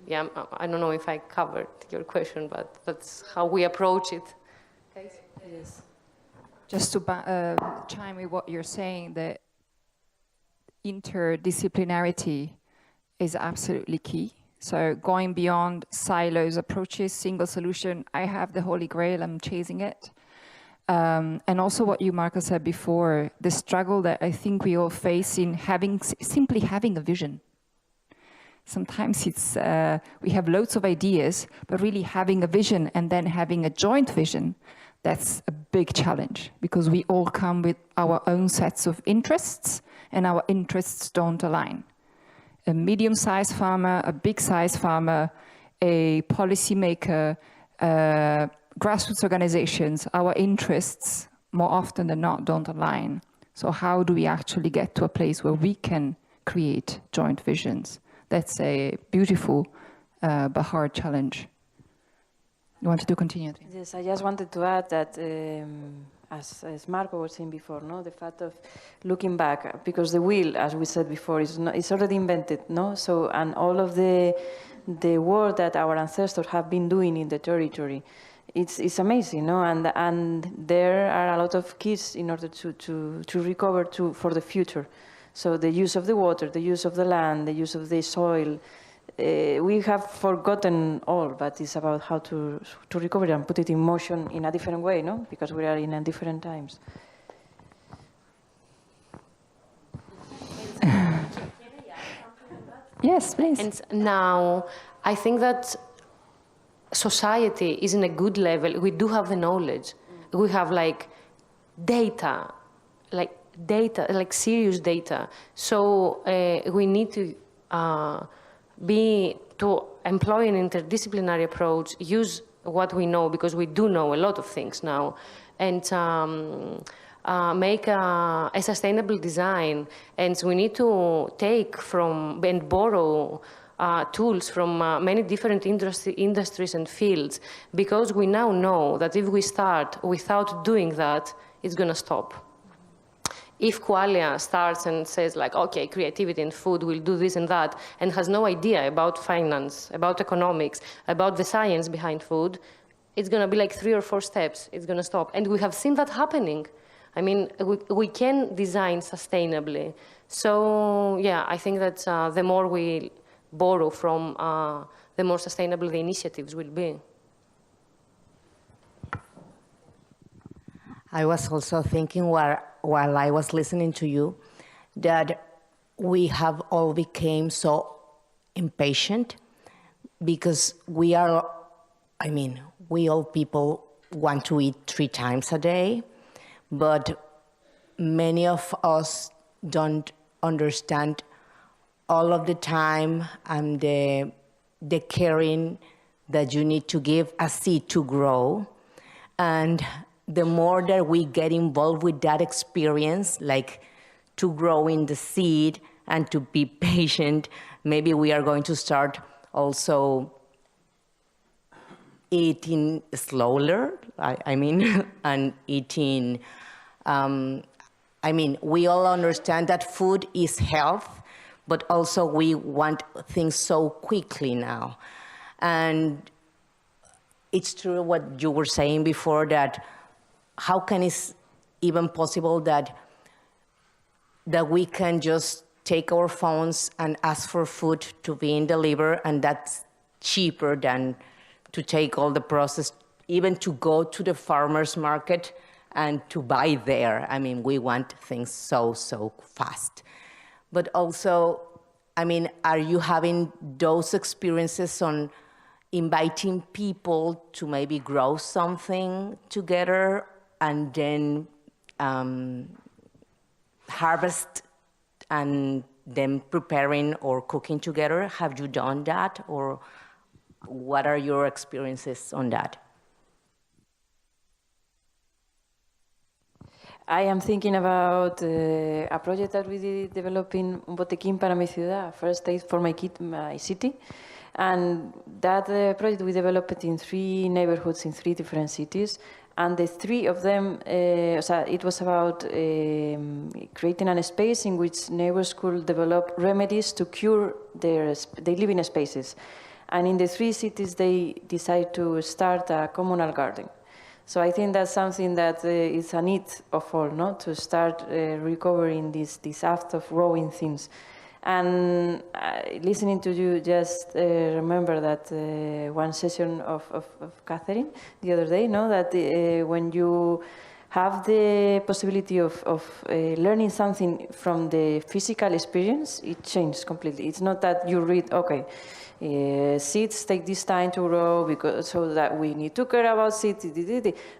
Yeah, I don't know if I covered your question, but that's how we approach it. Okay. Yes. Just to chime with what you're saying, the interdisciplinarity is absolutely key. So going beyond silos approaches, single solution, I have the holy grail, I'm chasing it. And also what you, Marco, said before, the struggle that I think we all face in simply having a vision. Sometimes it's, we have loads of ideas, but really having a vision and then having a joint vision, that's a big challenge because we all come with our own sets of interests and our interests don't align. A medium-sized farmer, a big-sized farmer, a policymaker, grassroots organizations, our interests more often than not don't align. So how do we actually get to a place where we can create joint visions? That's a beautiful but hard challenge. You wanted to continue? Yes, I just wanted to add that, as Marco was saying before, no, the fact of looking back, because the wheel, as we said before, is already invented, no. So, and all of the work that our ancestors have been doing in the territory, it's amazing, no. And there are a lot of keys in order to recover for the future. So the use of the water, the use of the land, the use of the soil. We have forgotten all, but it's about how to recover and put it in motion in a different way, no? Because we are in a different times. Yes, please. And now, I think that society is in a good level. We do have the knowledge. We have like data, like serious data. So we need to employ an interdisciplinary approach, use what we know, because we do know a lot of things now, and make a sustainable design. And we need to take from and borrow tools from many different industries and fields, because we now know that if we start without doing that, it's going to stop. If Qualia starts and says like, okay, creativity and food will do this and that, and has no idea about finance, about economics, about the science behind food, it's going to be like 3 or 4 steps. It's going to stop. And we have seen that happening. I mean, we can design sustainably. So yeah, I think that the more we borrow from, the more sustainable the initiatives will be. I was also thinking while I was listening to you that we have all become so impatient because we all people want to eat 3 times a day, but many of us don't understand all of the time and the caring that you need to give a seed to grow. And the more that we get involved with that experience, like to grow in the seed and to be patient, maybe we are going to start also eating slower, and eating, we all understand that food is health, but also we want things so quickly now. And it's true what you were saying before, that how can it even possible that we can just take our phones and ask for food to be delivered, and that's cheaper than to take all the process, even to go to the farmer's market and to buy there. I mean, we want things so fast. But also, are you having those experiences on inviting people to maybe grow something together and then harvest and then preparing or cooking together? Have you done that, or what are your experiences on that? I am thinking about a project that we did develop in Botequín para mi ciudad, first aid for my city. And that project we developed in 3 neighborhoods in 3 different cities. And the 3 of them, it was about creating a space in which neighbors could develop remedies to cure their living spaces. And in the 3 cities, they decided to start a communal garden. So I think that's something that is a need of all, no? To start recovering this act of growing things. And listening to you, just remember that one session of Catherine the other day, no? That when you have the possibility of learning something from the physical experience, it changes completely. It's not that you read, okay, seeds take this time to grow because so that we need to care about seeds.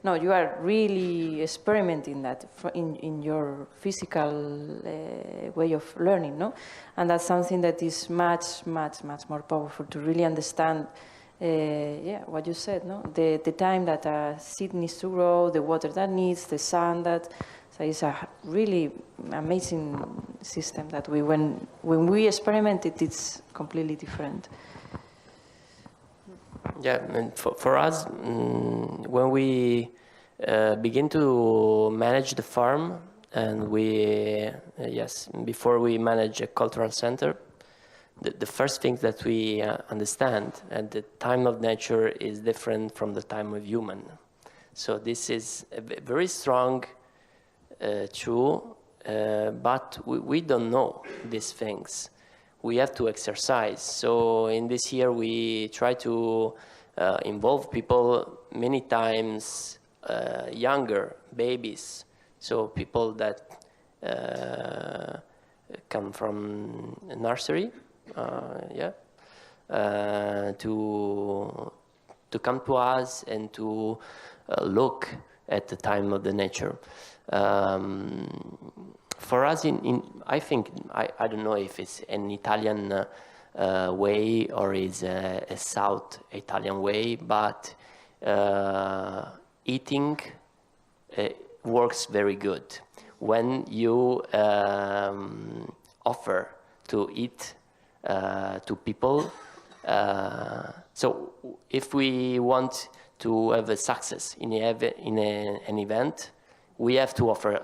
No, you are really experimenting that in your physical way of learning, no? And that's something that is much more powerful to really understand. Yeah, what you said, no? The time that a seed needs to grow, the water that needs, the sun that. So it's a really amazing system that when we experiment it, it's completely different. Yeah, and for us, when we begin to manage the farm, and before we manage a cultural center, the first thing that we understand at the time of nature is different from the time of human. So this is a very strong true, but we don't know these things. We have to exercise. So in this year, we try to involve people many times younger, babies. So people that come from nursery, to come to us and to look at the time of the nature. For us, I think, I don't know if it's an Italian way or is a South Italian way, but eating works very good. When you offer to eat to people, so if we want to have a success in an event, we have to offer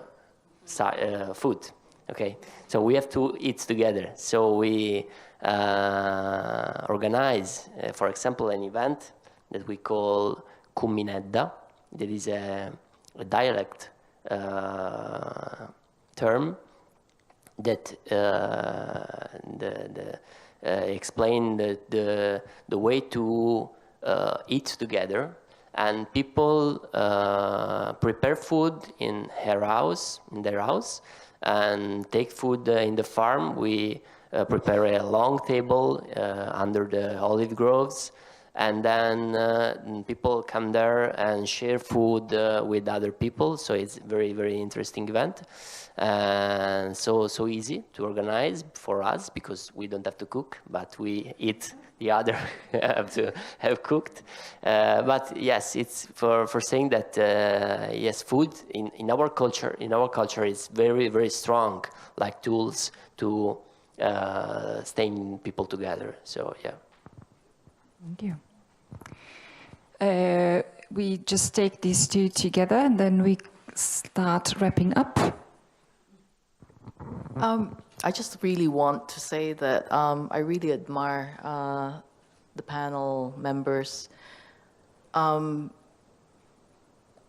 food, okay? So we have to eat together. So we organize, for example, an event that we call Cuminedda. That is a dialect term that explain the way to eat together. And people prepare food in their house, and take food in the farm. We prepare a long table under the olive groves, and then people come there and share food with other people. So it's very, very interesting event. And so easy to organize for us because we don't have to cook, but we eat the other have to have cooked. But yes, it's for saying that yes, food in our culture is very, very strong, like tools to staying people together. So yeah. Thank you. We just take these two together and then we start wrapping up. I just really want to say that I really admire the panel members.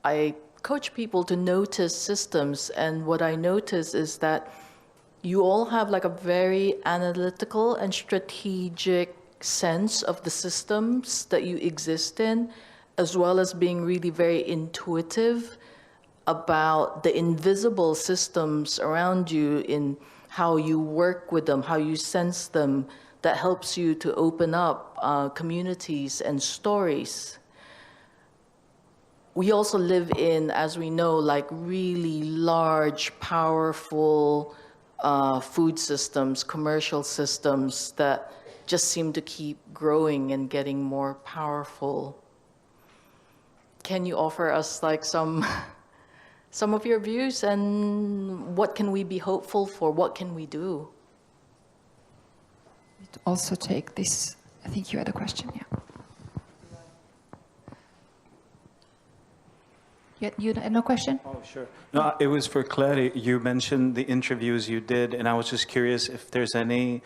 I coach people to notice systems, and what I notice is that you all have like a very analytical and strategic sense of the systems that you exist in, as well as being really very intuitive about the invisible systems around you in how you work with them, how you sense them, that helps you to open up communities and stories. We also live in, as we know, like really large, powerful food systems, commercial systems that just seem to keep growing and getting more powerful. Can you offer us like some of your views, and what can we be hopeful for? What can we do? Also take this, I think you had a question, yeah. You had no question? Oh, sure. No, it was for Clary. You mentioned the interviews you did, and I was just curious if there's any,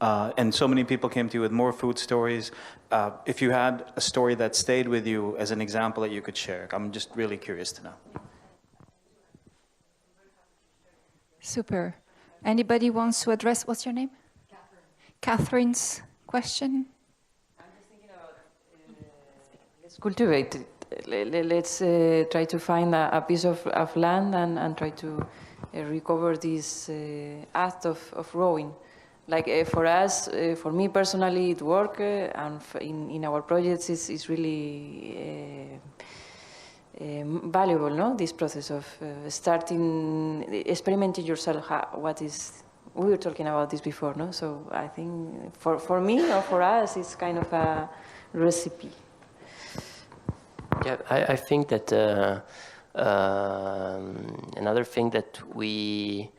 and so many people came to you with more food stories. If you had a story that stayed with you as an example that you could share. I'm just really curious to know. Super. Anybody wants to address, what's your name? Catherine's question? I'm just thinking about let's cultivate let's try to find a piece of land and try to recover this act of growing. Like for us, for me personally, it works, and in our projects, it's really valuable, no? This process of starting, experimenting yourself. We were talking about this before, no? So I think for me or for us, it's kind of a recipe. Yeah, I think that another thing that we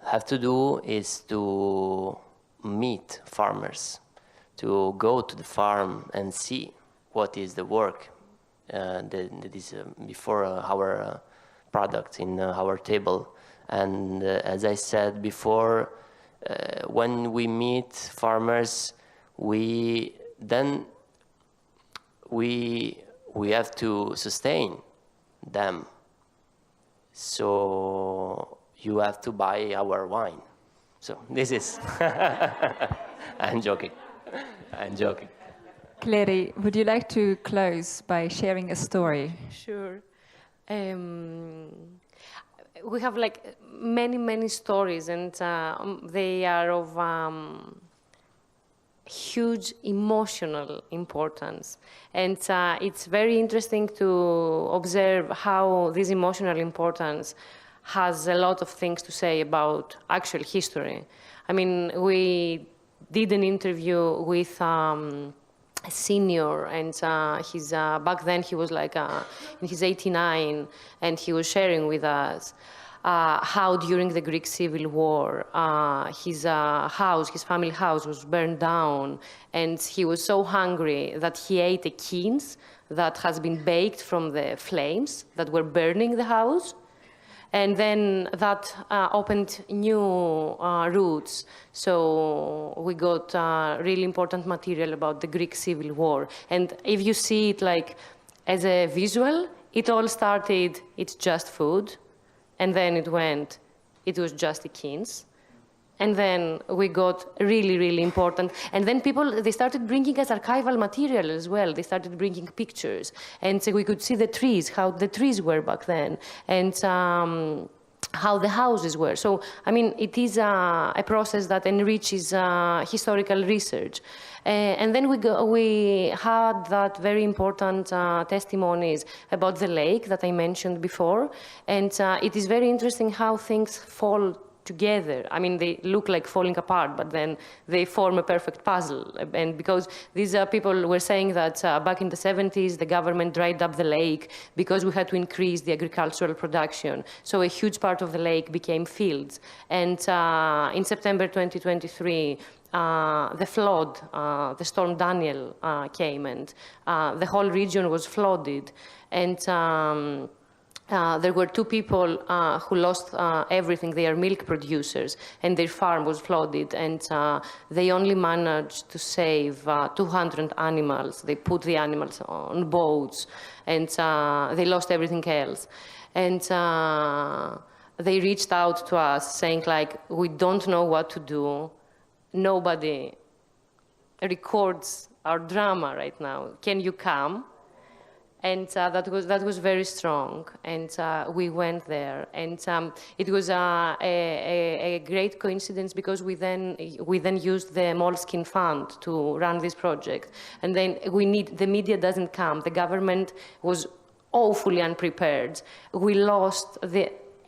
have to do is to meet farmers, to go to the farm and see what is the work that is before our product in our table. And as I said before, when we meet farmers, we have to sustain them. So you have to buy our wine. So this is, I'm joking. Clary, would you like to close by sharing a story? Sure. We have like many stories, and they are of huge emotional importance. And it's very interesting to observe how this emotional importance has a lot of things to say about actual history. I mean, we did an interview with a senior, and back then he was like in his 89, and he was sharing with us how during the Greek Civil War, his family house was burned down, and he was so hungry that he ate a quince that has been baked from the flames that were burning the house. And then that opened new routes. So we got really important material about the Greek Civil War. And if you see it like as a visual, it all started, it's just food. And then it was just a quince. And then we got really important. And then they started bringing us archival material as well. They started bringing pictures. And so we could see the trees, how the trees were back then, and how the houses were. So, I mean, it is a process that enriches historical research. And then we had that very important testimonies about the lake that I mentioned before. And it is very interesting how things fall together. I mean, they look like falling apart, but then they form a perfect puzzle. And because these people were saying that back in the 70s, the government dried up the lake because we had to increase the agricultural production. So a huge part of the lake became fields. And in September 2023, the flood, the storm Daniel came, and the whole region was flooded. And there were two people who lost everything. They are milk producers, and their farm was flooded, and they only managed to save 200 animals. They put the animals on boats, and they lost everything else. And they reached out to us saying, like, we don't know what to do. Nobody records our drama right now. Can you come? And that was very strong, and we went there, and it was a great coincidence because we then used the Moleskine Fund to run this project, and then the media doesn't come. The government was awfully unprepared. We lost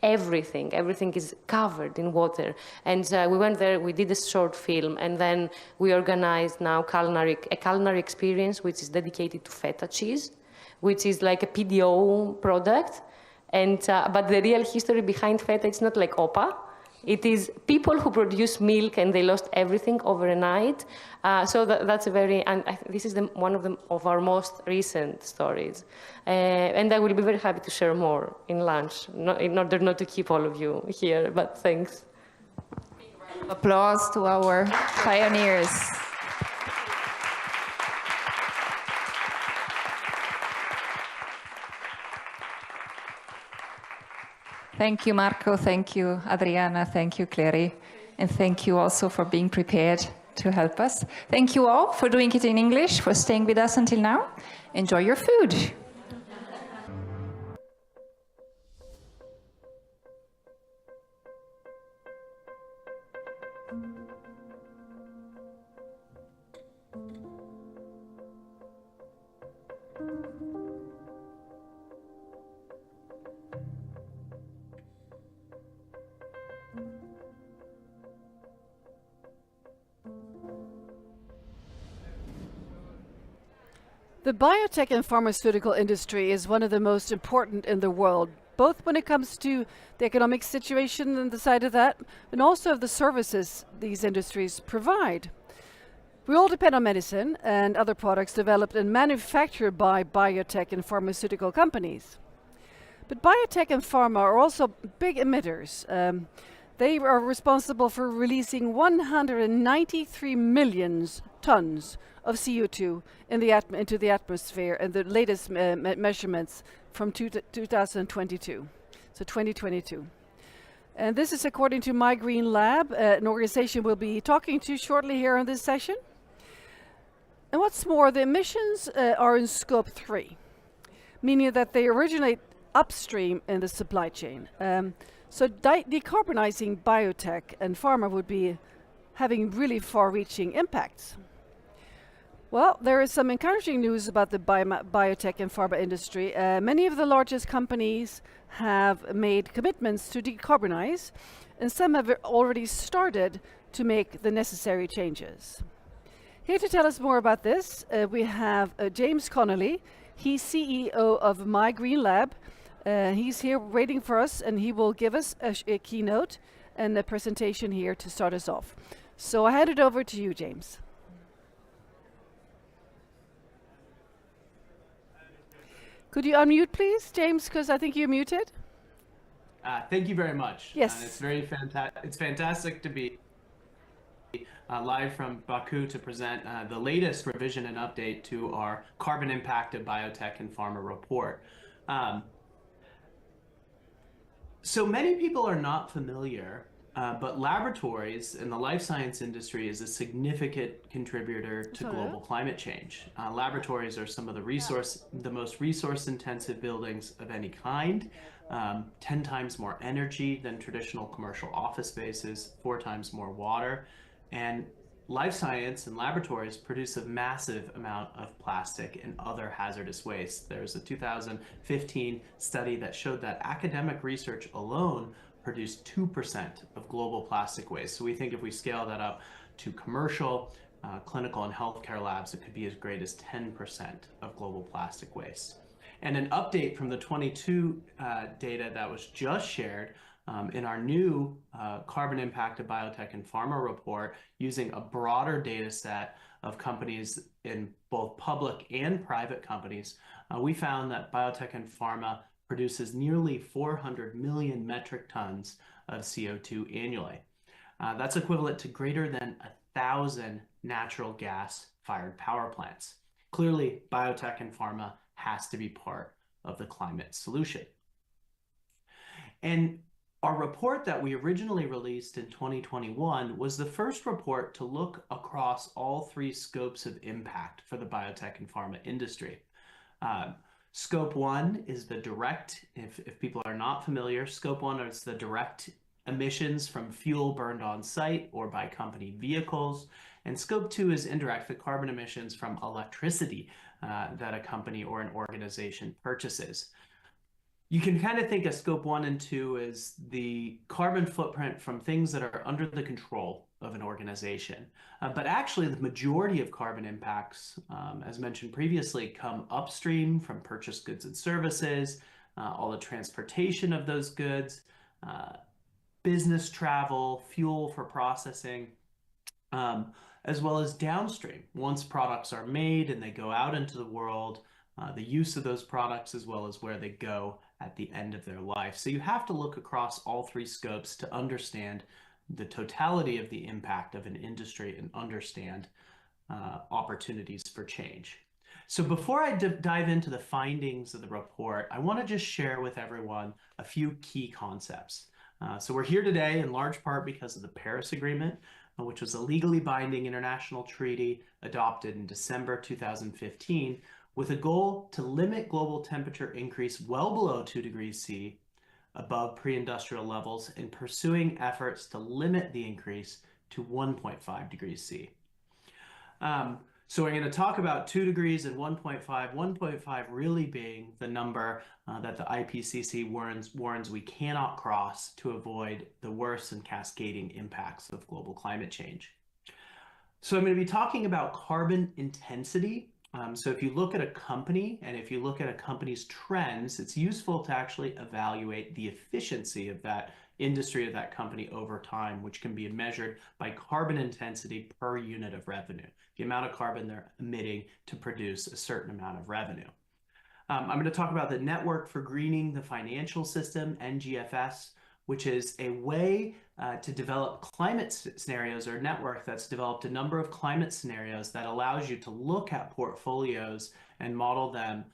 everything. Everything is covered in water, and we went there. We did a short film, and then we organized now a culinary experience which is dedicated to feta cheese, which is like a PDO product, and but the real history behind feta, it's not like OPA. It is people who produce milk and they lost everything overnight. So that's a very, and this is one of our most recent stories. And I will be very happy to share more in lunch, in order not to keep all of you here, but thanks. Applause to our pioneers. Thank you, Marco. Thank you, Adriana. Thank you, Clary. And thank you also for being prepared to help us. Thank you all for doing it in English, for staying with us until now. Enjoy your food. The biotech and pharmaceutical industry is one of the most important in the world, both when it comes to the economic situation and the side of that, and also of the services these industries provide. We all depend on medicine and other products developed and manufactured by biotech and pharmaceutical companies. But biotech and pharma are also big emitters. They are responsible for releasing 193 million tons of CO2 into the atmosphere, and the latest measurements from 2022, so 2022. And this is according to My Green Lab, an organization we'll be talking to shortly here in this session. And what's more, the emissions are in scope 3, meaning that they originate upstream in the supply chain. So decarbonizing biotech and pharma would be having really far-reaching impacts. Well, there is some encouraging news about the biotech and pharma industry. Many of the largest companies have made commitments to decarbonize, and some have already started to make the necessary changes. Here to tell us more about this, we have James Connolly. He's CEO of My Green Lab. He's here waiting for us, and he will give us a keynote and a presentation here to start us off. So I hand it over to you, James. Could you unmute, please, James, because I think you're muted? Thank you very much. Yes. It's fantastic to be live from Baku to present the latest revision and update to our Carbon Impact of Biotech and Pharma report. So many people are not familiar, but laboratories in the life science industry is a significant contributor to global climate change. Laboratories are some of the most resource-intensive buildings of any kind, 10 times more energy than traditional commercial office spaces, 4 times more water, and life science and laboratories produce a massive amount of plastic and other hazardous waste. There's a 2015 study that showed that academic research alone produced 2% of global plastic waste. So we think if we scale that up to commercial, clinical, and healthcare labs, it could be as great as 10% of global plastic waste. And an update from the 22 data that was just shared in our new Carbon Impact of Biotech and Pharma report, using a broader data set of companies in both public and private companies, we found that biotech and pharma produces nearly 400 million metric tons of CO2 annually. That's equivalent to greater than 1,000 natural gas-fired power plants. Clearly, biotech and pharma has to be part of the climate solution. And our report that we originally released in 2021 was the first report to look across all 3 scopes of impact for the biotech and pharma industry. Scope 1 is the direct, if people are not familiar, Scope 1 is the direct emissions from fuel burned on site or by company vehicles. And Scope 2 is indirect, the carbon emissions from electricity that a company or an organization purchases. You can kind of think of Scope 1 and 2 as the carbon footprint from things that are under the control of an organization. But actually, the majority of carbon impacts, as mentioned previously, come upstream from purchased goods and services, all the transportation of those goods, business travel, fuel for processing, as well as downstream. Once products are made and they go out into the world, the use of those products as well as where they go at the end of their life. So you have to look across all 3 scopes to understand the totality of the impact of an industry and understand opportunities for change. So before I dive into the findings of the report, I want to just share with everyone a few key concepts. So we're here today in large part because of the Paris Agreement, which was a legally binding international treaty adopted in December 2015, with a goal to limit global temperature increase well below 2 degrees C above pre-industrial levels and pursuing efforts to limit the increase to 1.5 degrees C. So we're going to talk about 2 degrees and 1.5 really being the number that the IPCC warns we cannot cross to avoid the worst and cascading impacts of global climate change. So I'm going to be talking about carbon intensity So if you look at a company and if you look at a company's trends, it's useful to actually evaluate the efficiency of that industry of that company over time, which can be measured by carbon intensity per unit of revenue, the amount of carbon they're emitting to produce a certain amount of revenue. I'm going to talk about the Network for Greening the Financial System, NGFS, which is a way to develop climate scenarios, or a network that's developed a number of climate scenarios that allows you to look at portfolios and model them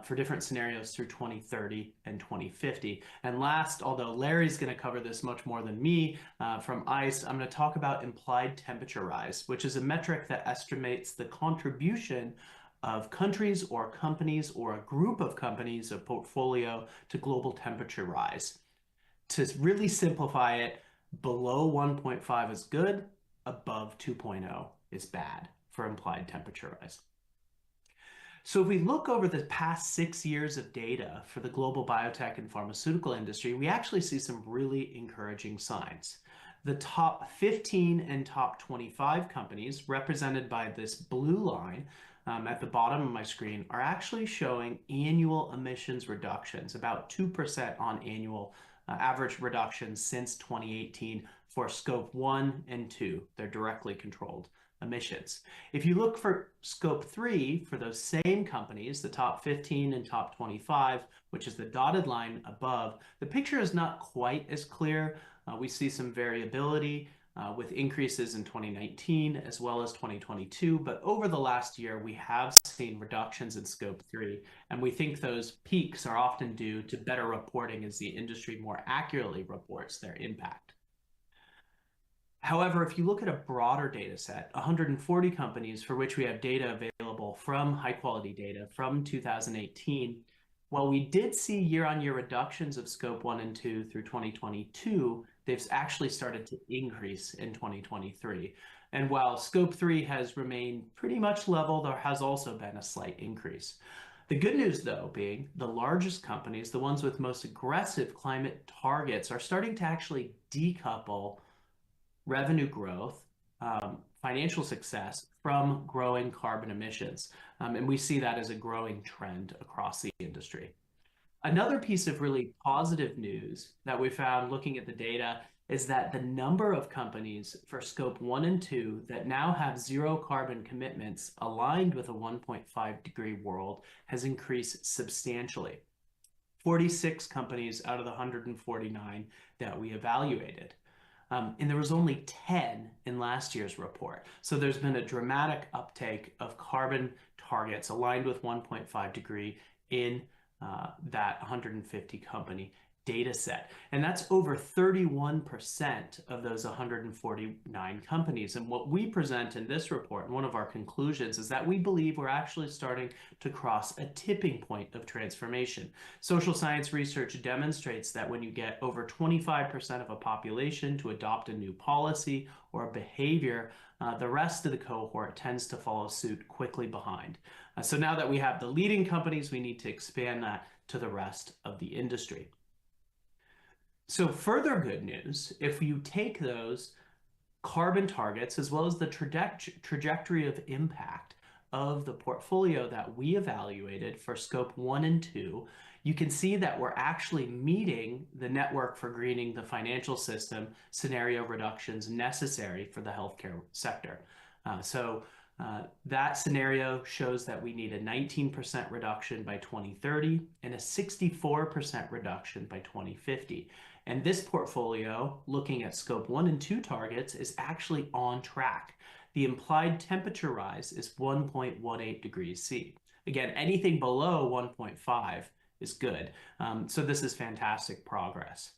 for different scenarios through 2030 and 2050. And last, although Larry's going to cover this much more than me from ICE, I'm going to talk about implied temperature rise, which is a metric that estimates the contribution of countries or companies or a group of companies, a portfolio, to global temperature rise. To really simplify it, below 1.5 is good, above 2.0 is bad for implied temperature rise. So if we look over the past 6 years of data for the global biotech and pharmaceutical industry, we actually see some really encouraging signs. The top 15 and top 25 companies, represented by this blue line at the bottom of my screen, are actually showing annual emissions reductions, about 2% on annual average reductions since 2018 for scope 1 and 2. They're directly controlled emissions. If you look for scope 3 for those same companies, the top 15 and top 25, which is the dotted line above, the picture is not quite as clear. We see some variability with increases in 2019 as well as 2022, but over the last year we have seen reductions in scope 3, and we think those peaks are often due to better reporting as the industry more accurately reports their impact. However, if you look at a broader data set, 140 companies for which we have data available from high quality data from 2018, while we did see year-on-year reductions of scope 1 and 2 through 2022, they've actually started to increase in 2023. And while scope 3 has remained pretty much level, there has also been a slight increase. The good news, though, being the largest companies, the ones with most aggressive climate targets, are starting to actually decouple revenue growth, financial success from growing carbon emissions. And we see that as a growing trend across the industry. Another piece of really positive news that we found looking at the data is that the number of companies for scope 1 and 2 that now have zero carbon commitments aligned with a 1.5 degree world has increased substantially. 46 companies out of the 149 that we evaluated. And there was only 10 in last year's report. So there's been a dramatic uptake of carbon targets aligned with 1.5 degree in that 150 company data set. And that's over 31% of those 149 companies. And what we present in this report, and one of our conclusions, is that we believe we're actually starting to cross a tipping point of transformation. Social science research demonstrates that when you get over 25% of a population to adopt a new policy or behavior, the rest of the cohort tends to follow suit quickly behind. So now that we have the leading companies, we need to expand that to the rest of the industry. So further good news, if you take those carbon targets as well as the trajectory of impact of the portfolio that we evaluated for scope 1 and 2, you can see that we're actually meeting the Network for Greening the Financial System scenario reductions necessary for the healthcare sector. That scenario shows that we need a 19% reduction by 2030 and a 64% reduction by 2050. And this portfolio, looking at scope 1 and 2 targets, is actually on track. The implied temperature rise is 1.18 degrees C. Again, anything below 1.5 is good. So this is fantastic progress.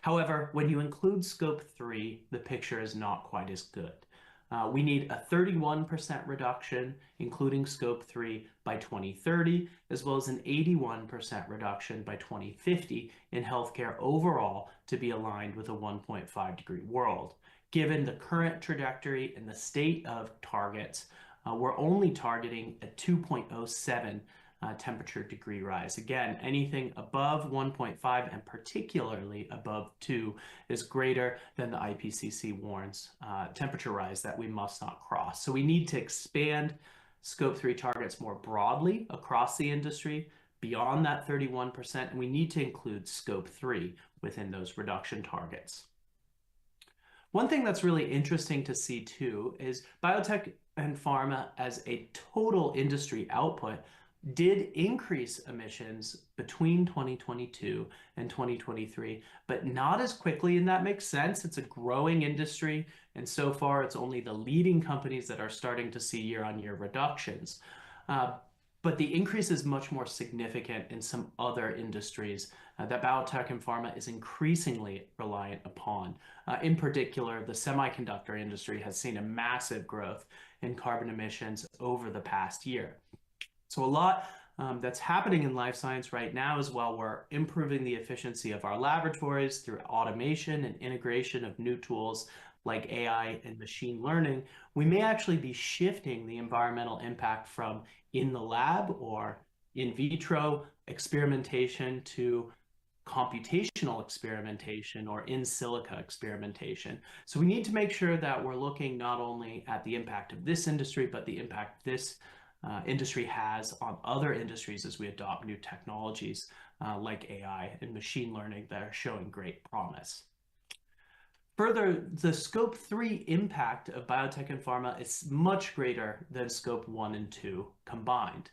However, when you include scope 3, the picture is not quite as good. We need a 31% reduction, including scope 3, by 2030, as well as an 81% reduction by 2050 in healthcare overall to be aligned with a 1.5 degree world. Given the current trajectory and the state of targets, we're only targeting a 2.07 temperature degree rise. Again, anything above 1.5 and particularly above 2 is greater than the IPCC warns temperature rise that we must not cross. So we need to expand Scope 3 targets more broadly across the industry beyond that 31%, and we need to include Scope 3 within those reduction targets. One thing that's really interesting to see too is biotech and pharma as a total industry output did increase emissions between 2022 and 2023, but not as quickly, and that makes sense. It's a growing industry, and so far it's only the leading companies that are starting to see year-on-year reductions. But the increase is much more significant in some other industries that biotech and pharma is increasingly reliant upon. In particular, the semiconductor industry has seen a massive growth in carbon emissions over the past year. So a lot that's happening in life science right now is while we're improving the efficiency of our laboratories through automation and integration of new tools like AI and machine learning, we may actually be shifting the environmental impact from in the lab or in vitro experimentation to computational experimentation or in silico experimentation. So we need to make sure that we're looking not only at the impact of this industry, but the impact this industry has on other industries as we adopt new technologies like AI and machine learning that are showing great promise. Further, the Scope 3 impact of biotech and pharma is much greater than Scope 1 and 2 combined.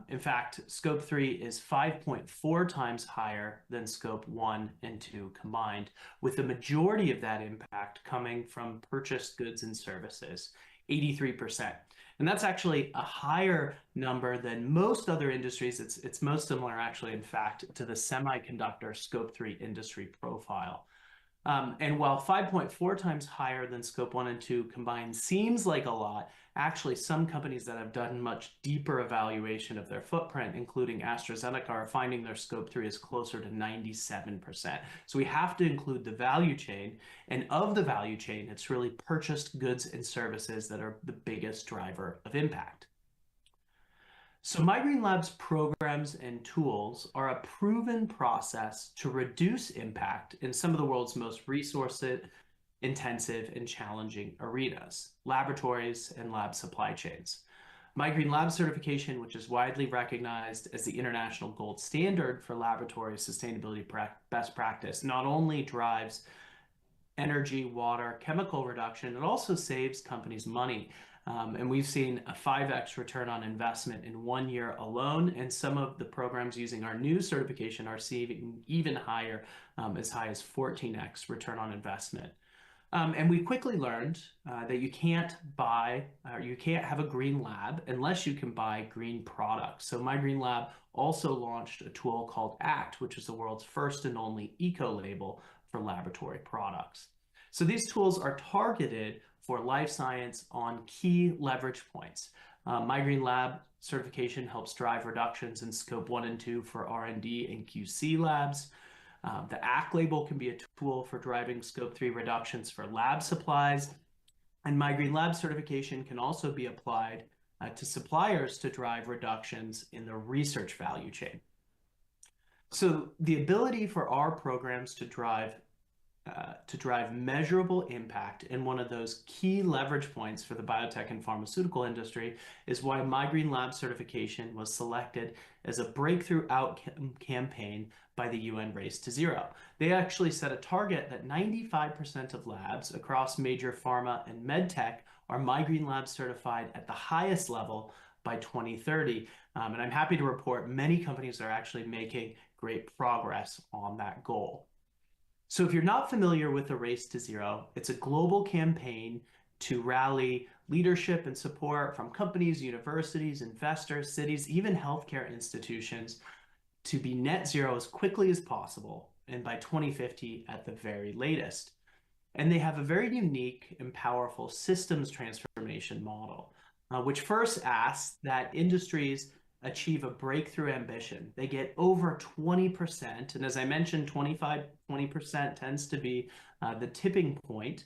In fact, Scope 3 is 5.4 times higher than Scope 1 and 2 combined, with the majority of that impact coming from purchased goods and services, 83%. And that's actually a higher number than most other industries. It's most similar, actually, in fact, to the semiconductor Scope 3 industry profile. And while 5.4 times higher than Scope 1 and 2 combined seems like a lot, actually some companies that have done much deeper evaluation of their footprint, including AstraZeneca, are finding their Scope 3 is closer to 97%. So we have to include the value chain, and of the value chain, it's really purchased goods and services that are the biggest driver of impact. So My Green Lab's programs and tools are a proven process to reduce impact in some of the world's most resource-intensive and challenging arenas, laboratories and lab supply chains. My Green Lab certification, which is widely recognized as the international gold standard for laboratory sustainability best practice, not only drives energy, water, chemical reduction, it also saves companies money. And we've seen a 5x return on investment in 1 year alone, and some of the programs using our new certification are seeing even higher, as high as 14x return on investment. And we quickly learned that you can't buy, or you can't have a green lab unless you can buy green products. So My Green Lab also launched a tool called ACT, which is the world's first and only eco-label for laboratory products. So these tools are targeted for life science on key leverage points. My Green Lab certification helps drive reductions in Scope 1 and 2 for R&D and QC labs. The ACT label can be a tool for driving Scope 3 reductions for lab supplies. And My Green Lab certification can also be applied to suppliers to drive reductions in the research value chain. So the ability for our programs to drive measurable impact in one of those key leverage points for the biotech and pharmaceutical industry is why My Green Lab certification was selected as a breakthrough outcome campaign by the UN Race to Zero. They actually set a target that 95% of labs across major pharma and medtech are My Green Lab certified at the highest level by 2030. And I'm happy to report many companies are actually making great progress on that goal. So if you're not familiar with the Race to Zero, it's a global campaign to rally leadership and support from companies, universities, investors, cities, even healthcare institutions to be net zero as quickly as possible, and by 2050 at the very latest. And they have a very unique and powerful systems transformation model, which first asks that industries achieve a breakthrough ambition. They get over 20%, and as I mentioned, 20% tends to be the tipping point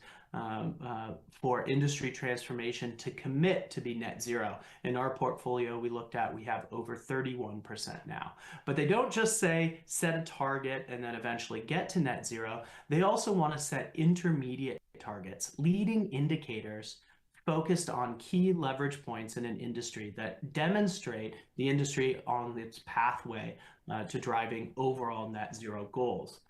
for industry transformation to commit to be net zero. In our portfolio we looked at, we have over 31% now. But they don't just say set a target and then eventually get to net zero. They also want to set intermediate targets, leading indicators focused on key leverage points in an industry that demonstrate the industry on its pathway to driving overall net zero goals.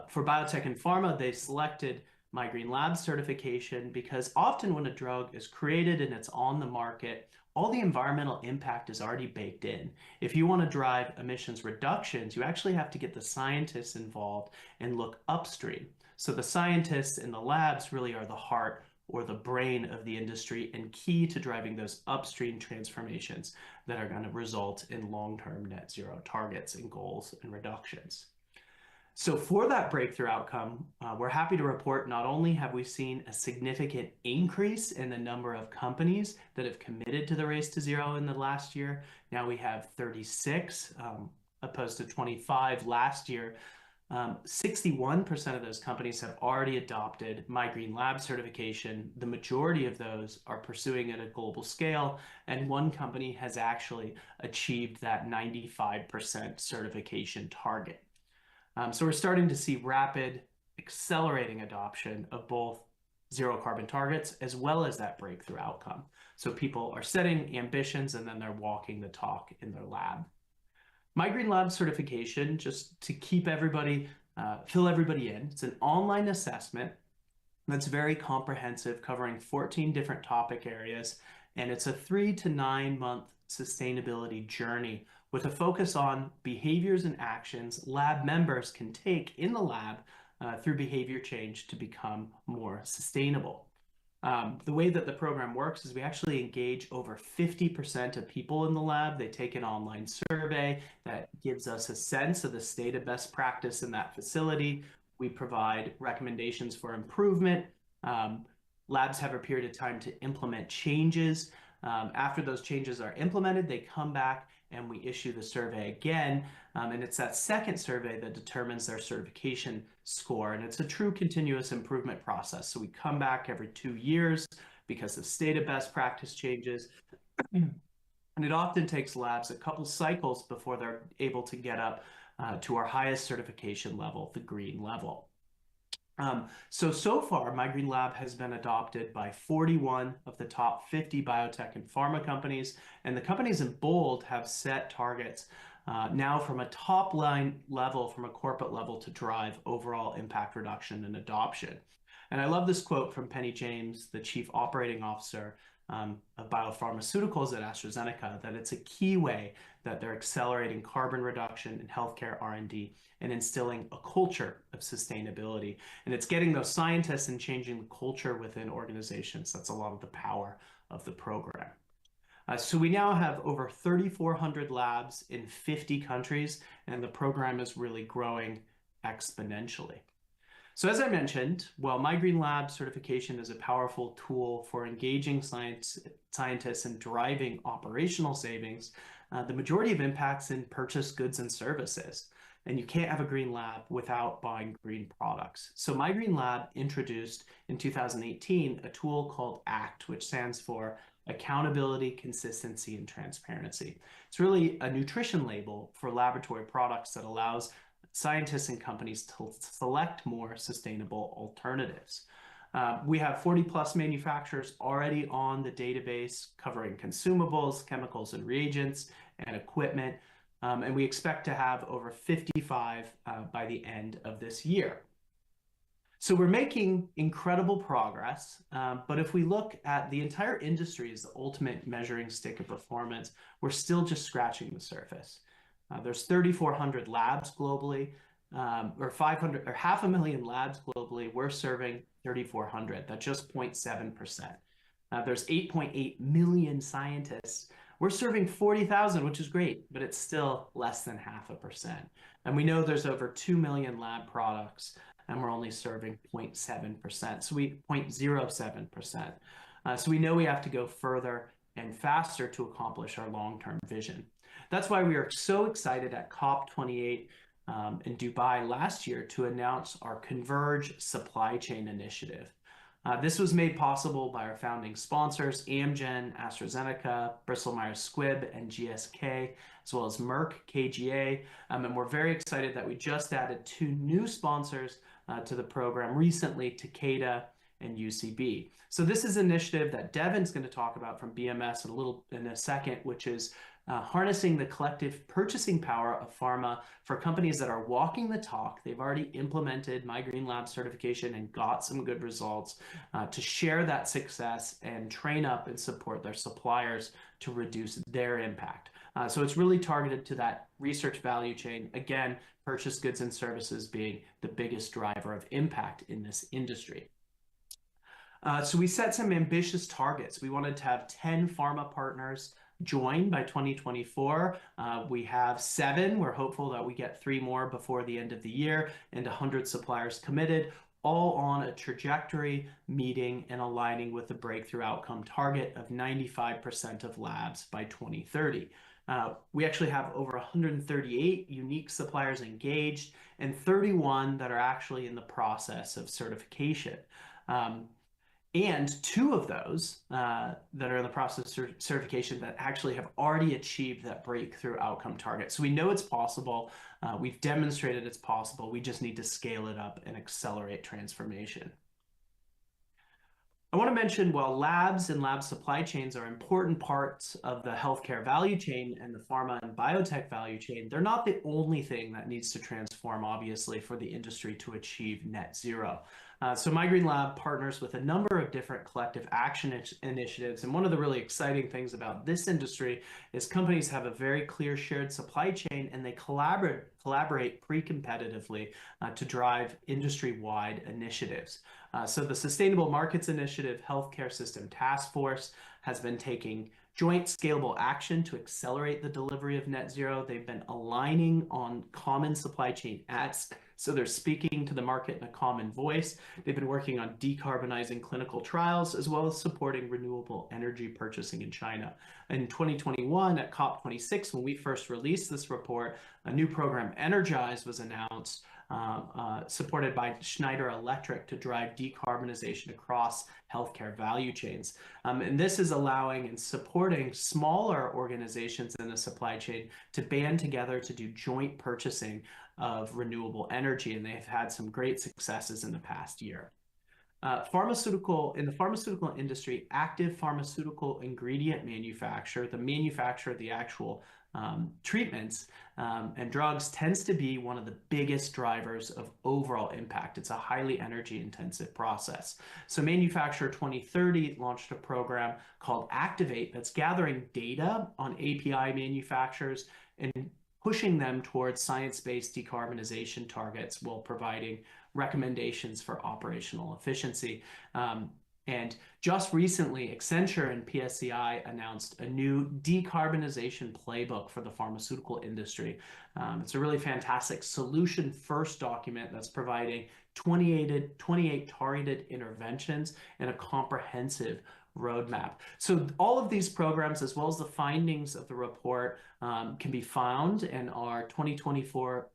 For biotech and pharma, they selected My Green Lab certification because often when a drug is created and it's on the market, all the environmental impact is already baked in. If you want to drive emissions reductions, you actually have to get the scientists involved and look upstream. So the scientists in the labs really are the heart or the brain of the industry and key to driving those upstream transformations that are going to result in long-term net zero targets and goals and reductions. So for that breakthrough outcome, we're happy to report not only have we seen a significant increase in the number of companies that have committed to the race to zero in the last year. Now we have 36 opposed to 25 last year. 61% of those companies have already adopted My Green Lab certification. The majority of those are pursuing at a global scale, and one company has actually achieved that 95% certification target. So we're starting to see rapid, accelerating adoption of both zero carbon targets as well as that breakthrough outcome. So people are setting ambitions and then they're walking the talk in their lab. My Green Lab certification, just to keep everybody, fill everybody in, it's an online assessment that's very comprehensive, covering 14 different topic areas, and it's a 3 to 9 month sustainability journey with a focus on behaviors and actions lab members can take in the lab through behavior change to become more sustainable. The way that the program works is we actually engage over 50% of people in the lab. They take an online survey that gives us a sense of the state of best practice in that facility. We provide recommendations for improvement. Labs have a period of time to implement changes. After those changes are implemented, they come back and we issue the survey again. And it's that second survey that determines their certification score. And it's a true continuous improvement process. So we come back every 2 years because the state of best practice changes. And it often takes labs a couple cycles before they're able to get up to our highest certification level, the green level. So far, My Green Lab has been adopted by 41 of the top 50 biotech and pharma companies, and the companies in bold have set targets now from a top line level, from a corporate level, to drive overall impact reduction and adoption. And I love this quote from Penny James, the Chief Operating Officer of biopharmaceuticals at AstraZeneca, that it's a key way that they're accelerating carbon reduction in healthcare R&D and instilling a culture of sustainability. And it's getting those scientists and changing the culture within organizations. That's a lot of the power of the program. So we now have over 3,400 labs in 50 countries, and the program is really growing exponentially. So as I mentioned, while My Green Lab certification is a powerful tool for engaging scientists and driving operational savings, the majority of impacts in purchased goods and services. And you can't have a green lab without buying green products. So My Green Lab introduced in 2018 a tool called ACT, which stands for Accountability, Consistency, and Transparency. It's really a nutrition label for laboratory products that allows scientists and companies to select more sustainable alternatives. We have 40 plus manufacturers already on the database covering consumables, chemicals and reagents, and equipment. And we expect to have over 55 by the end of this year. So we're making incredible progress, but if we look at the entire industry as the ultimate measuring stick of performance, we're still just scratching the surface. There's 3,400 labs globally, or 500,000 labs globally. We're serving 3,400. That's just 0.7%. There's 8.8 million scientists. We're serving 40,000, which is great, but it's still less than 0.5%. And we know there's over 2 million lab products, and we're only serving 0.7%. So 0.07%. So we know we have to go further and faster to accomplish our long-term vision. That's why we are so excited at COP29 in Dubai last year to announce our Converge Supply Chain Initiative. This was made possible by our founding sponsors, Amgen, AstraZeneca, Bristol Myers Squibb, and GSK, as well as Merck, KGA. And we're very excited that we just added 2 new sponsors to the program recently, Takeda and UCB. So this is an initiative that Devin's going to talk about from BMS in a second, which is harnessing the collective purchasing power of pharma for companies that are walking the talk. They've already implemented My Green Lab certification and got some good results to share that success and train up and support their suppliers to reduce their impact. So it's really targeted to that research value chain. Again, purchased goods and services being the biggest driver of impact in this industry. So we set some ambitious targets. We wanted to have 10 pharma partners join by 2024. We have 7. We're hopeful that we get 3 more before the end of the year, and 100 suppliers committed, all on a trajectory meeting and aligning with the breakthrough outcome target of 95% of labs by 2030. We actually have over 138 unique suppliers engaged and 31 that are actually in the process of certification. And 2 of those that are in the process of certification that actually have already achieved that breakthrough outcome target. So we know it's possible. We've demonstrated it's possible. We just need to scale it up and accelerate transformation. I want to mention, while labs and lab supply chains are important parts of the healthcare value chain and the pharma and biotech value chain, they're not the only thing that needs to transform, obviously, for the industry to achieve net zero. So My Green Lab partners with a number of different collective action initiatives. And one of the really exciting things about this industry is companies have a very clear shared supply chain, and they collaborate pre-competitively to drive industry-wide initiatives. So the Sustainable Markets Initiative Healthcare System Task Force has been taking joint scalable action to accelerate the delivery of net zero. They've been aligning on common supply chain asks, so they're speaking to the market in a common voice. They've been working on decarbonizing clinical trials, as well as supporting renewable energy purchasing in China. In 2021, at COP26, when we first released this report, a new program, Energize, was announced, supported by Schneider Electric, to drive decarbonization across healthcare value chains. And this is allowing and supporting smaller organizations in the supply chain to band together to do joint purchasing of renewable energy, and they've had some great successes in the past year. In the pharmaceutical industry, active pharmaceutical ingredient manufacture, the manufacture of the actual treatments and drugs, tends to be one of the biggest drivers of overall impact. It's a highly energy intensive process. So Manufacture 2030 launched a program called Activate that's gathering data on API manufacturers and pushing them towards science-based decarbonization targets while providing recommendations for operational efficiency. And just recently, Accenture and PSCI announced a new decarbonization playbook for the pharmaceutical industry. It's a really fantastic solution-first document that's providing 28 targeted interventions and a comprehensive roadmap. So all of these programs, as well as the findings of the report, can be found in our 2024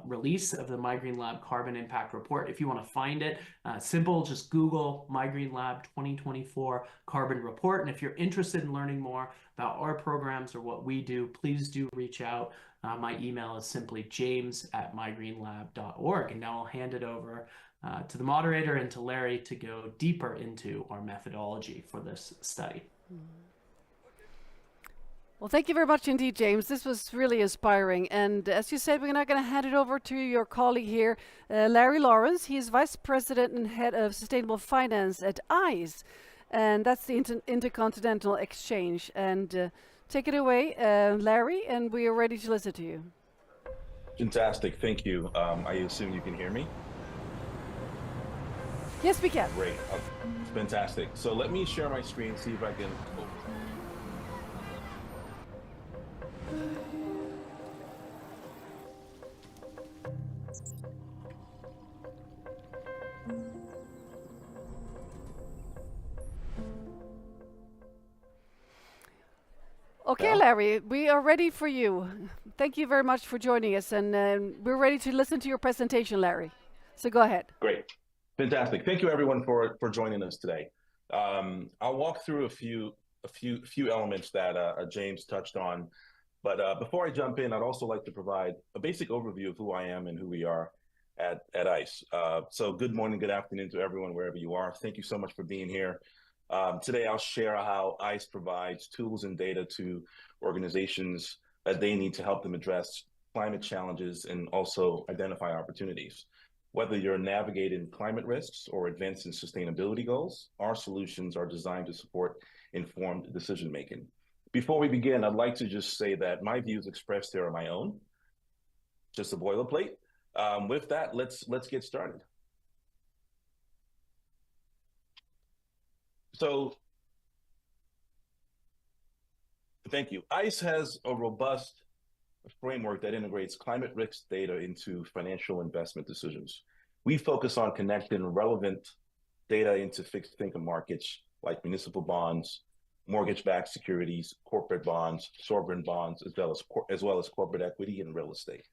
release of the My Green Lab Carbon Impact Report. If you want to find it, simple, just Google My Green Lab 2024 Carbon Report. And if you're interested in learning more about our programs or what we do, please do reach out. My email is simply james@mygreenlab.org. And now I'll hand it over to the moderator and to Larry to go deeper into our methodology for this study. Well, thank you very much indeed, James. This was really inspiring. And as you said, we're now going to hand it over to your colleague here, Larry Lawrence. He is Vice President and Head of Sustainable Finance at ICE. And that's the Intercontinental Exchange. And take it away, Larry, and we are ready to listen to you. Fantastic. Thank you. I assume you can hear me? Yes, we can. Great. Fantastic. So let me share my screen, see if I can. Okay, Larry, we are ready for you. Thank you very much for joining us, and we're ready to listen to your presentation, Larry. So go ahead. Great. Fantastic. Thank you, everyone, for joining us today. I'll walk through a few elements that James touched on. But before I jump in, I'd also like to provide a basic overview of who I am and who we are. at ICE. So good morning, good afternoon to everyone, wherever you are. Thank you so much for being here. Today, I'll share how ICE provides tools and data to organizations that they need to help them address climate challenges and also identify opportunities. Whether you're navigating climate risks or advancing sustainability goals, our solutions are designed to support informed decision-making. Before we begin, I'd like to just say that my views expressed here are my own, just a boilerplate. With that, let's get started. So, thank you. ICE has a robust framework that integrates climate risk data into financial investment decisions. We focus on connecting relevant data into fixed income markets like municipal bonds, mortgage-backed securities, corporate bonds, sovereign bonds, as well as corporate equity and real estate.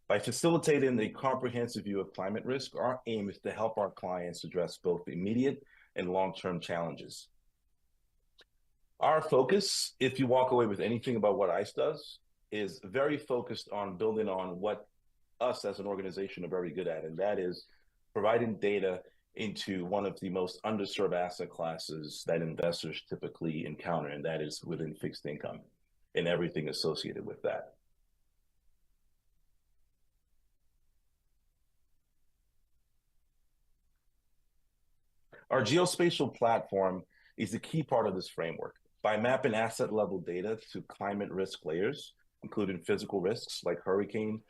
By facilitating a comprehensive view of climate risk, our aim is to help our clients address both immediate and long-term challenges. Our focus, if you walk away with anything about what ICE does, is very focused on building on what us as an organization are very good at, and that is providing data into one of the most underserved asset classes that investors typically encounter, and that is within fixed income and everything associated with that. Our geospatial platform is a key part of this framework. By mapping asset level data to climate risk layers, including physical risks like hurricane,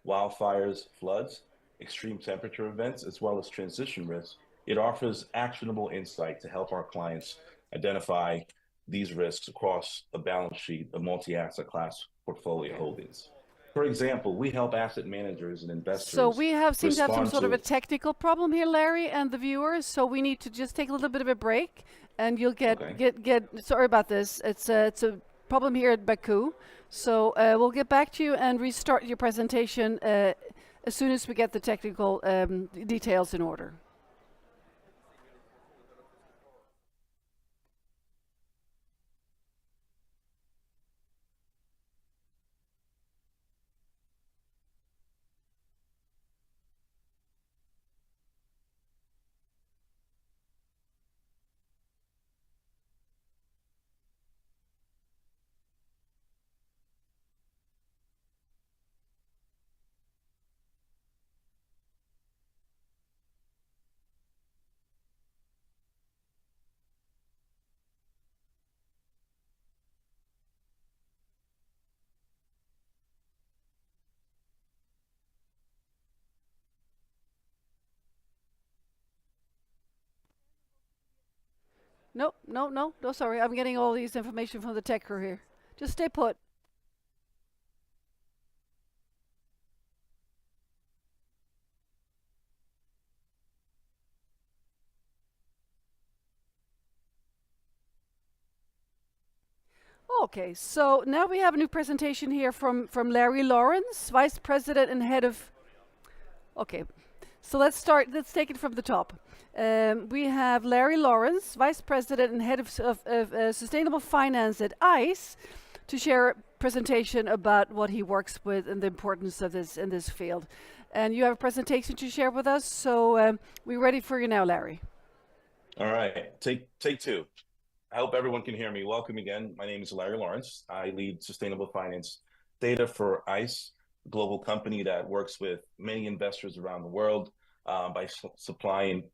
wildfires, floods, extreme temperature events, as well as transition risks, it offers actionable insight to help our clients identify these risks across a balance sheet of multi-asset class portfolio holdings. For example, we help asset managers and investors. So we seem to have some sort of a technical problem here, Larry, and the viewers. So we need to just take a little bit of a break, and you'll get sorry about this. It's a problem here at Baku. So we'll get back to you and restart your presentation as soon as we get the technical details in order. No, sorry. I'm getting all these information from the tech crew here. Just stay put. Okay, so now we have a new presentation here from Larry Lawrence, Vice President and Head of... Okay, so let's take it from the top. We have Larry Lawrence, Vice President and Head of Sustainable Finance at ICE, to share a presentation about what he works with and the importance of this in this field. And you have a presentation to share with us, so we're ready for you now, Larry. All right, take two. I hope everyone can hear me. Welcome again. My name is Larry Lawrence. I lead sustainable finance data for ICE, a global company that works with many investors around the world by supplying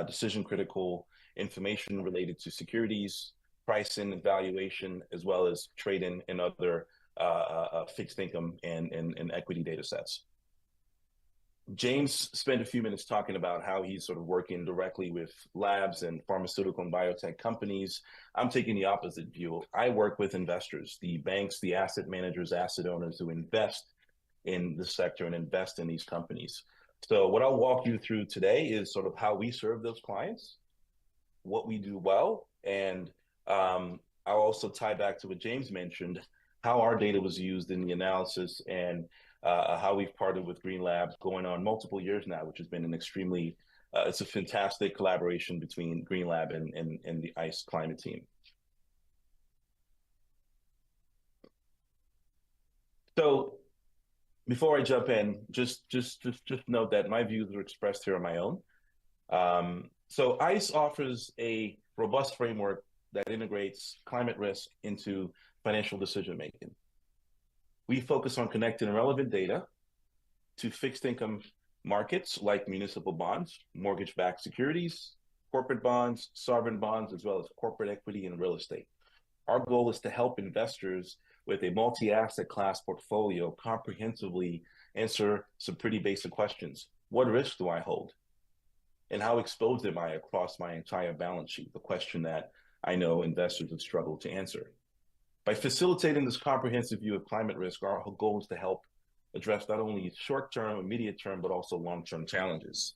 decision-critical information related to securities, pricing, and valuation, as well as trading and other fixed income and equity data sets. James spent a few minutes talking about how he's sort of working directly with labs and pharmaceutical and biotech companies. I'm taking the opposite view. I work with investors, the banks, the asset managers, asset owners who invest in the sector and invest in these companies. So what I'll walk you through today is sort of how we serve those clients, what we do well, and I'll also tie back to what James mentioned, how our data was used in the analysis and how we've partnered with Green Labs going on multiple years now, which has been an extremely, it's a fantastic collaboration between Green Lab and the ICE climate team. So Before I jump in, just note that my views are expressed here on my own. So ICE offers a robust framework that integrates climate risk into financial decision making. We focus on connecting relevant data to fixed income markets like municipal bonds, mortgage-backed securities, corporate bonds, sovereign bonds, as well as corporate equity and real estate. Our goal is to help investors with a multi-asset class portfolio comprehensively answer some pretty basic questions. What risk do I hold? And how exposed am I across my entire balance sheet? The question that I know investors have struggled to answer. By facilitating this comprehensive view of climate risk, our goal is to help address not only short-term, immediate term, but also long-term challenges.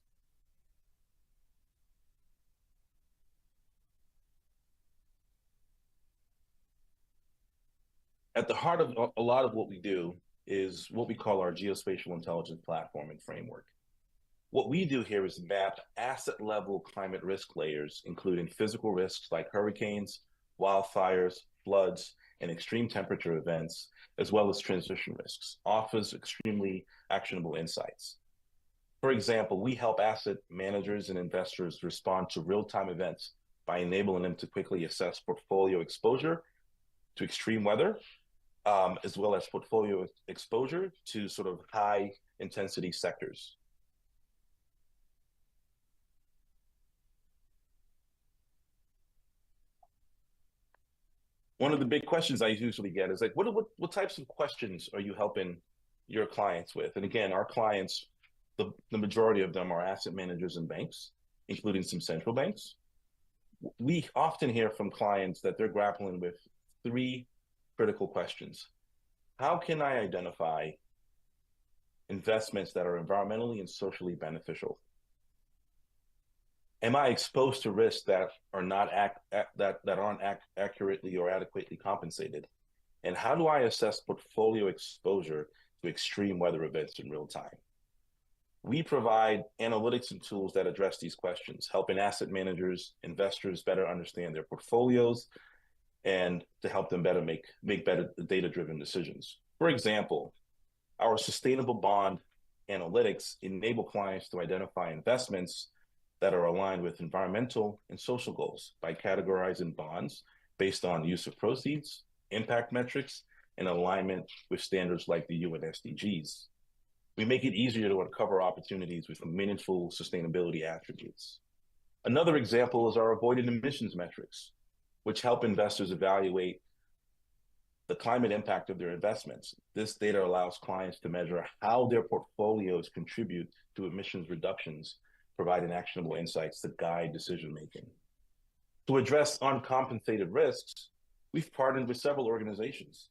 At the heart of a lot of what we do is what we call our geospatial intelligence platform and framework. What we do here is map asset-level climate risk layers, including physical risks like hurricanes, wildfires, floods, and extreme temperature events, as well as transition risks, offers extremely actionable insights. For example, we help asset managers and investors respond to real-time events by enabling them to quickly assess portfolio exposure to extreme weather, as well as portfolio exposure to sort of high intensity sectors. One of the big questions I usually get is like, what types of questions are you helping your clients with? And again, our clients, the majority of them are asset managers and banks, including some central banks. We often hear from clients that they're grappling with three critical questions. How can I identify investments that are environmentally and socially beneficial? Am I exposed to risks that are not aren't accurately or adequately compensated? And how do I assess portfolio exposure to extreme weather events in real time? We provide analytics and tools that address these questions, helping asset managers, investors better understand their portfolios and to help them better make better data-driven decisions. For example, our sustainable bond analytics enable clients to identify investments that are aligned with environmental and social goals by categorizing bonds based on use of proceeds, impact metrics, and alignment with standards like the UN SDGs. We make it easier to uncover opportunities with meaningful sustainability attributes. Another example is our avoided emissions metrics, which help investors evaluate the climate impact of their investments. This data allows clients to measure how their portfolios contribute to emissions reductions, providing actionable insights to guide decision-making. To address uncompensated risks, we've partnered with several organizations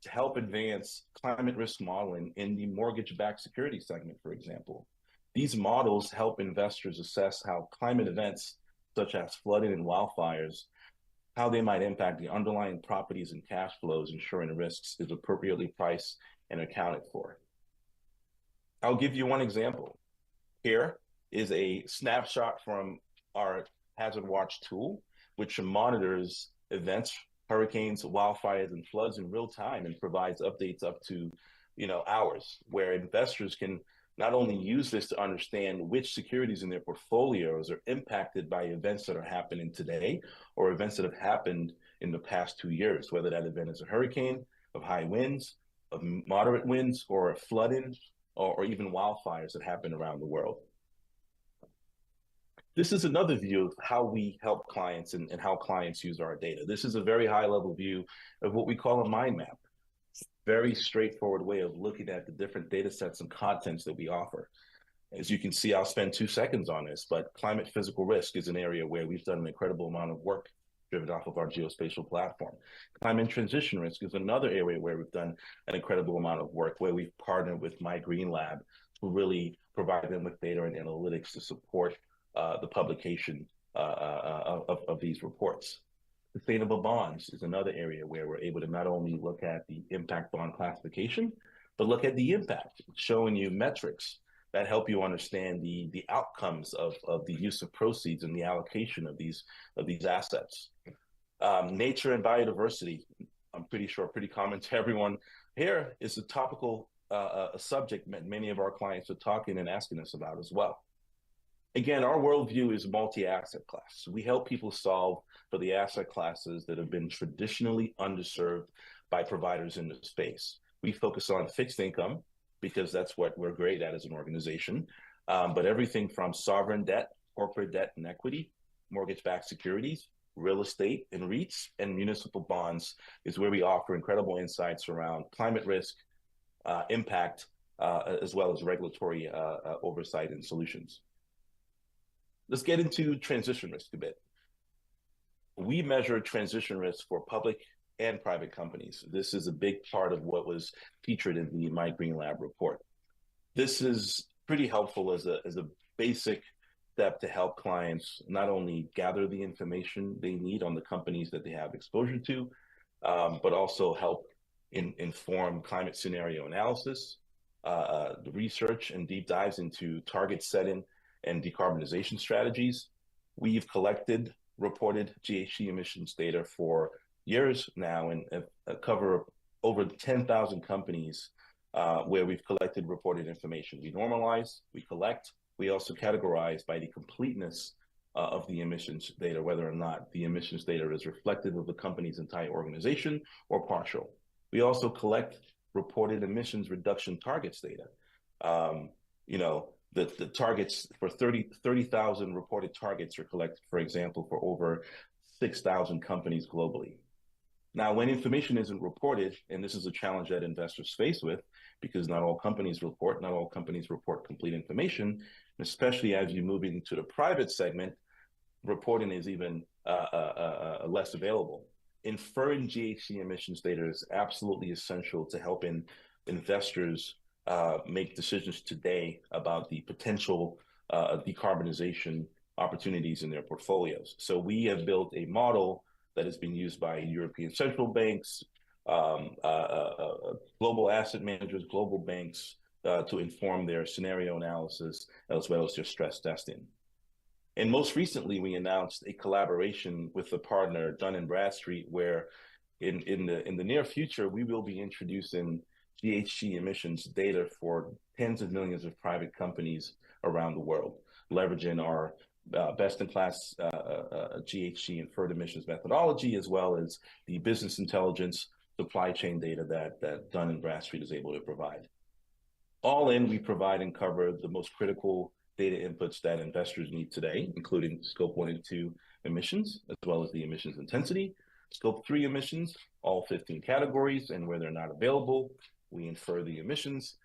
to help advance climate risk modeling in the mortgage-backed security segment, for example. These models help investors assess how climate events, such as flooding and wildfires, how they might impact the underlying properties and cash flows, ensuring the risks is appropriately priced and accounted for. I'll give you one example. Here is a snapshot from our Hazard Watch tool, which monitors events, hurricanes, wildfires, and floods in real time and provides updates up to hours, where investors can not only use this to understand which securities in their portfolios are impacted by events that are happening today or events that have happened in the past 2 years, whether that event is a hurricane, of high winds, of moderate winds, or a flooding, or even wildfires that happen around the world. This is another view of how we help clients and how clients use our data. This is a very high level view of what we call a mind map. Very straightforward way of looking at the different data sets and contents that we offer. As you can see, I'll spend 2 seconds on this, but climate physical risk is an area where we've done an incredible amount of work driven off of our geospatial platform. Climate transition risk is another area where we've done an incredible amount of work, where we've partnered with My Green Lab to really provide them with data and analytics to support the publication of these reports. Sustainable bonds is another area where we're able to not only look at the impact bond classification, but look at the impact, showing you metrics that help you understand the outcomes of the use of proceeds and the allocation of these assets. Nature and biodiversity, I'm pretty sure pretty common to everyone here, is a topical a subject that many of our clients are talking and asking us about as well. Again, our worldview is multi-asset class. We help people solve for the asset classes that have been traditionally underserved by providers in the space. We focus on fixed income because that's what we're great at as an organization, but everything from sovereign debt, corporate debt and equity, mortgage-backed securities, real estate and REITs, and municipal bonds is where we offer incredible insights around climate risk, impact, as well as regulatory oversight and solutions. Let's get into transition risk a bit. We measure transition risk for public and private companies. This is a big part of what was featured in the My Green Lab report. This is pretty helpful as a basic step to help clients not only gather the information they need on the companies that they have exposure to, but also help inform climate scenario analysis, the research and deep dives into target setting and decarbonization strategies. We've collected reported GHG emissions data for years now and cover over 10,000 companies where we've collected reported information. We normalize, we collect, we also categorize by the completeness of the emissions data, whether or not the emissions data is reflective of the company's entire organization or partial. We also collect reported emissions reduction targets data. The targets for 30,000 reported targets are collected, for example, for over 6,000 companies globally. Now, when information isn't reported, and this is a challenge that investors face with, because not all companies report complete information, especially as you move into the private segment, reporting is even less available. Inferring GHG emissions data is absolutely essential to helping investors make decisions today about the potential decarbonization opportunities in their portfolios. So we have built a model that has been used by European central banks, global asset managers, global banks to inform their scenario analysis as well as their stress testing. And most recently, we announced a collaboration with the partner Dun & Bradstreet, where in the near future, we will be introducing GHG emissions data for tens of millions of private companies around the world, leveraging our best-in-class GHG inferred emissions methodology, as well as the business intelligence supply chain data that Dun & Bradstreet is able to provide. All in, we provide and cover the most critical data inputs that investors need today, including Scope 1 and 2 emissions, as well as the emissions intensity, Scope 3 emissions, all 15 categories, and where they're not available, we infer the emissions.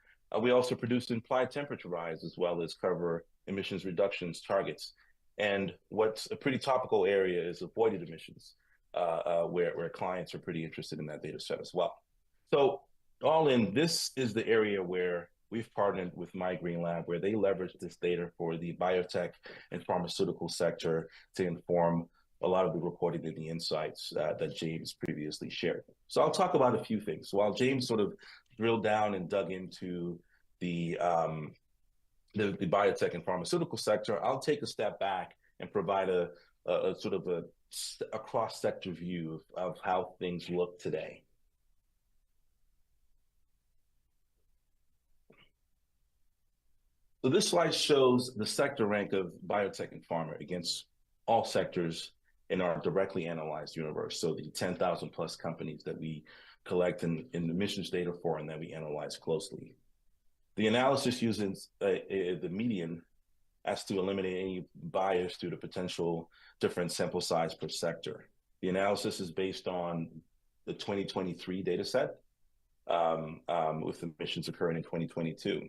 We also produce implied temperature rise, as well as cover emissions reductions targets. And what's a pretty topical area is avoided emissions, where clients are pretty interested in that data set as well. So all in, this is the area where we've partnered with My Green Lab, where they leverage this data for the biotech and pharmaceutical sector to inform a lot of the reporting and the insights that James previously shared. So I'll talk about a few things. So while James sort of drilled down and dug into the biotech and pharmaceutical sector, I'll take a step back and provide a sort of a cross-sector view of how things look today. So this slide shows the sector rank of biotech and pharma against all sectors in our directly analyzed universe. So the 10,000 plus companies that we collect in emissions data for and that we analyze closely. The analysis uses the median as to eliminate any bias due to potential different sample size per sector. The analysis is based on the 2023 data set with emissions occurring in 2022.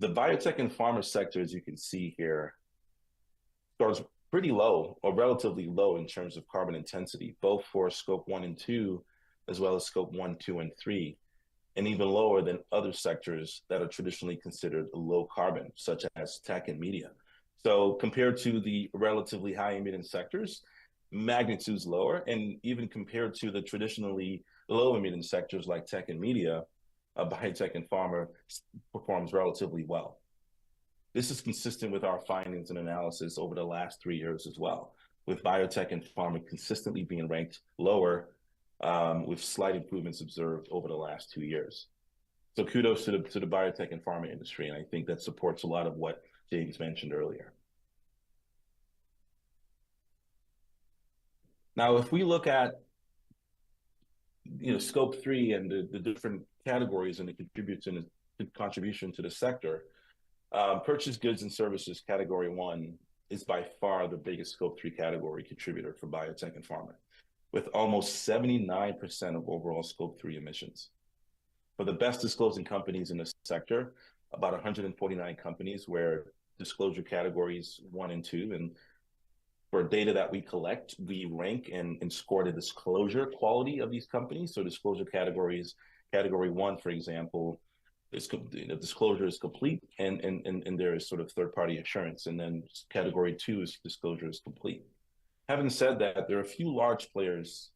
The biotech and pharma sector, as you can see here, starts pretty low or relatively low in terms of carbon intensity, both for Scope 1 and 2, as well as Scope 1, 2, and 3, and even lower than other sectors that are traditionally considered low carbon, such as tech and media. So compared to the relatively high emitting sectors, magnitude's lower, and even compared to the traditionally low emitting sectors like tech and media, biotech and pharma performs relatively well. This is consistent with our findings and analysis over the last 3 years as well, with biotech and pharma consistently being ranked lower, with slight improvements observed over the last 2 years. So kudos to the biotech and pharma industry, and I think that supports a lot of what James mentioned earlier. Now, if we look at scope 3 and the different categories and the contribution to the sector, purchased goods and services category 1 is by far the biggest scope 3 category contributor for biotech and pharma, with almost 79% of overall scope 3 emissions. For the best disclosing companies in the sector, about 149 companies where disclosure categories 1 and 2, and for data that we collect, we rank and score the disclosure quality of these companies. So disclosure categories, category 1, for example, disclosure is complete and there is sort of third-party assurance. And then category 2 is disclosure is complete. Having said that, there are a few large players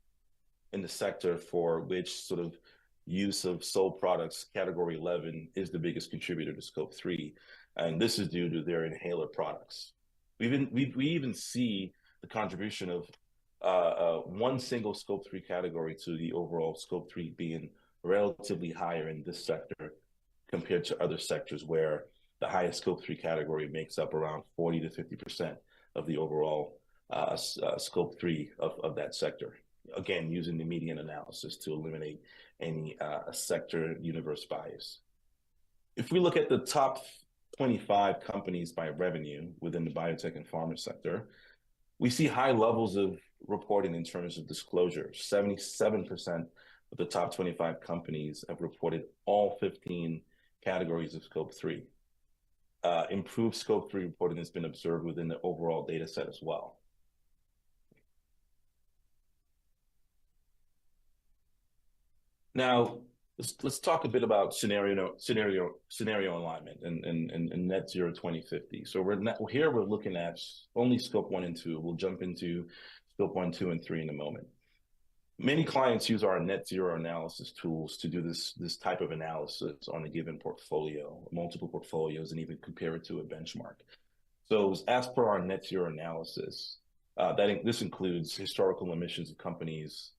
in the sector for which sort of use of sold products, category 11 is the biggest contributor to scope 3. And this is due to their inhaler products. We even see the contribution of one single scope 3 category to the overall scope 3 being relatively higher in this sector compared to other sectors where the highest scope 3 category makes up around 40 to 50% of the overall scope 3 of that sector. Again, using the median analysis to eliminate any sector universe bias. If we look at the top 25 companies by revenue within the biotech and pharma sector, we see high levels of reporting in terms of disclosure. 77% of the top 25 companies have reported all 15 categories of scope 3. Improved scope 3 reporting has been observed within the overall data set as well. Now, let's talk a bit about scenario alignment and net zero 2050. So we're looking at only scope 1 and 2. We'll jump into scope 1, 2, and 3 in a moment. Many clients use our net zero analysis tools to do this type of analysis on a given portfolio, multiple portfolios, and even compare it to a benchmark. So as per our net zero analysis, this includes historical emissions of companies,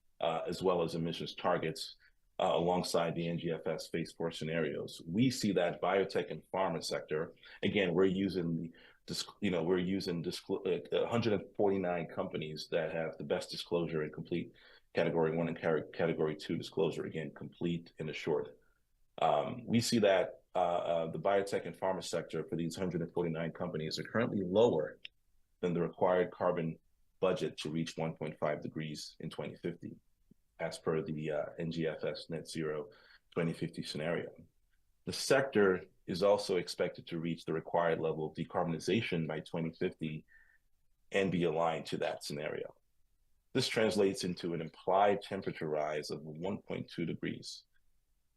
as well as emissions targets, alongside the NGFS phase 4 scenarios. We see that biotech and pharma sector, again, we're using 149 companies that have the best disclosure and complete category 1 and category 2 disclosure, again, complete and assured. We see that the biotech and pharma sector for these 149 companies are currently lower than the required carbon budget to reach 1.5 degrees in 2050. As per the NGFS Net Zero 2050 scenario. The sector is also expected to reach the required level of decarbonization by 2050 and be aligned to that scenario. This translates into an implied temperature rise of 1.2 degrees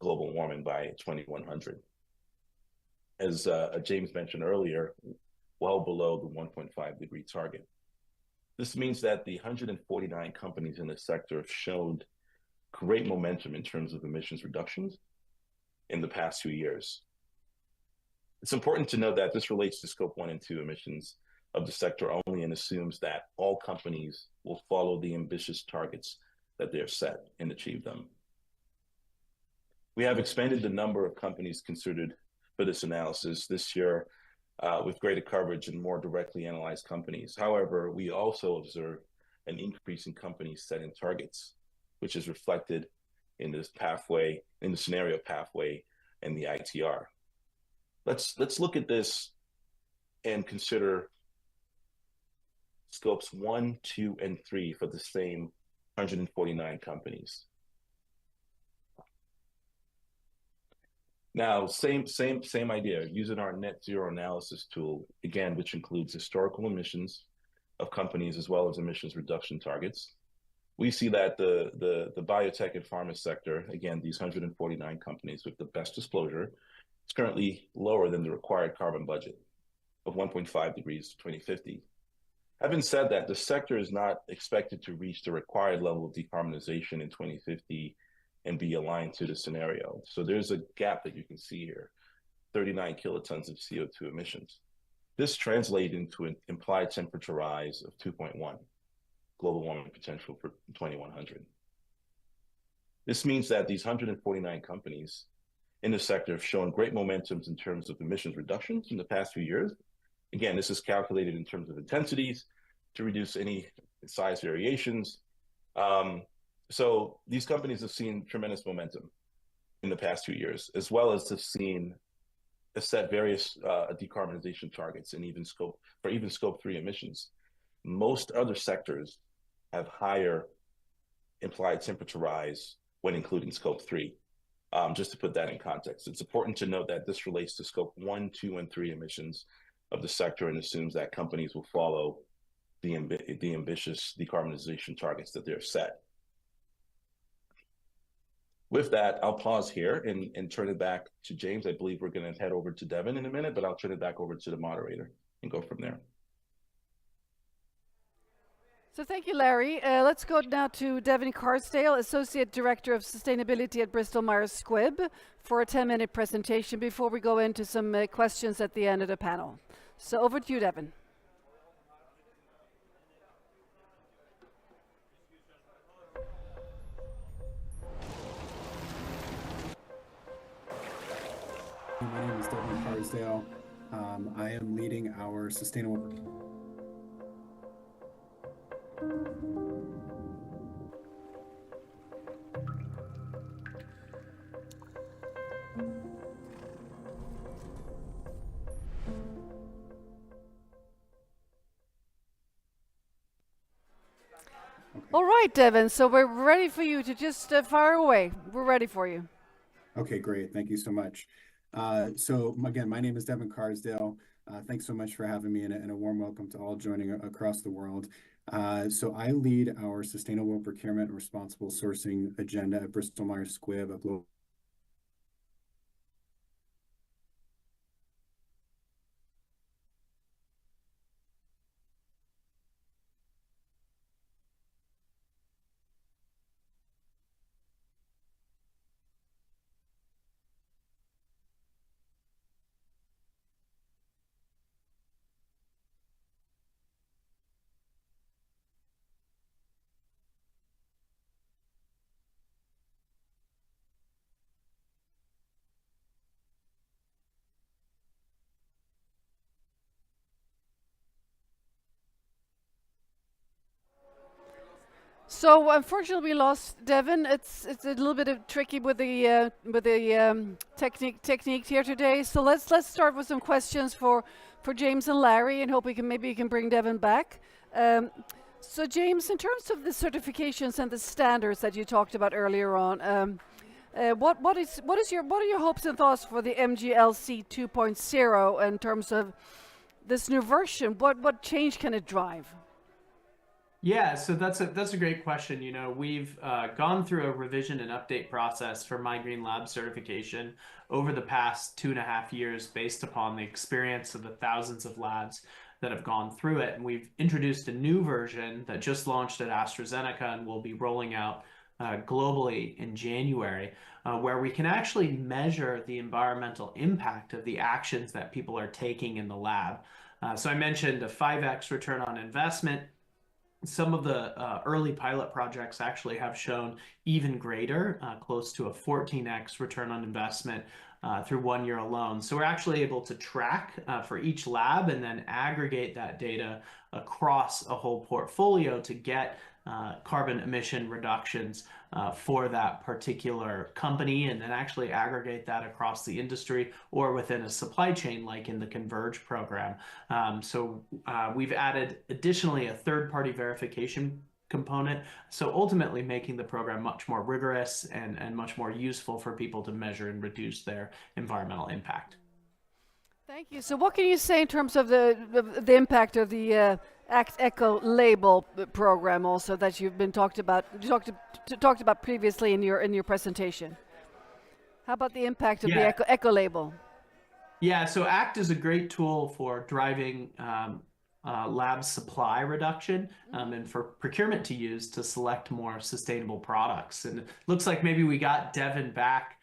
global warming by 2100. As James mentioned earlier, well below the 1.5 degree target. This means that the 149 companies in the sector have shown great momentum in terms of emissions reductions in the past 2 years. It's important to note that this relates to scope 1 and 2 emissions of the sector only and assumes that all companies will follow the ambitious targets that they're set and achieve them. We have expanded the number of companies considered for this analysis this year with greater coverage and more directly analyzed companies. However, we also observe an increase in companies setting targets, which is reflected in this pathway, in the scenario pathway and the ITR. Let's look at this and consider scopes 1, 2, and 3 for the same 149 companies. Now, same idea, using our net zero analysis tool, again, which includes historical emissions of companies as well as emissions reduction targets. We see that the biotech and pharma sector, again, these 149 companies with the best disclosure, is currently lower than the required carbon budget of 1.5 degrees 2050. Having said that, the sector is not expected to reach the required level of decarbonization in 2050 and be aligned to the scenario. So there's a gap that you can see here, 39 kilotons of CO2 emissions. This translates into an implied temperature rise of 2.1 global warming potential for 2100. This means that these 149 companies in the sector have shown great momentums in terms of emissions reductions in the past few years. Again, this is calculated in terms of intensities to reduce any size variations. So these companies have seen tremendous momentum in the past few years, as well as have set various decarbonization targets and even scope 3 emissions. Most other sectors have higher implied temperature rise when including scope 3. Just to put that in context, it's important to note that this relates to scope 1, 2, and 3 emissions of the sector and assumes that companies will follow the ambitious decarbonization targets that they're set. With that, I'll pause here and turn it back to James. I believe we're going to head over to Devin in a minute, but I'll turn it back over to the moderator and go from there. So thank you, Larry. Let's go now to Devin Carsdale, Associate Director of Sustainability at Bristol-Myers Squibb, for a 10-minute presentation before we go into some questions at the end of the panel. So over to you, Devin. My name is Devin Carsdale. I am leading our sustainable. All right, Devin. So we're ready for you to just fire away. We're ready for you. Okay, great. Thank you so much. So again, my name is Devin Carsdale. Thanks so much for having me, and a warm welcome to all joining across the world. So I lead our sustainable procurement and responsible sourcing agenda at Bristol-Myers Squibb, a global. So unfortunately, we lost Devin. It's a little bit tricky with the technique here today. So let's start with some questions for James and Larry, and hope maybe we can bring Devin back. So James, in terms of the certifications and the standards that you talked about earlier on, what are your hopes and thoughts for the MGLC 2.0 in terms of this new version? What change can it drive? Yeah, so that's a great question. You know, we've gone through a revision and update process for My Green Lab certification over the past 2.5 years based upon the experience of the thousands of labs that have gone through it. And we've introduced a new version that just launched at AstraZeneca and will be rolling out globally in January, where we can actually measure the environmental impact of the actions that people are taking in the lab. So I mentioned a 5x return on investment. Some of the early pilot projects actually have shown even greater, close to a 14x return on investment through 1 year alone. So we're actually able to track for each lab and then aggregate that data across a whole portfolio to get carbon emission reductions for that particular company, and then actually aggregate that across the industry or within a supply chain like in the Converge program. So we've added additionally a third-party verification component, so ultimately making the program much more rigorous and much more useful for people to measure and reduce their environmental impact. Thank you. So what can you say in terms of the impact of the Act Eco label program also that you've been talked about previously in your presentation? How about the impact of the Eco label? Yeah, so ACT is a great tool for driving lab supply reduction and for procurement to use to select more sustainable products. And it looks like maybe we got Devin back,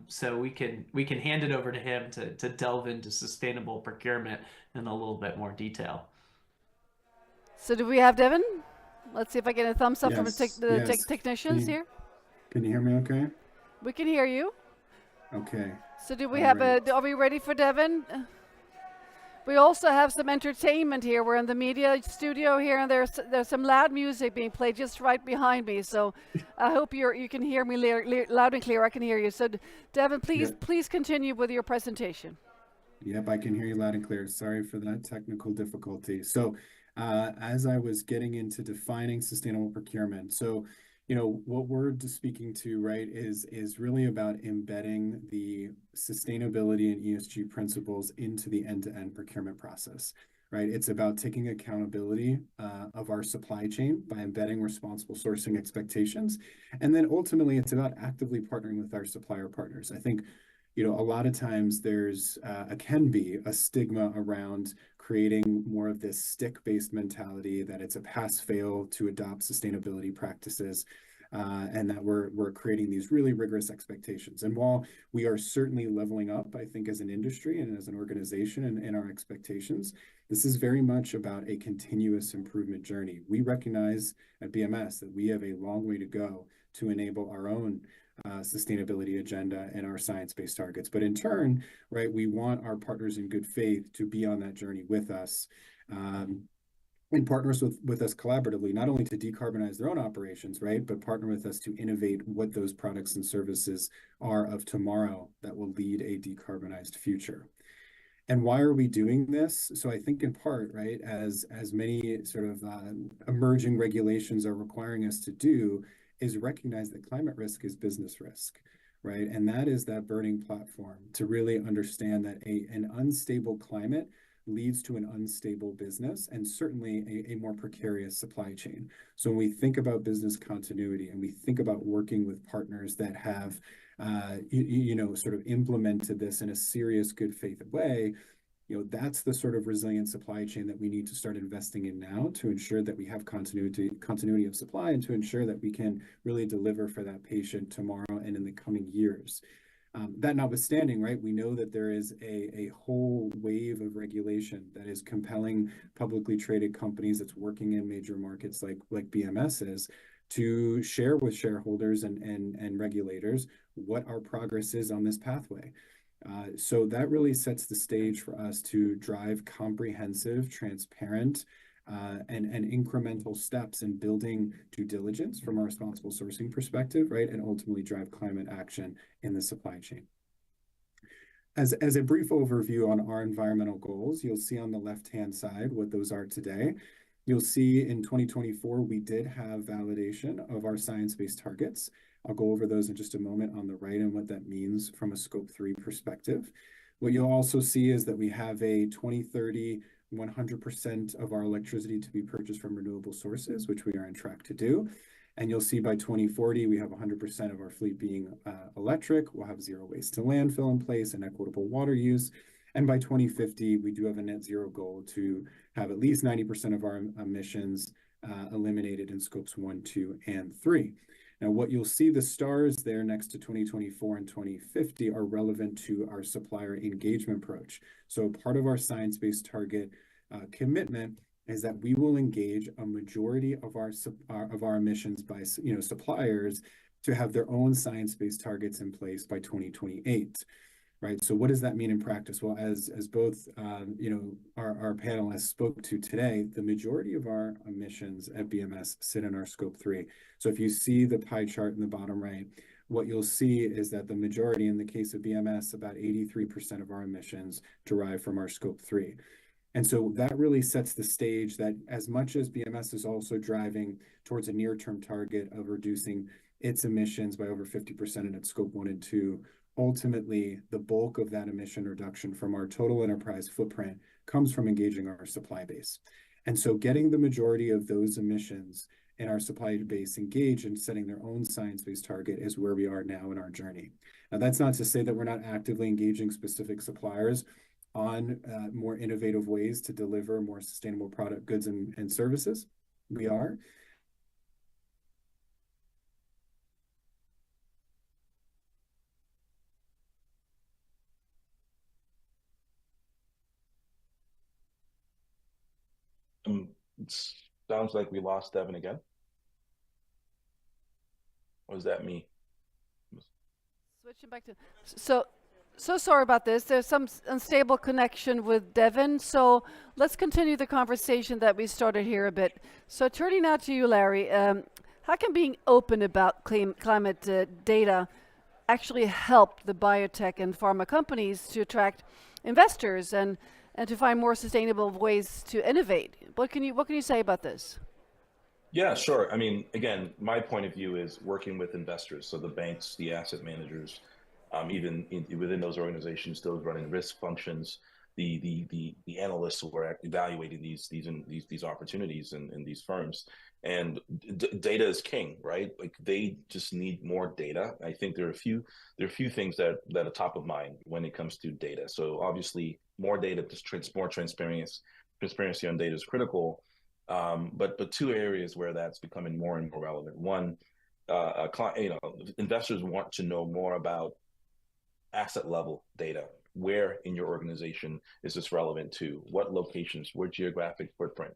so we can hand it over to him to delve into sustainable procurement in a little bit more detail. So do we have Devin? Let's see if I get a thumbs up from the Yes. technicians here. Can you hear me okay? We can hear you. Okay. So do we All have right. are we ready for Devin? We also have some entertainment here. We're in the media studio here, and there's some loud music being played just right behind me. So I hope you can hear me loud and clear. I can hear you. So Devin, please continue with your presentation. Yep, I can hear you loud and clear. Sorry for that technical difficulty. So as I was getting into defining sustainable procurement, so what we're speaking to, right, is really about embedding the sustainability and ESG principles into the end-to-end procurement process, right? It's about taking accountability of our supply chain by embedding responsible sourcing expectations. And then ultimately, it's about actively partnering with our supplier partners. I think a lot of times there's can be a stigma around creating more of this stick-based mentality, that it's a pass-fail to adopt sustainability practices, and that we're creating these really rigorous expectations. And while we are certainly leveling up, I think, as an industry and as an organization in our expectations, this is very much about a continuous improvement journey. We recognize at BMS that we have a long way to go to enable our own sustainability agenda and our science-based targets. But in turn, right, we want our partners in good faith to be on that journey with us, and partners with us collaboratively, not only to decarbonize their own operations, right, but partner with us to innovate what those products and services are of tomorrow that will lead a decarbonized future. And why are we doing this? So I think in part, right, as many sort of emerging regulations are requiring us to do, is recognize that climate risk is business risk, right? And that is that burning platform to really understand that an unstable climate leads to an unstable business, and certainly a more precarious supply chain. So when we think about business continuity and we think about working with partners that have sort of implemented this in a serious good faith way, that's the sort of resilient supply chain that we need to start investing in now to ensure that we have continuity of supply, and to ensure that we can really deliver for that patient tomorrow and in the coming years. That notwithstanding, right, we know that there is a whole wave of regulation that is compelling publicly traded companies that's working in major markets like BMS is, to share with shareholders and regulators what our progress is on this pathway. So that really sets the stage for us to drive comprehensive, transparent, and incremental steps in building due diligence from a responsible sourcing perspective, right, and ultimately drive climate action in the supply chain. As a brief overview on our environmental goals, you'll see on the left-hand side what those are today. You'll see in 2024, we did have validation of our science-based targets. I'll go over those in just a moment on the right and what that means from a Scope 3 perspective. What you'll also see is that we have a 2030 100% of our electricity to be purchased from renewable sources, which we are on track to do. And you'll see by 2040, we have 100% of our fleet being electric. We'll have zero waste to landfill in place and equitable water use. And by 2050, we do have a net zero goal to have at least 90% of our emissions eliminated in scopes 1, 2, and 3. Now, what you'll see, the stars there next to 2024 and 2050 are relevant to our supplier engagement approach. So part of our science-based target commitment is that we will engage a majority of our emissions by suppliers to have their own science-based targets in place by 2028. Right. So what does that mean in practice? Well, as both our panelists spoke to today, the majority of our emissions at BMS sit in our Scope 3. So if you see the pie chart in the bottom right, what you'll see is that the majority, in the case of BMS, about 83% of our emissions derive from our Scope 3. And so that really sets the stage that as much as BMS is also driving towards a near-term target of reducing its emissions by over 50% in its Scope 1 and 2, ultimately, the bulk of that emission reduction from our total enterprise footprint comes from engaging our supply base. And so getting the majority of those emissions in our supply base engaged and setting their own science-based target is where we are now in our journey. Now, that's not to say that we're not actively engaging specific suppliers on more innovative ways to deliver more sustainable product, goods, and services. We are. It sounds like we lost Devin again. Or is that me? Switching back to so sorry about this. There's some unstable connection with Devin. So let's continue the conversation that we started here a bit. So turning now to you, Larry, how can being open about climate data actually help the biotech and pharma companies to attract investors and to find more sustainable ways to innovate? What can you say about this? Yeah, sure. I mean, again, my point of view is working with investors, so the banks, the asset managers, within those organizations, those running risk functions, the analysts who are evaluating these opportunities in these firms, and data is king, right? Like they just need more data. I think there are a few things that are top of mind when it comes to data. So obviously, more data, more transparency on data is critical. But two areas where that's becoming more and more relevant. One, investors want to know more about asset level data. Where in your organization is this relevant to? What locations? What geographic footprint?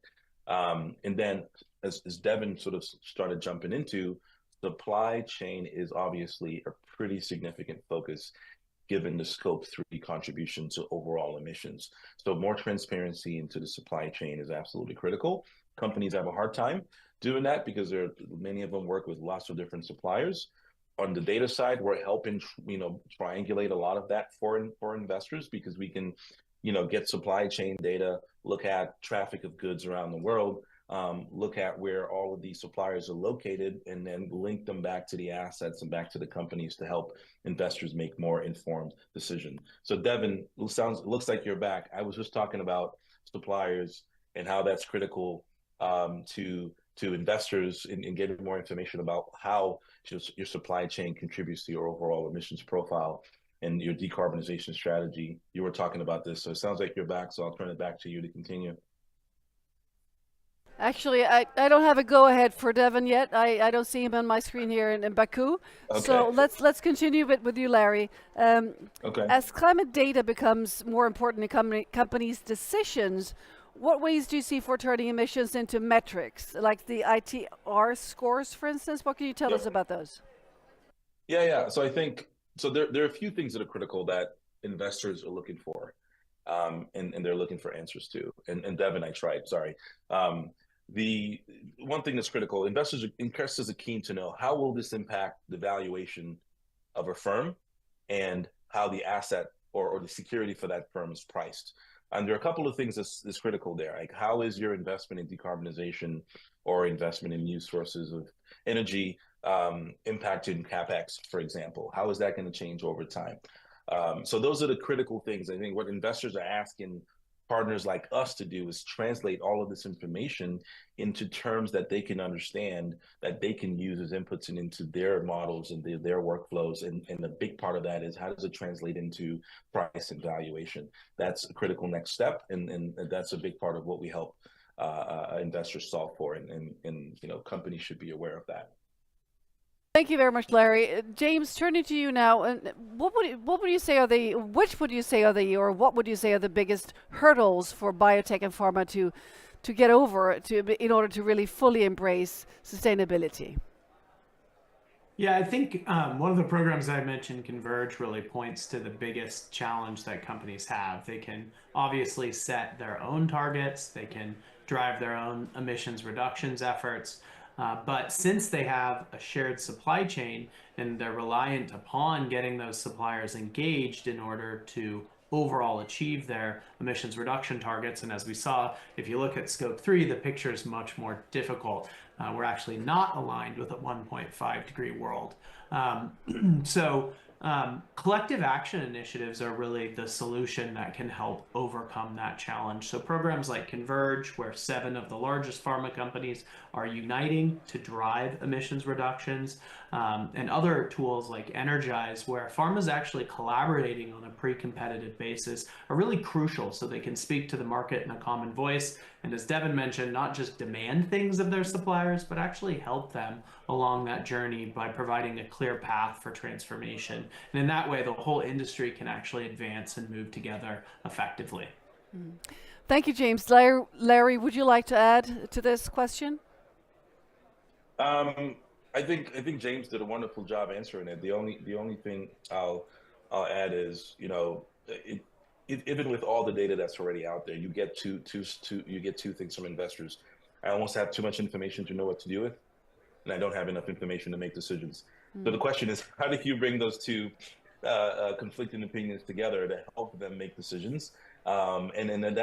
And then, as Devin sort of started jumping into, supply chain is obviously a pretty significant focus given the Scope 3 contribution to overall emissions. So more transparency into the supply chain is absolutely critical. Companies have a hard time doing that because many of them work with lots of different suppliers. On the data side, we're helping, triangulate a lot of that for investors because we can, get supply chain data, look at traffic of goods around the world, look at where all of these suppliers are located, and then link them back to the assets and back to the companies to help investors make more informed decisions. So Devin, looks like you're back. I was just talking about suppliers and how that's critical to investors in getting more information about how your supply chain contributes to your overall emissions profile and your decarbonization strategy. You were talking about this, so it sounds like you're back, so I'll turn it back to you to continue. Actually, I don't have a go-ahead for Devin yet. I don't see him on my screen here in Baku. Okay. So let's continue with you, Larry. Okay. As climate data becomes more important in companies' decisions, what ways do you see for turning emissions into metrics, like the ITR scores, for instance? What can you tell us about those? Yeah. So I think there are a few things that are critical that investors are looking for, and they're looking for answers to. And Devin, I tried. Sorry. The one thing that's critical: investors are keen to know how will this impact the valuation of a firm, and how the asset or the security for that firm is priced. And there are a couple of things that's critical there. Like, how is your investment in decarbonization or investment in new sources of energy impacting CapEx, for example? How is that going to change over time? So those are the critical things. I think what investors are asking partners like us to do is translate all of this information into terms that they can understand, that they can use as inputs and into their models and their workflows. And the big part of that is, how does it translate into price and valuation? That's a critical next step. And that's a big part of what we help investors solve for. And companies should be aware of that. Thank you very much, Larry. James, turning to you now, what would you say are what would you say are the biggest hurdles for biotech and pharma to get over in order to really fully embrace sustainability? Yeah, I think one of the programs I mentioned, Converge, really points to the biggest challenge that companies have. They can obviously set their own targets, they can drive their own emissions reductions efforts, but since they have a shared supply chain and they're reliant upon getting those suppliers engaged in order to overall achieve their emissions reduction targets, and as we saw, if you look at Scope 3, the picture is much more difficult. We're actually not aligned with a 1.5 degree world. Collective action initiatives are really the solution that can help overcome that challenge. So programs like Converge, where 7 of the largest pharma companies are uniting to drive emissions reductions, and other tools like Energize, where pharma is actually collaborating on a pre-competitive basis, are really crucial so they can speak to the market in a common voice. And as Devin mentioned, not just demand things of their suppliers, but actually help them along that journey by providing a clear path for transformation. And in that way, the whole industry can actually advance and move together effectively. Thank you, James. Larry, would you like to add to this question? I think James did a wonderful job answering it. The only thing I'll add is, you know, even with all the data that's already out there, you get two things from investors. I almost have too much information to know what to do with, and I don't have enough information to make decisions. So the question is, how do you bring those two conflicting opinions together to help them make decisions? And then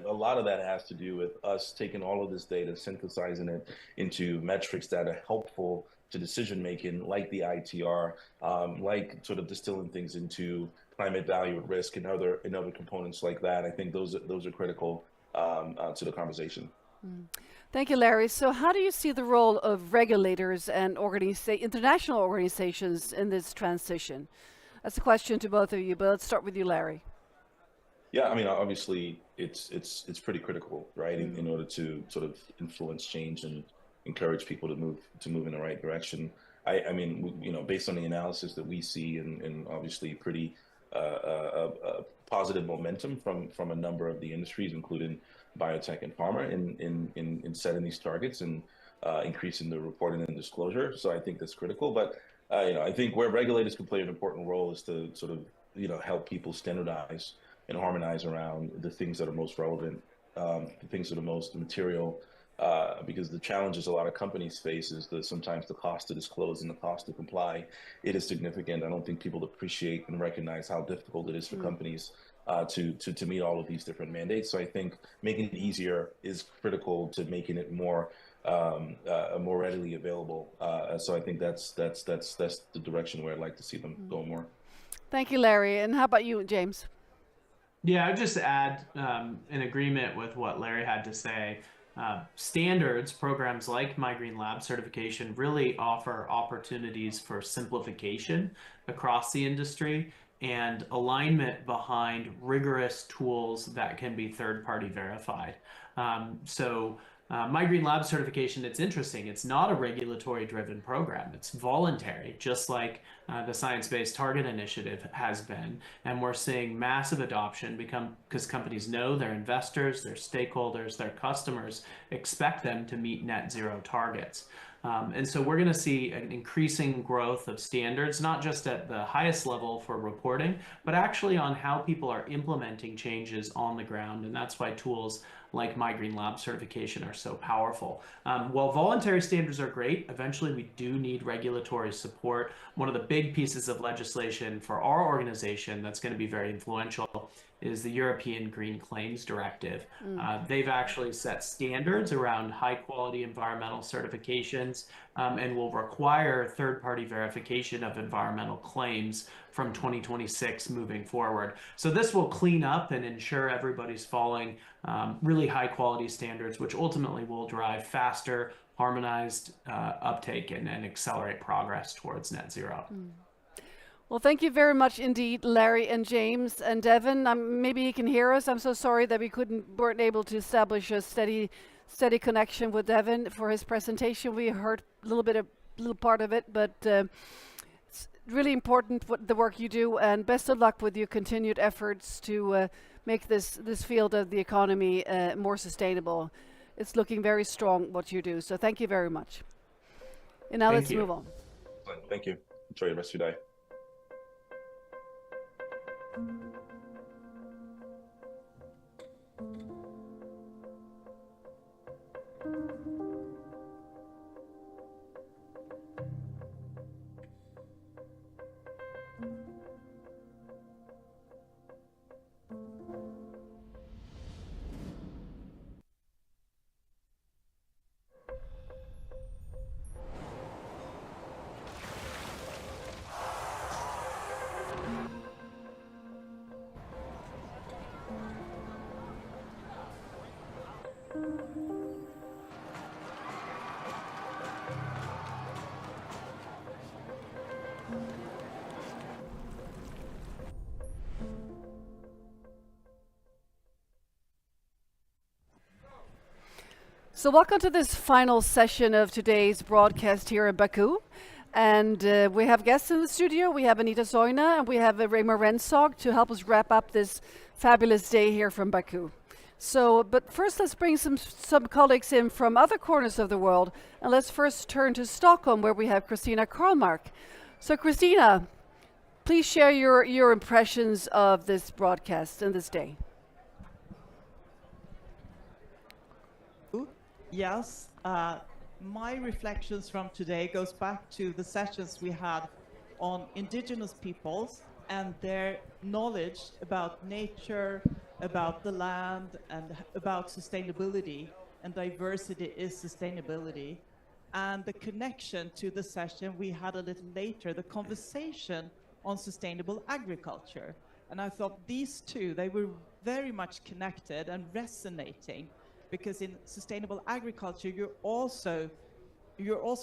a lot of that has to do with us taking all of this data, synthesizing it into metrics that are helpful to decision making, like the ITR, like sort of distilling things into climate value at risk and other components like that. I think those are critical to the conversation. Thank you, Larry. So how do you see the role of regulators and international organizations in this transition? That's a question to both of you, but let's start with you, Larry. Yeah, I mean, obviously, it's pretty critical, right, in order to sort of influence change and encourage people to move in the right direction. I mean, you know, based on the analysis that we see, and obviously pretty positive momentum from a number of the industries, including biotech and pharma, in setting these targets and increasing the reporting and disclosure. So I think that's critical. But you know, I think where regulators can play an important role is to sort of, you know, help people standardize and harmonize around the things that are most relevant, the things that are most material, because the challenges a lot of companies face is sometimes the cost to disclose and the cost to comply. It is significant. I don't think people appreciate and recognize how difficult it is for companies to meet all of these different mandates. So I think making it easier is critical to making it more readily available. So I think that's the direction where I'd like to see them go more. Thank you, Larry. And how about you, James? Yeah, I'd just add in agreement with what Larry had to say. Standards, programs like My Green Lab certification really offer opportunities for simplification across the industry and alignment behind rigorous tools that can be third-party verified. My Green Lab certification, it's interesting. It's not a regulatory-driven program. It's voluntary, just like the Science Based Target Initiative has been. And we're seeing massive adoption because companies know their investors, their stakeholders, their customers expect them to meet net zero targets. And so we're going to see an increasing growth of standards, not just at the highest level for reporting, but actually on how people are implementing changes on the ground. And that's why tools like My Green Lab certification are so powerful. While voluntary standards are great, eventually we do need regulatory support. One of the big pieces of legislation for our organization that's going to be very influential is the European Green Claims Directive. They've actually set standards around high quality environmental certifications and will require third-party verification of environmental claims from 2026 moving forward. So this will clean up and ensure everybody's following really high quality standards, which ultimately will drive faster, harmonized uptake and accelerate progress towards net zero. Well, thank you very much indeed, Larry and James and Devin. Maybe you can hear us. I'm so sorry that we weren't able to establish a steady connection with Devin for his presentation. We heard a little part of it, but it's really important the work you do, and best of luck with your continued efforts to make this field of the economy more sustainable. It's looking very strong what you do. So thank you very much. And now let's move on. Thank you. Enjoy the rest of your day. So welcome to this final session of today's broadcast here in Baku. And we have guests in the studio. We have Anita Zoyna and we have Raymond Rensog to help us wrap up this fabulous day here from Baku. So, but first let's bring some colleagues in from other corners of the world, and let's first turn to Stockholm, where we have Christina Karlmark. So Christina, please share your impressions of this broadcast and this day. Yes, my reflections from today goes back to the sessions we had on indigenous peoples and their knowledge about nature, about the land, and about sustainability, and diversity is sustainability. And the connection to the session we had a little later, the conversation on sustainable agriculture. And I thought these two, they were very much connected and resonating, because in sustainable agriculture, you're also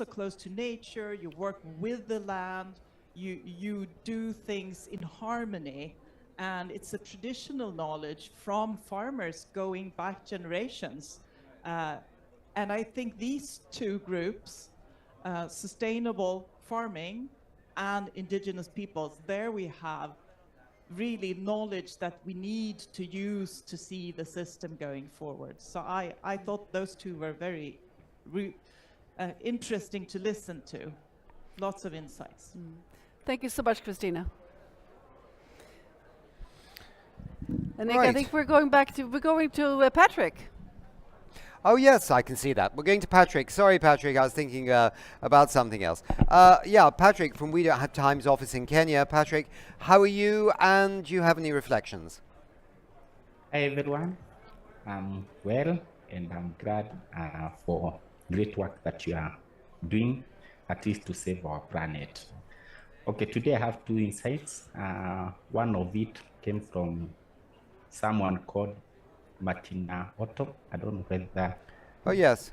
close to nature, you work with the land, you do things in harmony, and it's a traditional knowledge from farmers going back generations. And I think these two groups, sustainable farming and indigenous peoples, there we have really knowledge that we need to use to see the system going forward. So I thought those two were very interesting to listen to. Lots of insights. Thank you so much, Christina. And Nick, I Right. think we're going to Patrick. Oh yes, I can see that. We're going to Patrick. Sorry, Patrick, I was thinking about something else. Yeah, Patrick from We Don't Have Time's office in Kenya. Patrick, how are you, and do you have any reflections? Hi everyone, I'm well, and I'm glad for great work that you are doing, at least to save our planet. Okay, today I have two insights. One of it came from someone called Martina Otto. I don't know whether Oh yes,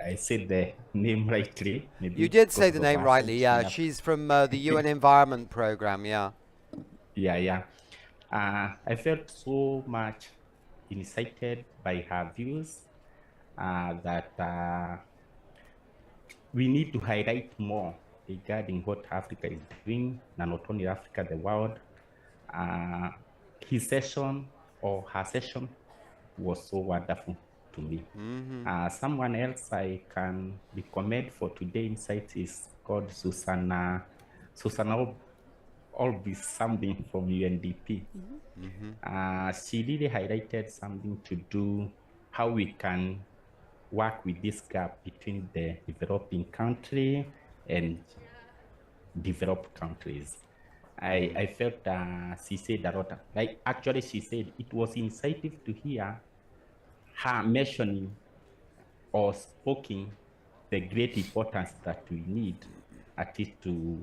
I said the name rightly. Maybe you did say because the of name her rightly. Yeah, accent. she's from the UN Environment Programme. Yeah. Yeah. I felt so much incited by her views that we need to highlight more regarding what Africa is doing, and not only Africa, the world. His session or her session was so wonderful to me. Someone else I can recommend for today's insight is called Susanna Olby, something from UNDP. She really highlighted something to do, how we can work with this gap between the developing country and developed countries. I felt she said a lot. Like actually, she said it was insightful to hear her mentioning or speaking the great importance that we need, at least to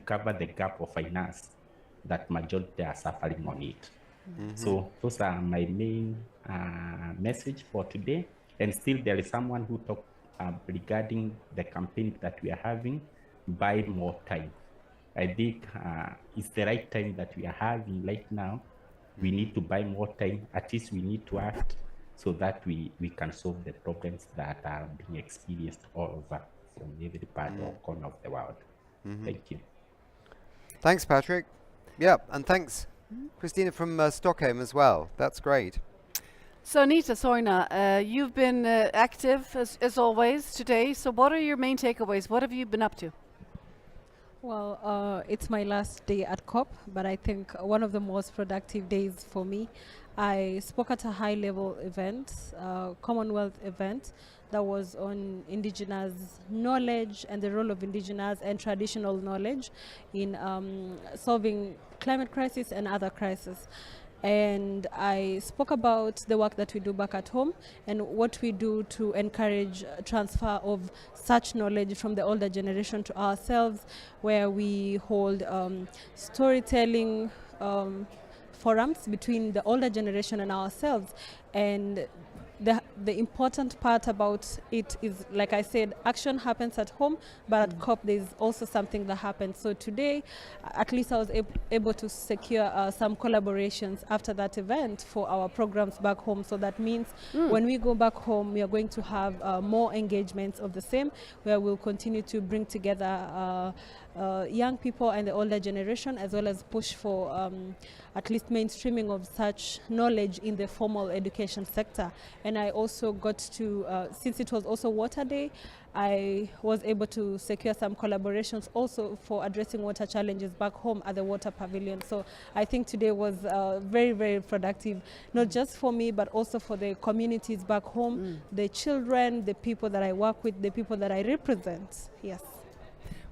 cover the gap of finance that majority are suffering on it. So those are my main message for today. And still there is someone who talked regarding the campaign that we are having, buy more time. I think it's the right time that we are having right now. We need to buy more time. At least we need to act so that we can solve the problems that are being experienced all over from every part or corner of the world. Thank you. Thanks, Patrick. Yeah, and thanks, Christina from Stockholm as well. That's great. So Anita Soina, you've been active as always today. So what are your main takeaways? What have you been up to? Well, it's my last day at COP, but I think one of the most productive days for me. I spoke at a high-level event, Commonwealth event, that was on indigenous knowledge and the role of indigenous and traditional knowledge in solving climate crisis and other crises. And I spoke about the work that we do back at home and what we do to encourage transfer of such knowledge from the older generation to ourselves, where we hold storytelling forums between the older generation and ourselves. And the important part about it is, like I said, action happens at home, but at COP there's also something that happens. So today, at least I was able to secure some collaborations after that event for our programs back home. So that means when we go back home, we are going to have more engagements of the same, where we'll continue to bring together young people and the older generation, as well as push for at least mainstreaming of such knowledge in the formal education sector. And I also got to, since it was also Water Day, I was able to secure some collaborations also for addressing water challenges back home at the Water Pavilion. So I think today was very, very productive, not just for me, but also for the communities back home, the children, the people that I work with, the people that I represent. Yes.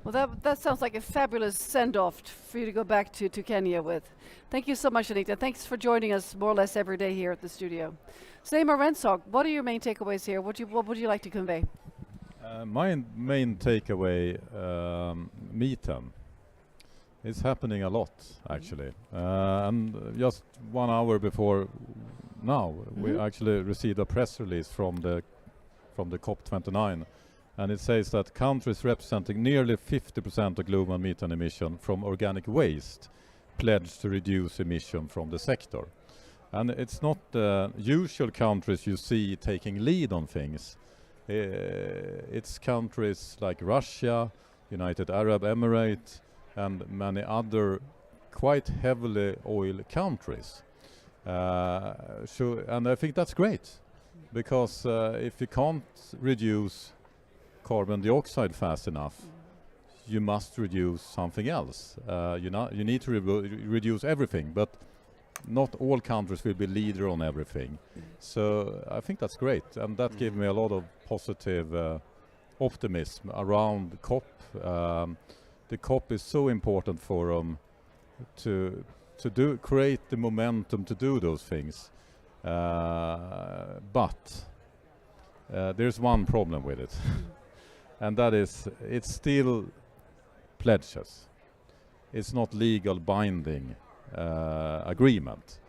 Well, that sounds like a fabulous send-off for you to go back to Kenya with. Thank you so much, Anita. Thanks for joining us more or less every day here at the studio. Seema Rensog, what are your main takeaways here? What would you like to convey? My main takeaway, methane. It's happening a lot, actually. And just 1 hour before now, we actually received a press release from the COP29. And it says that countries representing nearly 50% of global methane emission from organic waste pledged to reduce emission from the sector. And it's not the usual countries you see taking lead on things. It's countries like Russia, United Arab Emirates, and many other quite heavily oil countries. And I think that's great, because if you can't reduce carbon dioxide fast enough, you must reduce something else. You need to reduce everything, but not all countries will be leader on everything. So I think that's great, and that gave me a lot of positive optimism around COP. The COP is so important for to create the momentum to do those things. But there's one problem with it. And that is, it's still pledges. It's not legal binding agreement.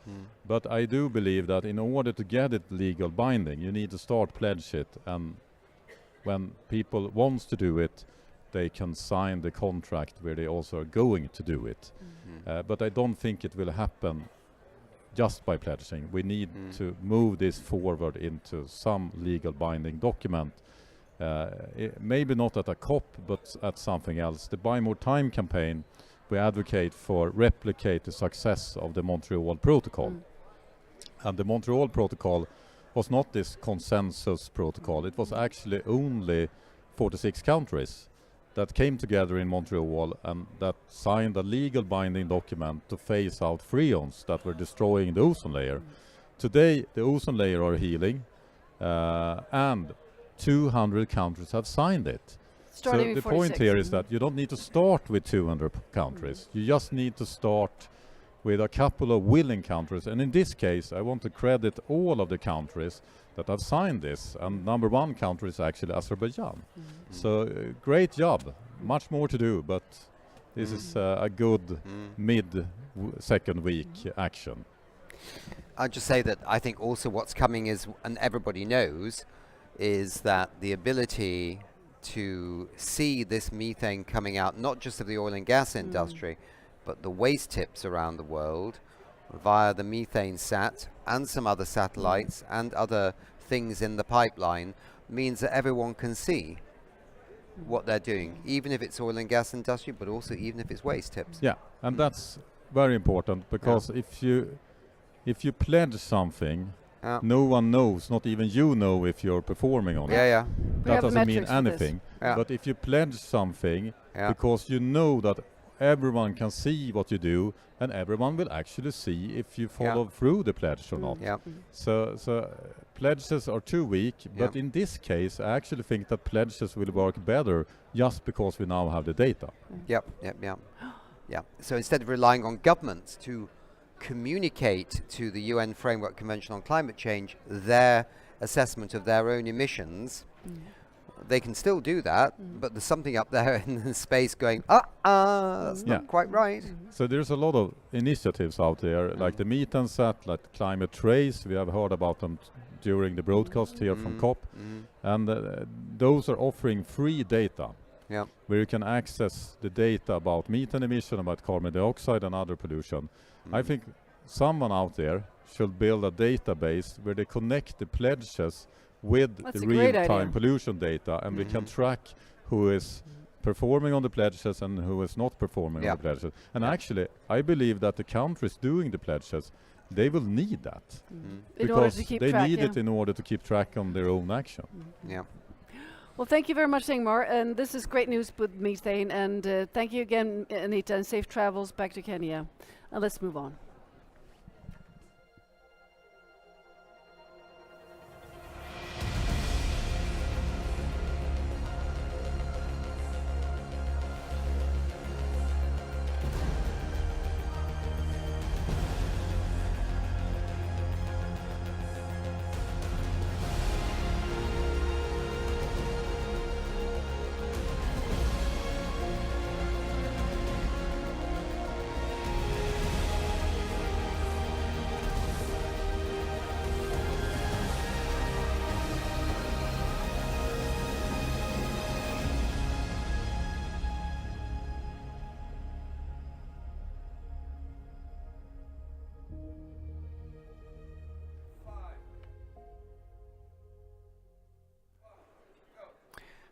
But I do believe that in order to get it legal binding, you need to start pledge it, and when people wants to do it, they can sign the contract where they also are going to do it. But I don't think it will happen just by pledging. We need to move this forward into some legal binding document. Maybe not at a COP, but at something else. The Buy More Time campaign, we advocate for replicate the success of the Montreal Protocol. And the Montreal Protocol was not this consensus protocol. It was actually only 46 countries that came together in Montreal and that signed a legal binding document to phase out freons that were destroying the ozone layer. Today, the ozone layer are healing, and 200 countries have signed it. Starting so the point here is that you don't need to start with 200 countries. You just need to start with a couple of willing countries. And in this case, I want to credit all of the countries that have signed this. And number one country is actually Azerbaijan. So great job. Much more to do, but this is a good mid-second week action. I'll just say that I think also what's coming is, and everybody knows, is that the ability to see this methane coming out, not just of the oil and gas industry, but the waste tips around the world via the methane sat and some other satellites and other things in the pipeline, means that everyone can see what they're doing, even if it's oil and gas industry, but also even if it's waste tips. Yeah, and that's very important, because if you pledge something, no one knows, not even you know if you're performing on it. That doesn't mean anything. But if you pledge something, because you know that everyone can see what you do, and everyone will actually see if you follow through the pledge or not. So pledges are too weak, but in this case, I actually think that pledges will work better just because we now have the data. So instead of relying on governments to communicate to the UN Framework Convention on Climate Change their assessment of their own emissions, they can still do that, but there's something up there in the space going, that's not quite right. So there's a lot of initiatives out there, like the Methane Sat, like Climate Trace. We have heard about them during the broadcast here from COP. And those are offering free data, where you can access the data about methane emission, about carbon dioxide and other pollution. I think someone out there should build a database where they connect the pledges with the real-time pollution data, and we can track who is performing on the pledges and who is not performing on the pledges. And actually, I believe that the countries doing the pledges, they will need that because they need it in order to keep track on their own action. Well, thank you very much, Ingmar, and this is great news with methane, and thank you again, Anita, and safe travels back to Kenya. And let's move on.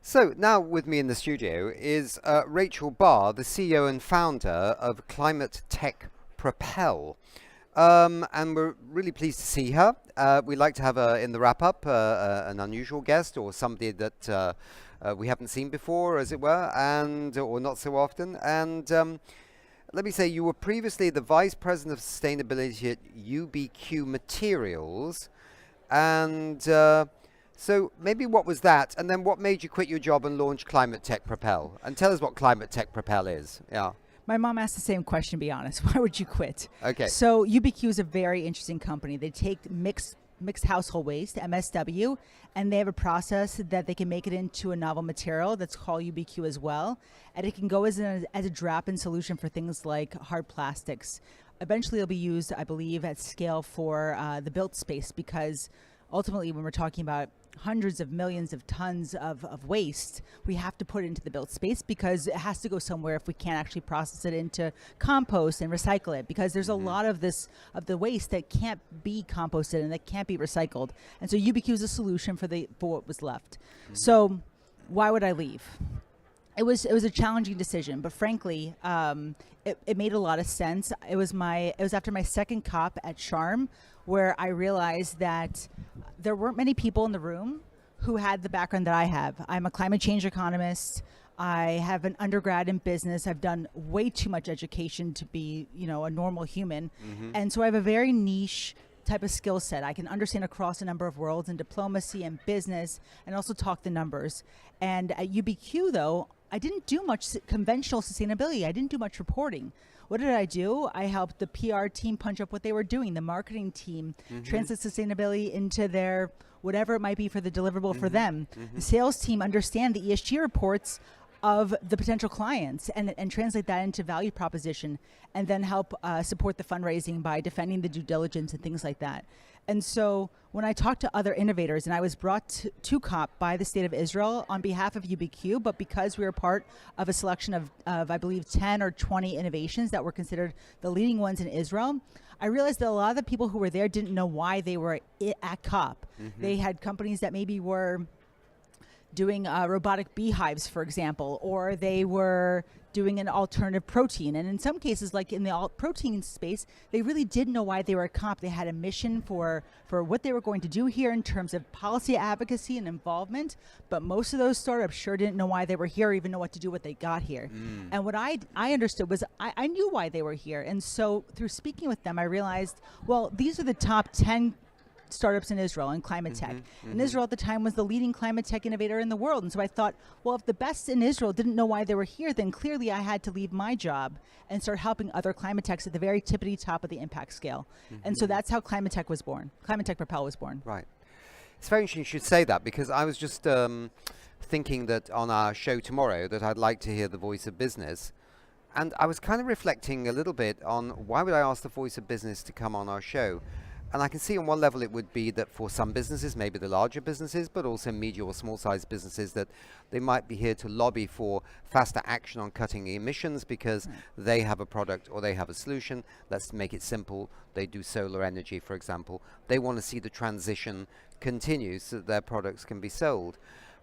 So now with me in the studio is Rachel Barr, the CEO and founder of Climate Tech Propel. And we're really pleased to see her. We'd like to have in the wrap-up an unusual guest or somebody that we haven't seen before, as it were, and or not so often. And let me say, you were previously the Vice President of Sustainability at UBQ Materials, and so maybe what was that, and then what made you quit your job and launch Climate Tech Propel? And tell us what Climate Tech Propel is. My mom asked the same question, to be honest. Why would you quit? Okay. So UBQ is a very interesting company. They take mixed household waste, MSW, and they have a process that they can make it into a novel material that's called UBQ as well. And it can go as a drop-in solution for things like hard plastics. Eventually it'll be used, I believe, at scale for the built space, because ultimately when we're talking about hundreds of millions of tons of waste, we have to put it into the built space because it has to go somewhere if we can't actually process it into compost and recycle it, because there's a lot of the waste that can't be composted and that can't be recycled. And so UBQ is a solution for what was left. So why would I leave? It was a challenging decision, but frankly, it made a lot of sense. It was after my second COP at Sharm where I realized that there weren't many people in the room who had the background that I have. I'm a climate change economist. I have an undergrad in business. I've done way too much education to be, a normal human. And so I have a very niche type of skill set. I can understand across a number of worlds in diplomacy and business, and also talk the numbers. And at UBQ, though, I didn't do much conventional sustainability. I didn't do much reporting. What did I do? I helped the PR team punch up what they were doing, the marketing team translate sustainability into their whatever it might be for the deliverable for them. The sales team understand the ESG reports of the potential clients and translate that into value proposition, and then help support the fundraising by defending the due diligence and things like that. And so when I talked to other innovators, and I was brought to COP by the state of Israel on behalf of UBQ, but because we were part of a selection of I believe 10 or 20 innovations that were considered the leading ones in Israel, I realized that a lot of the people who were there didn't know why they were at COP. They had companies that maybe were doing robotic beehives, for example, or they were doing an alternative protein. And in some cases, like in the protein space, they really didn't know why they were at COP. They had a mission for what they were going to do here in terms of policy advocacy and involvement, but most of those startups sure didn't know why they were here, or even know what to do when they got here. And what I understood was I knew why they were here. And so through speaking with them, I realized, well, these are the top 10 startups in Israel in climate tech. And Israel at the time was the leading climate tech innovator in the world. And so I thought, well, if the best in Israel didn't know why they were here, then clearly I had to leave my job and start helping other climate techs at the very tippity top of the impact scale. And so that's how Climate Tech was born. Climate Tech Propel was born. Right. It's very interesting you should say that, because I was just thinking that on our show tomorrow that I'd like to hear the voice of business. And I was kind of reflecting a little bit on why would I ask the voice of business to come on our show? And I can see on one level it would be that for some businesses, maybe the larger businesses, but also medium or small-sized businesses, that they might be here to lobby for faster action on cutting emissions because they have a product or they have a solution. Let's make it simple. They do solar energy, for example. They want to see the transition continue so that their products can be sold.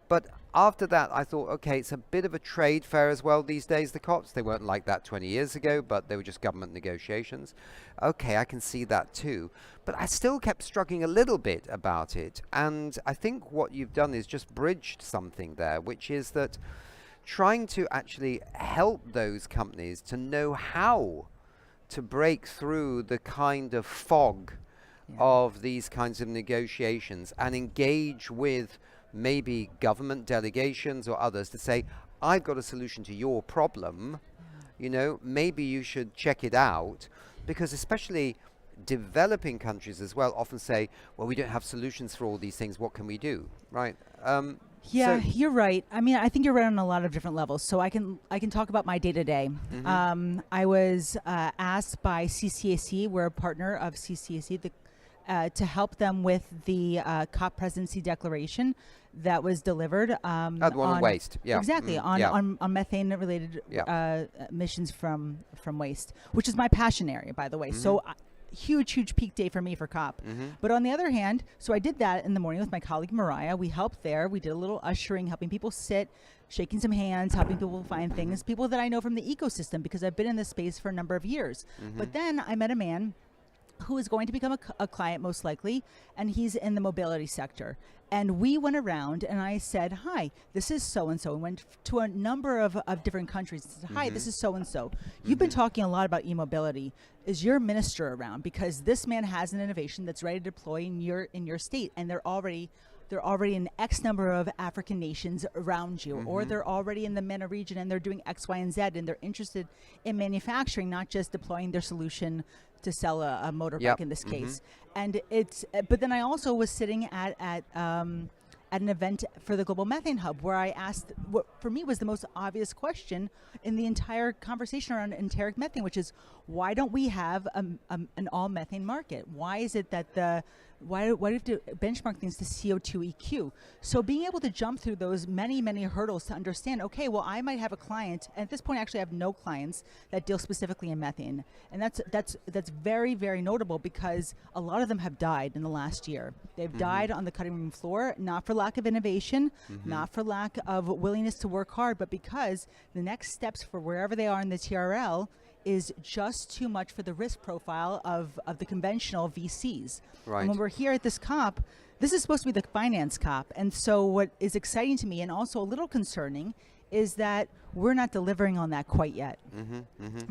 But after that, I thought, okay, it's a bit of a trade fair as well these days, the COPs. They weren't like that 20 years ago, but they were just government negotiations. Okay, I can see that too. But I still kept struggling a little bit about it. And I think what you've done is just bridged something there, which is that trying to actually help those companies to know how to break through the kind of fog of these kinds of negotiations and engage with maybe government delegations or others to say, I've got a solution to your problem, you know, maybe you should check it out, because especially developing countries as well often say, well, we don't have solutions for all these things, what can we do, right? Yeah, you're right. I mean, I think you're right on a lot of different levels. So I can talk about my day-to-day. I was asked by CCAC, we're a partner of CCAC, to help them with the COP presidency declaration that was delivered on waste. Yeah, exactly, on methane-related emissions from waste, which is my passion area, by the way. So huge peak day for me for COP. But on the other hand, so I did that in the morning with my colleague Mariah. We helped there. We did a little ushering, helping people sit, shaking some hands, helping people find things, people that I know from the ecosystem, because I've been in this space for a number of years. But then I met a man who is going to become a client most likely, and he's in the mobility sector. And we went around and I said, hi, this is so-and-so. We went to a number of different countries and said, hi, this is so-and-so. You've been talking a lot about e-mobility. Is your minister around? Because this man has an innovation that's ready to deploy in your state, and they're already in X number of African nations around you, or they're already in the MENA region and they're doing X, Y, and Z, and they're interested in manufacturing, not just deploying their solution to sell a motorbike in this case. And it's, but then I also was sitting at an event for the Global Methane Hub where I asked what for me was the most obvious question in the entire conversation around enteric methane, which is, why don't we have an all methane market? Why is it that why do we have to benchmark things to CO2 EQ? So being able to jump through those many hurdles to understand, okay, well, I might have a client, and at this point actually I have no clients that deal specifically in methane. And that's very notable, because a lot of them have died in the last year. They've died on the cutting room floor, not for lack of innovation, not for lack of willingness to work hard, but because the next steps for wherever they are in the TRL is just too much for the risk profile of the conventional VCs. Right. And when we're here at this COP, this is supposed to be the finance COP. And so what is exciting to me, and also a little concerning, is that we're not delivering on that quite yet.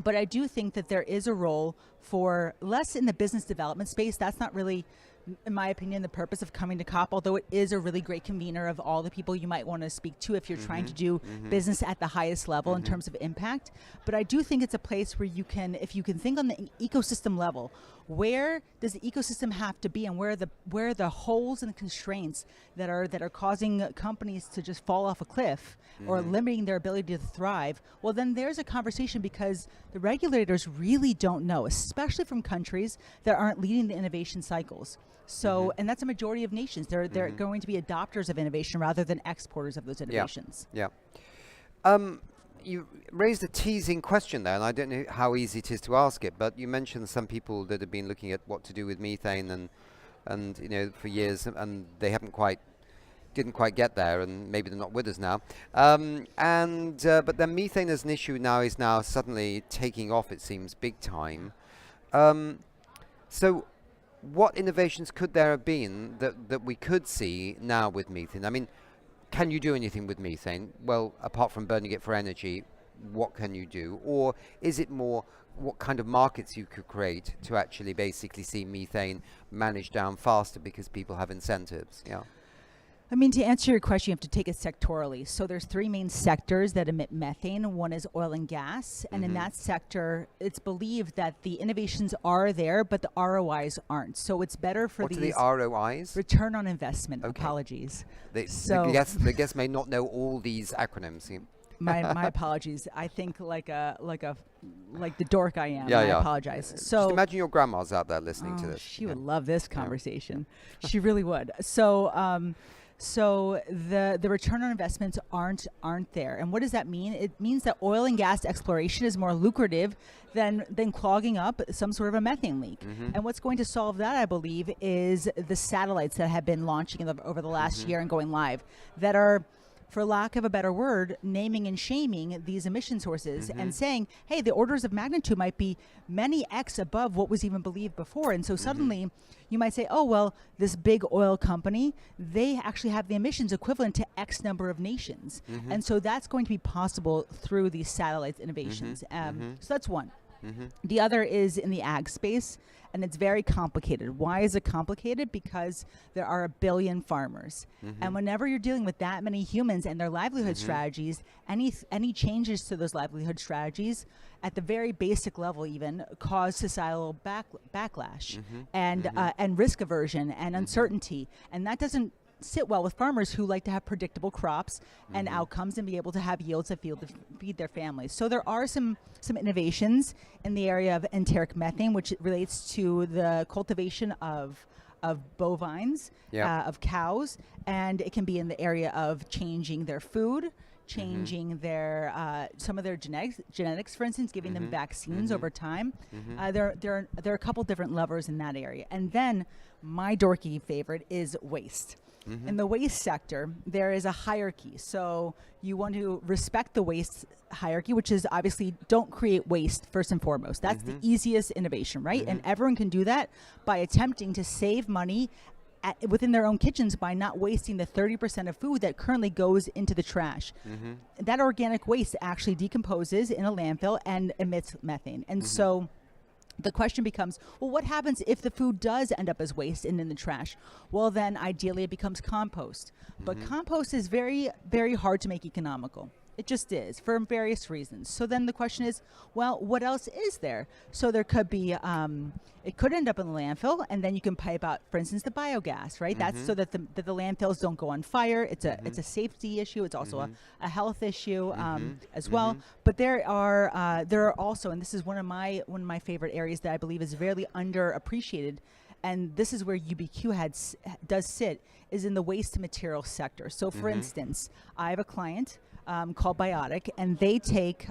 But I do think that there is a role for less in the business development space. That's not really, in my opinion, the purpose of coming to COP, although it is a really great convener of all the people you might want to speak to if you're trying to do business at the highest level in terms of impact. But I do think it's a place where you can, if you can think on the ecosystem level, where does the ecosystem have to be, and where are the holes and constraints that are causing companies to just fall off a cliff or limiting their ability to thrive? Well, then there's a conversation, because the regulators really don't know, especially from countries that aren't leading the innovation cycles. So, and that's a majority of nations. They're going to be adopters of innovation rather than exporters of those innovations. Yeah. You raised a teasing question there, and I don't know how easy it is to ask it, but you mentioned some people that have been looking at what to do with methane and you know, for years, and they didn't quite get there, and maybe they're not with us now. But then methane as an issue is now suddenly taking off, it seems, big time. So what innovations could there have been that we could see now with methane? I mean, can you do anything with methane? Well, apart from burning it for energy, what can you do? Or is it more what kind of markets you could create to actually basically see methane managed down faster because people have incentives? Yeah. I mean, to answer your question, you have to take it sectorally. So there's three main sectors that emit methane. One is oil and gas. And in that sector, it's believed that the innovations are there, but the ROIs aren't. So it's better for What these... are the ROIs? Return on investment. Okay. Apologies. The guests may not know all these acronyms. My apologies. I think like the dork I am. Yeah, I yeah. apologize. Just So imagine your grandma's out there listening to this. she would love this conversation. She really would. So the return on investments aren't there. And what does that mean? It means that oil and gas exploration is more lucrative than clogging up some sort of a methane leak. And what's going to solve that, I believe, is the satellites that have been launching over the last year and going live that are, for lack of a better word, naming and shaming these emission sources and saying, hey, the orders of magnitude might be many X above what was even believed before. And so suddenly you might say, oh, well, this big oil company, they actually have the emissions equivalent to X number of nations. And so that's going to be possible through these satellites innovations. So that's one. The other is in the ag space, and it's very complicated. Why is it complicated? Because there are 1 billion farmers. And whenever you're dealing with that many humans and their livelihood strategies, any changes to those livelihood strategies at the very basic level even cause societal backlash and risk aversion and uncertainty. And that doesn't sit well with farmers who like to have predictable crops and outcomes and be able to have yields that feed their families. So there are some innovations in the area of enteric methane, which relates to the cultivation of bovines, of cows, and it can be in the area of changing their food, changing their some of their genetics, for instance, giving them vaccines over time. There are a couple different levers in that area. And then my dorky favorite is waste. In the waste sector, there is a hierarchy. So you want to respect the waste hierarchy, which is obviously don't create waste first and foremost. That's the easiest innovation, right? And everyone can do that by attempting to save money within their own kitchens by not wasting the 30% of food that currently goes into the trash. That organic waste actually decomposes in a landfill and emits methane. And so the question becomes, well, what happens if the food does end up as waste and in the trash? Well, then ideally it becomes compost. But compost is very, very hard to make economical. It just is, for various reasons. So then the question is, well, what else is there? So there could be, it could end up in the landfill, and then you can pipe out, for instance, the biogas, right? That's so that the landfills don't go on fire. It's a safety issue. It's also a health issue as well. But there are also, and this is one of my favorite areas that I believe is very underappreciated, and this is where UBQ does sit, is in the waste material sector. So for instance, I have a client called Biotech, and they take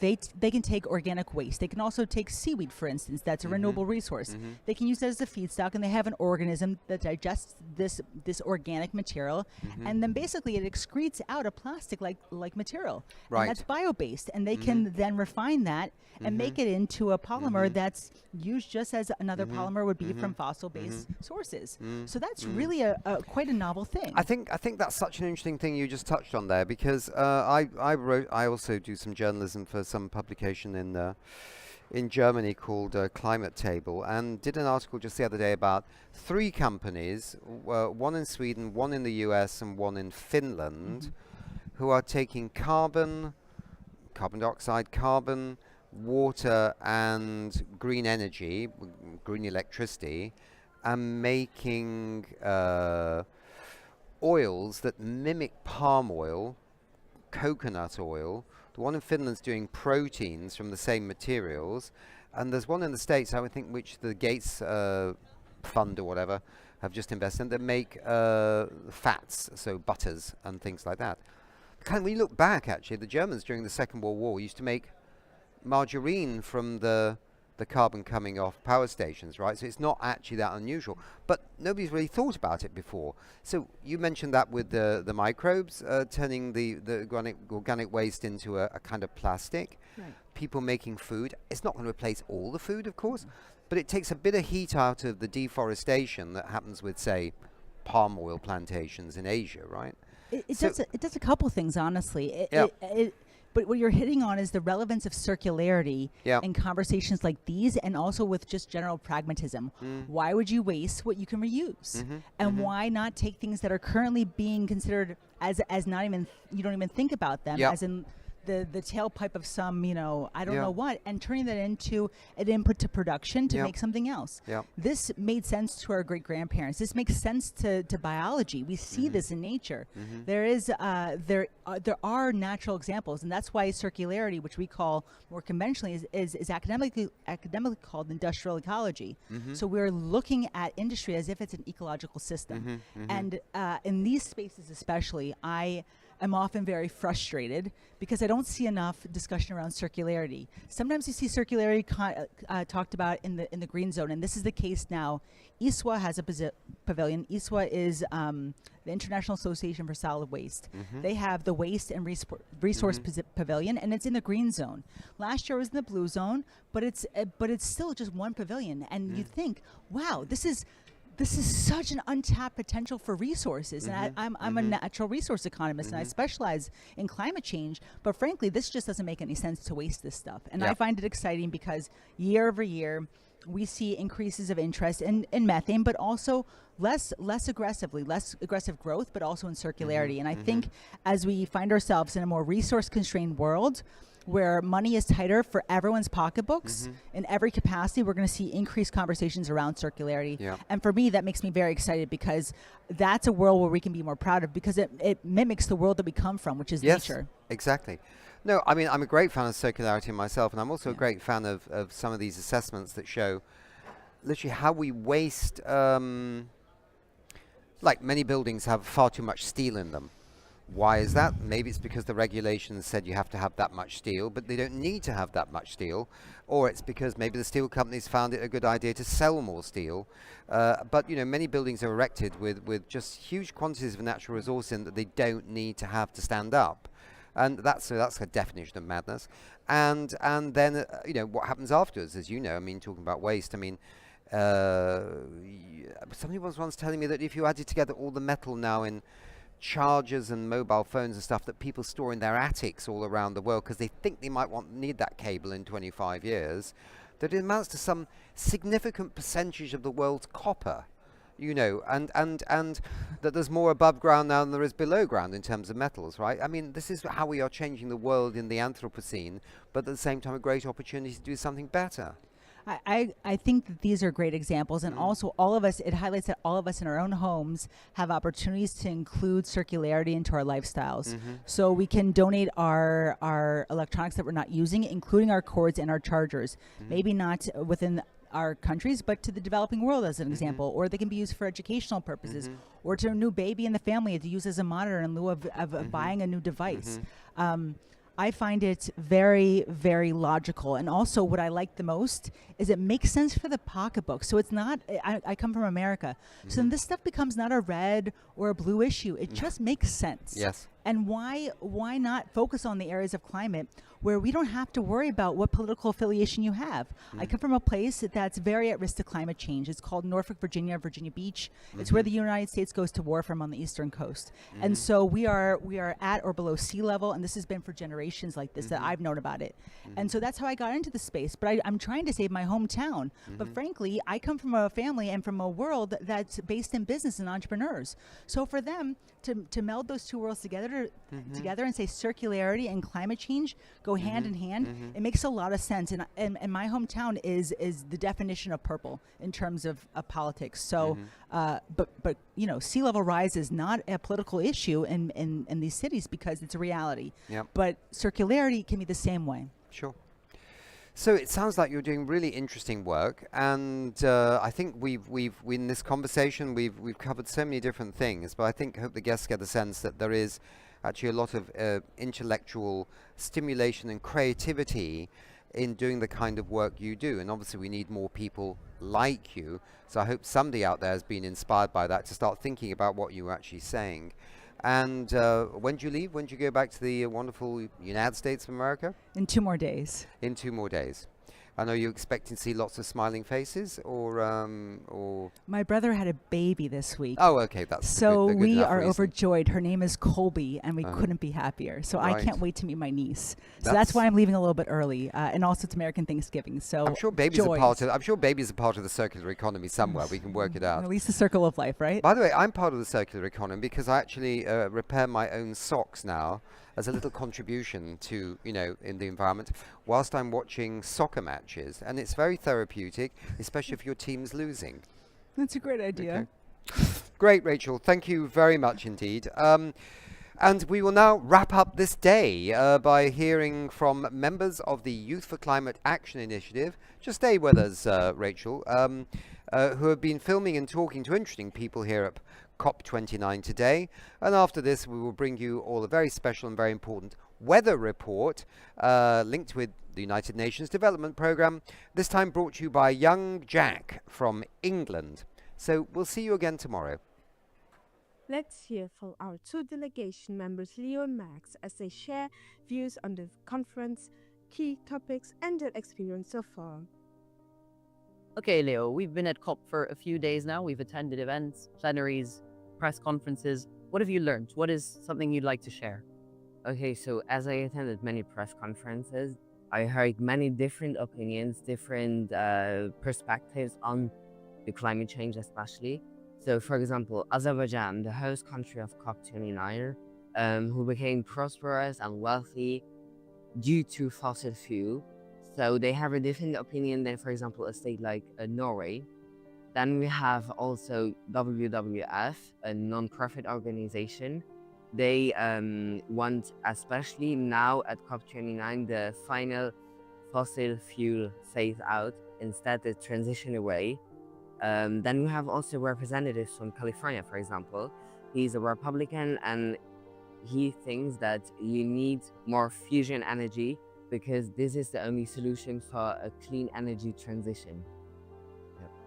they can take organic waste. They can also take seaweed, for instance. That's a renewable resource. They can use that as a feedstock, and they have an organism that digests this organic material, and then basically it excretes out a plastic like material. Right. And that's bio-based, and they can then refine that and make it into a polymer that's used just as another polymer would be from fossil-based sources. So that's really a quite a novel thing. I think that's such an interesting thing you just touched on there, because I also do some journalism for some publication in Germany called Climate Table, and did an article just the other day about 3 companies, one in Sweden, one in the US, and one in Finland, who are taking carbon dioxide, carbon, water, and green energy, green electricity, and making oils that mimic palm oil, coconut oil. The one in Finland's doing proteins from the same materials, and there's one in the States, I would think, which the Gates Fund or whatever have just invested in, that make fats, so butters and things like that. When you look back, actually, the Germans during the Second World War used to make margarine from the carbon coming off power stations, right? So it's not actually that unusual, but nobody's really thought about it before. So you mentioned that with the microbes turning the organic waste into a kind of plastic. Right. People making food. It's not going to replace all the food, of course, but it takes a bit of heat out of the deforestation that happens with, say, palm oil plantations in Asia, right? It does a couple things, honestly. But what you're hitting on is the relevance of circularity in conversations like these, and also with just general pragmatism. Why would you waste what you can reuse? And why not take things that are currently being considered as not even, you don't even think about them, as in the tailpipe of some, I don't know what, and turning that into an input to production to make something else. This made sense to our great-grandparents. This makes sense to biology. We see this in nature. There are natural examples, and that's why circularity, which we call more conventionally, is academically called industrial ecology. So we're looking at industry as if it's an ecological system. And in these spaces especially, I'm often very frustrated because I don't see enough discussion around circularity. Sometimes you see circularity talked about in the green zone, and this is the case now. ISWA has a pavilion. ISWA is the International Association for Solid Waste. They have the Waste and Resource Pavilion, and it's in the green zone. Last year it was in the blue zone, but it's still just one pavilion. And you think, wow, this is such an untapped potential for resources. And I'm a natural resource economist, and I specialize in climate change. But frankly, this just doesn't make any sense to waste this stuff. And I find it exciting because year over year, we see increases of interest in methane, but also less aggressive growth, but also in circularity. And I think as we find ourselves in a more resource-constrained world, where money is tighter for everyone's pocketbooks in every capacity, we're going to see increased conversations around circularity. And for me, that makes me very excited because that's a world where we can be more proud of, because it mimics the world that we come from, which is nature. Exactly. No, I mean, I'm a great fan of circularity myself, and I'm also a great fan of some of these assessments that show literally how we waste, like many buildings have far too much steel in them. Why is that? Maybe it's because the regulations said you have to have that much steel, but they don't need to have that much steel. Or it's because maybe the steel companies found it a good idea to sell more steel. But, many buildings are erected with just huge quantities of natural resource in that they don't need to have to stand up. And that's a definition of madness. And then, what happens afterwards, as you know, I mean, talking about waste, I mean, somebody was once telling me that if you added together all the metal now in chargers and mobile phones and stuff that people store in their attics all around the world because they think they might need that cable in 25 years, that it amounts to some significant percentage of the world's copper, and that there's more above ground now than there is below ground in terms of metals, right? I mean, this is how we are changing the world in the Anthropocene, but at the same time a great opportunity to do something better. I think that these are great examples, and also it highlights that all of us in our own homes have opportunities to include circularity into our lifestyles. So we can donate our electronics that we're not using, including our cords and our chargers, maybe not within our countries, but to the developing world as an example, or they can be used for educational purposes, or to a new baby in the family to use as a monitor in lieu of buying a new device. I find it very, very logical. And also what I like the most is it makes sense for the pocketbook. So it's not, I come from America. So then this stuff becomes not a red or a blue issue. It just makes sense. Yes. And why not focus on the areas of climate where we don't have to worry about what political affiliation you have? I come from a place that's very at risk to climate change. It's called Norfolk, Virginia Beach. It's where the United States goes to war from on the eastern coast. And so we are at or below sea level, and this has been for generations like this that I've known about it. And so that's how I got into the space. But I'm trying to save my hometown. But frankly, I come from a family and from a world that's based in business and entrepreneurs. So for them to meld those two worlds together and say circularity and climate change go hand in hand, it makes a lot of sense. And my hometown is the definition of purple in terms of politics. So, but sea level rise is not a political issue in these cities because it's a reality. But circularity can be the same way. Sure. So it sounds like you're doing really interesting work, and I think we've in this conversation we've covered so many different things. But I hope the guests get the sense that there is actually a lot of intellectual stimulation and creativity in doing the kind of work you do. And obviously we need more people like you. So I hope somebody out there has been inspired by that to start thinking about what you were actually saying. And when do you leave? When do you go back to the wonderful United States of America? In 2 more days. In 2 more days. And are you expecting to see lots of smiling faces, or? My brother had a baby this week. Oh, okay, that's so a good we enough are reason. overjoyed. Her name is Colby, and we couldn't be happier. So I can't wait to meet my niece. So that's why I'm leaving a little bit early, and also it's American Thanksgiving. So I'm sure babies are part of. I'm sure babies are part of the circular economy somewhere. We can work it out. At least the circle of life, right? By the way, I'm part of the circular economy because I actually repair my own socks now as a little contribution to, in the environment, whilst I'm watching soccer matches, and it's very therapeutic, especially if your team's losing. That's a great idea. Okay. Great, Rachel. Thank you very much indeed. And we will now wrap up this day by hearing from members of the Youth for Climate Action Initiative. Just stay with us, Rachel, who have been filming and talking to interesting people here at COP29 today. And after this, we will bring you all a very special and very important weather report linked with the United Nations Development Programme, this time brought to you by young Jack from England. So we'll see you again tomorrow. Let's hear from our two delegation members, Leo and Max, as they share views on the conference, key topics, and their experience so far. Okay, Leo, we've been at COP for a few days now. We've attended events, plenaries, press conferences. What have you learned? What is something you'd like to share? Okay, so as I attended many press conferences, I heard many different opinions, different perspectives on the climate change especially. So, for example, Azerbaijan, the host country of COP29, who became prosperous and wealthy due to fossil fuel. So they have a different opinion than, for example, a state like Norway. Then we have also WWF, a non-profit organization. They want, especially now at COP29, the final fossil fuel phase out, instead the transition away. Then we have also representatives from California, for example. He's a Republican and he thinks that you need more fusion energy because this is the only solution for a clean energy transition.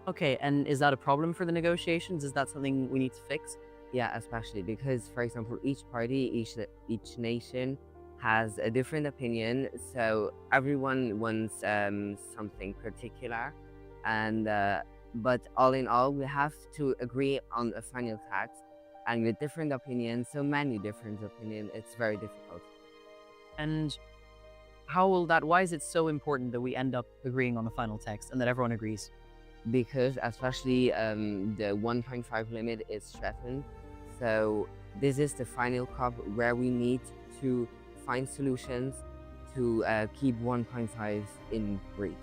Okay, and is that a problem for the negotiations? Is that something we need to fix? Yeah, especially because, for example, each party, each nation has a different opinion. So everyone wants something particular. And but all in all, we have to agree on a final text. And with different opinions, so many different opinions, it's very difficult. And how will that, why is it so important that we end up agreeing on the final text and that everyone agrees? Because especially the 1.5 limit is threatened. So this is the final COP where we need to find solutions to keep 1.5 in reach.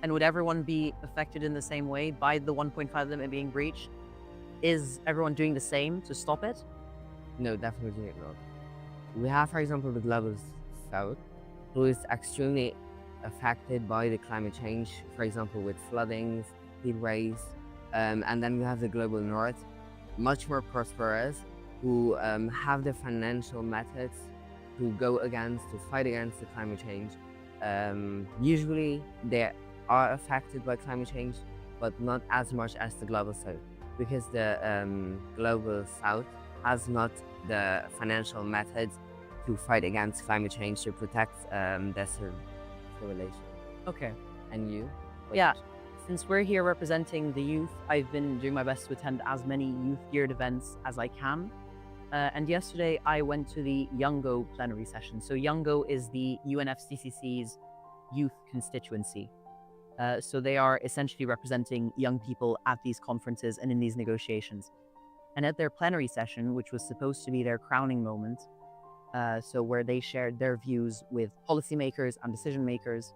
And would everyone be affected in the same way by the 1.5 limit being breached? Is everyone doing the same to stop it? No, definitely not. We have, for example, the global south, who is extremely affected by the climate change, for example, with floodings, heat waves. And then we have the global north, much more prosperous, who have the financial methods to fight against the climate change. Usually they are affected by climate change, but not as much as the global south, because the global south has not the financial methods to fight against climate change, to protect their civilization. Okay. And you? Yeah, since we're here representing the youth, I've been doing my best to attend as many youth-geared events as I can. And yesterday I went to the Youngo plenary session. So Youngo is the UNFCCC's youth constituency. So they are essentially representing young people at these conferences and in these negotiations. And at their plenary session, which was supposed to be their crowning moment, so where they shared their views with policymakers and decision makers,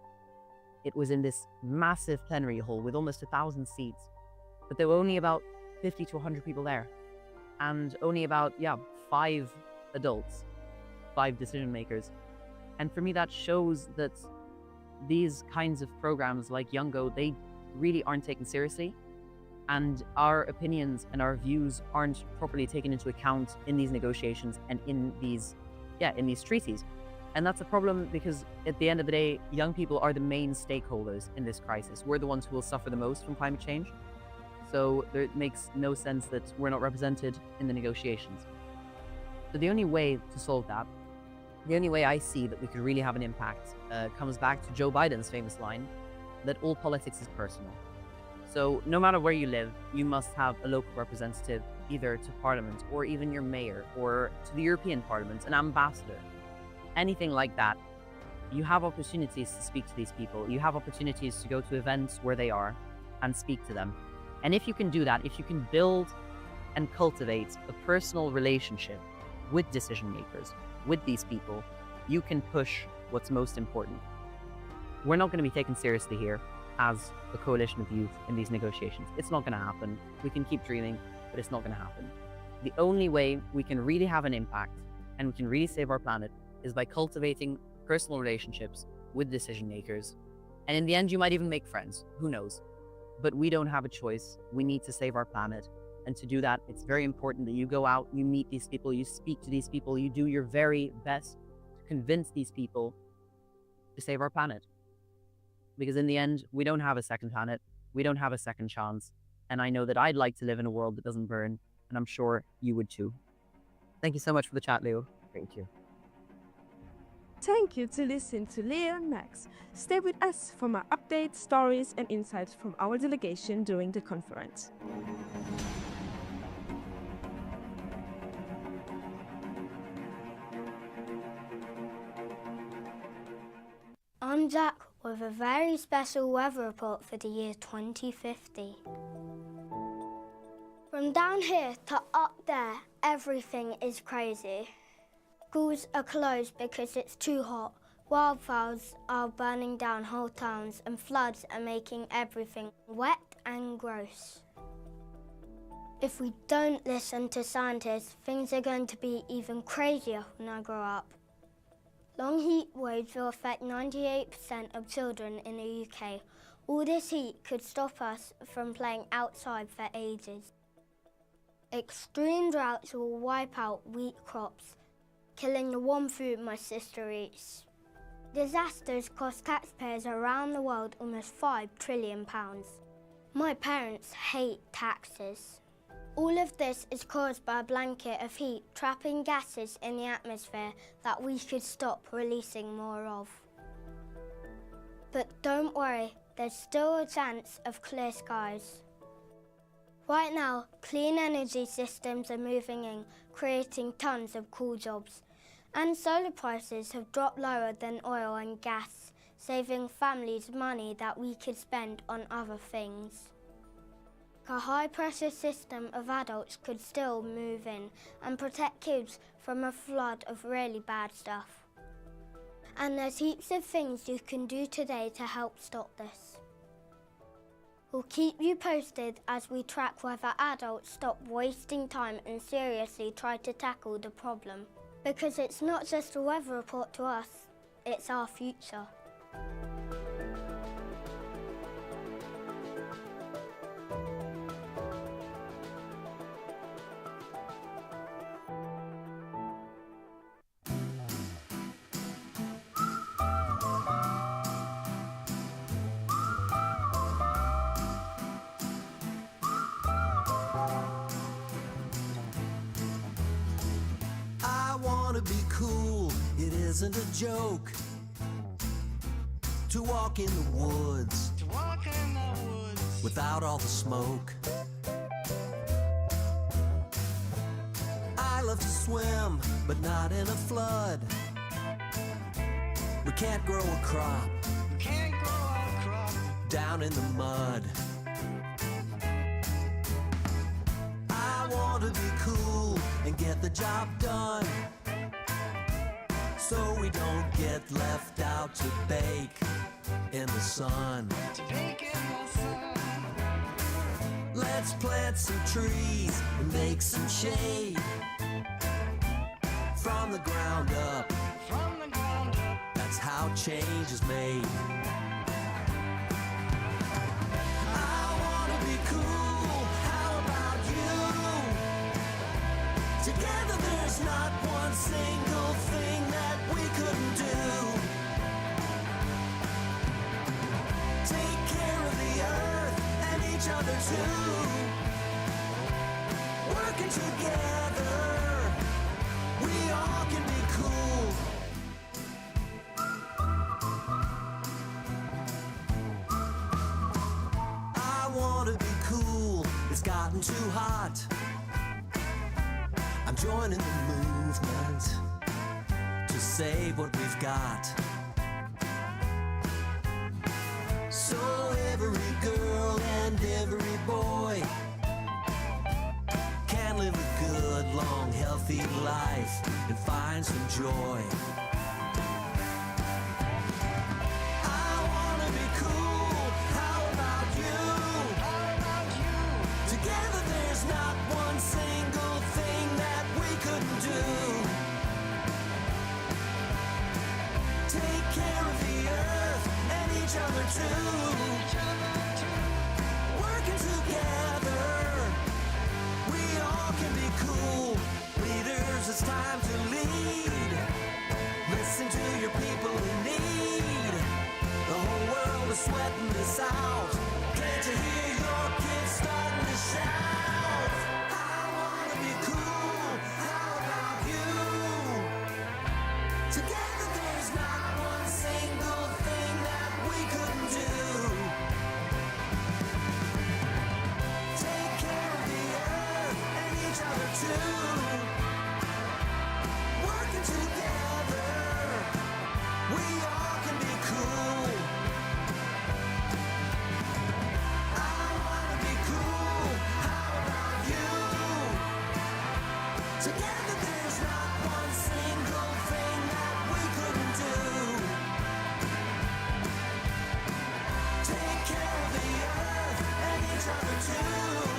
it was in this massive plenary hall with almost 1,000 seats, but there were only about 50 to 100 people there, and only about 5 adults, 5 decision makers. And for me, that shows that these kinds of programs like Youngo, they really aren't taken seriously, and our opinions and our views aren't properly taken into account in these negotiations and in these treaties. And that's a problem because at the end of the day, young people are the main stakeholders in this crisis. We're the ones who will suffer the most from climate change. So it makes no sense that we're not represented in the negotiations. So the only way to solve that the only way I see that we could really have an impact comes back to Joe Biden's famous line that all politics is personal. So no matter where you live, you must have a local representative, either to Parliament or even your mayor, or to the European Parliament, an ambassador, anything like that. You have opportunities to speak to these people. You have opportunities to go to events where they are and speak to them. And if you can do that, if you can build and cultivate a personal relationship with decision makers, with these people, you can push what's most important. We're not going to be taken seriously here as a coalition of youth in these negotiations. It's not going to happen. We can keep dreaming, but it's not going to happen. The only way we can really have an impact and we can really save our planet is by cultivating personal relationships with decision makers. And in the end, you might even make friends. Who knows? But we don't have a choice. We need to save our planet. And to do that, it's very important that you go out, you meet these people, you speak to these people, you do your very best to convince these people to save our planet. Because in the end, we don't have a second planet. We don't have a second chance. And I know that I'd like to live in a world that doesn't burn. And I'm sure you would too. Thank you so much for the chat, Leo. Thank you. Thank you to listen to Leo and Max. Stay with us for more updates, stories, and insights from our delegation during the conference. I'm Jack with a very special weather report for the year 2050. From down here to up there, everything is crazy. Schools are closed because it's too hot. Wildfires are burning down whole towns and floods are making everything wet and gross. If we don't listen to scientists, things are going to be even crazier when I grow up. Long heat waves will affect 98% of children in the UK. All this heat could stop us from playing outside for ages. Extreme droughts will wipe out wheat crops, killing the one food my sister eats. Disasters cost taxpayers around the world almost £5 trillion. My parents hate taxes. All of this is caused by a blanket of heat trapping gases in the atmosphere that we should stop releasing more of. But don't worry, there's still a chance of clear skies. Right now, clean energy systems are moving in, creating tons of cool jobs. And solar prices have dropped lower than oil and gas, saving families money that we could spend on other things. A high-pressure system of adults could still move in and protect kids from a flood of really bad stuff. And there's heaps of things you can do today to help stop this. We'll keep you posted as we track whether adults stop wasting time and seriously try to tackle the problem. Because it's not just a weather report to us, it's our future. Be cool, it isn't a joke to walk in the woods, without all the smoke. I love to swim, but not in a flood. We can't grow a crop down in the mud. I want to be cool and get the job done, so we don't get left out to bake in the sun. Let's plant some trees and make some shade. From the ground up, that's how change is made. I wanna be cool, how about you? Together there's not one single thing that we couldn't do. Take care of the earth and each other too. Working together, we all can be cool and too hot. I'm joining the movement to save what we've got. So every girl and every boy can live a good, long, healthy life and find some joy. I wanna be cool, how about you? Together there's not one single thing that we couldn't do. Take care of the earth and each other too. Working together, we all can be cool. Leaders, it's time to lead. Listen to your people in need. The whole world is sweating this out. Can't you hear your kids starting to shout? I wanna be cool, how about you? Together there's not one single thing that we couldn't do. Take care of the earth and each other too. Working together, we all can be cool. I wanna be cool, how about you? Together there's not one single thing that we couldn't do. Take care of the earth and each other too.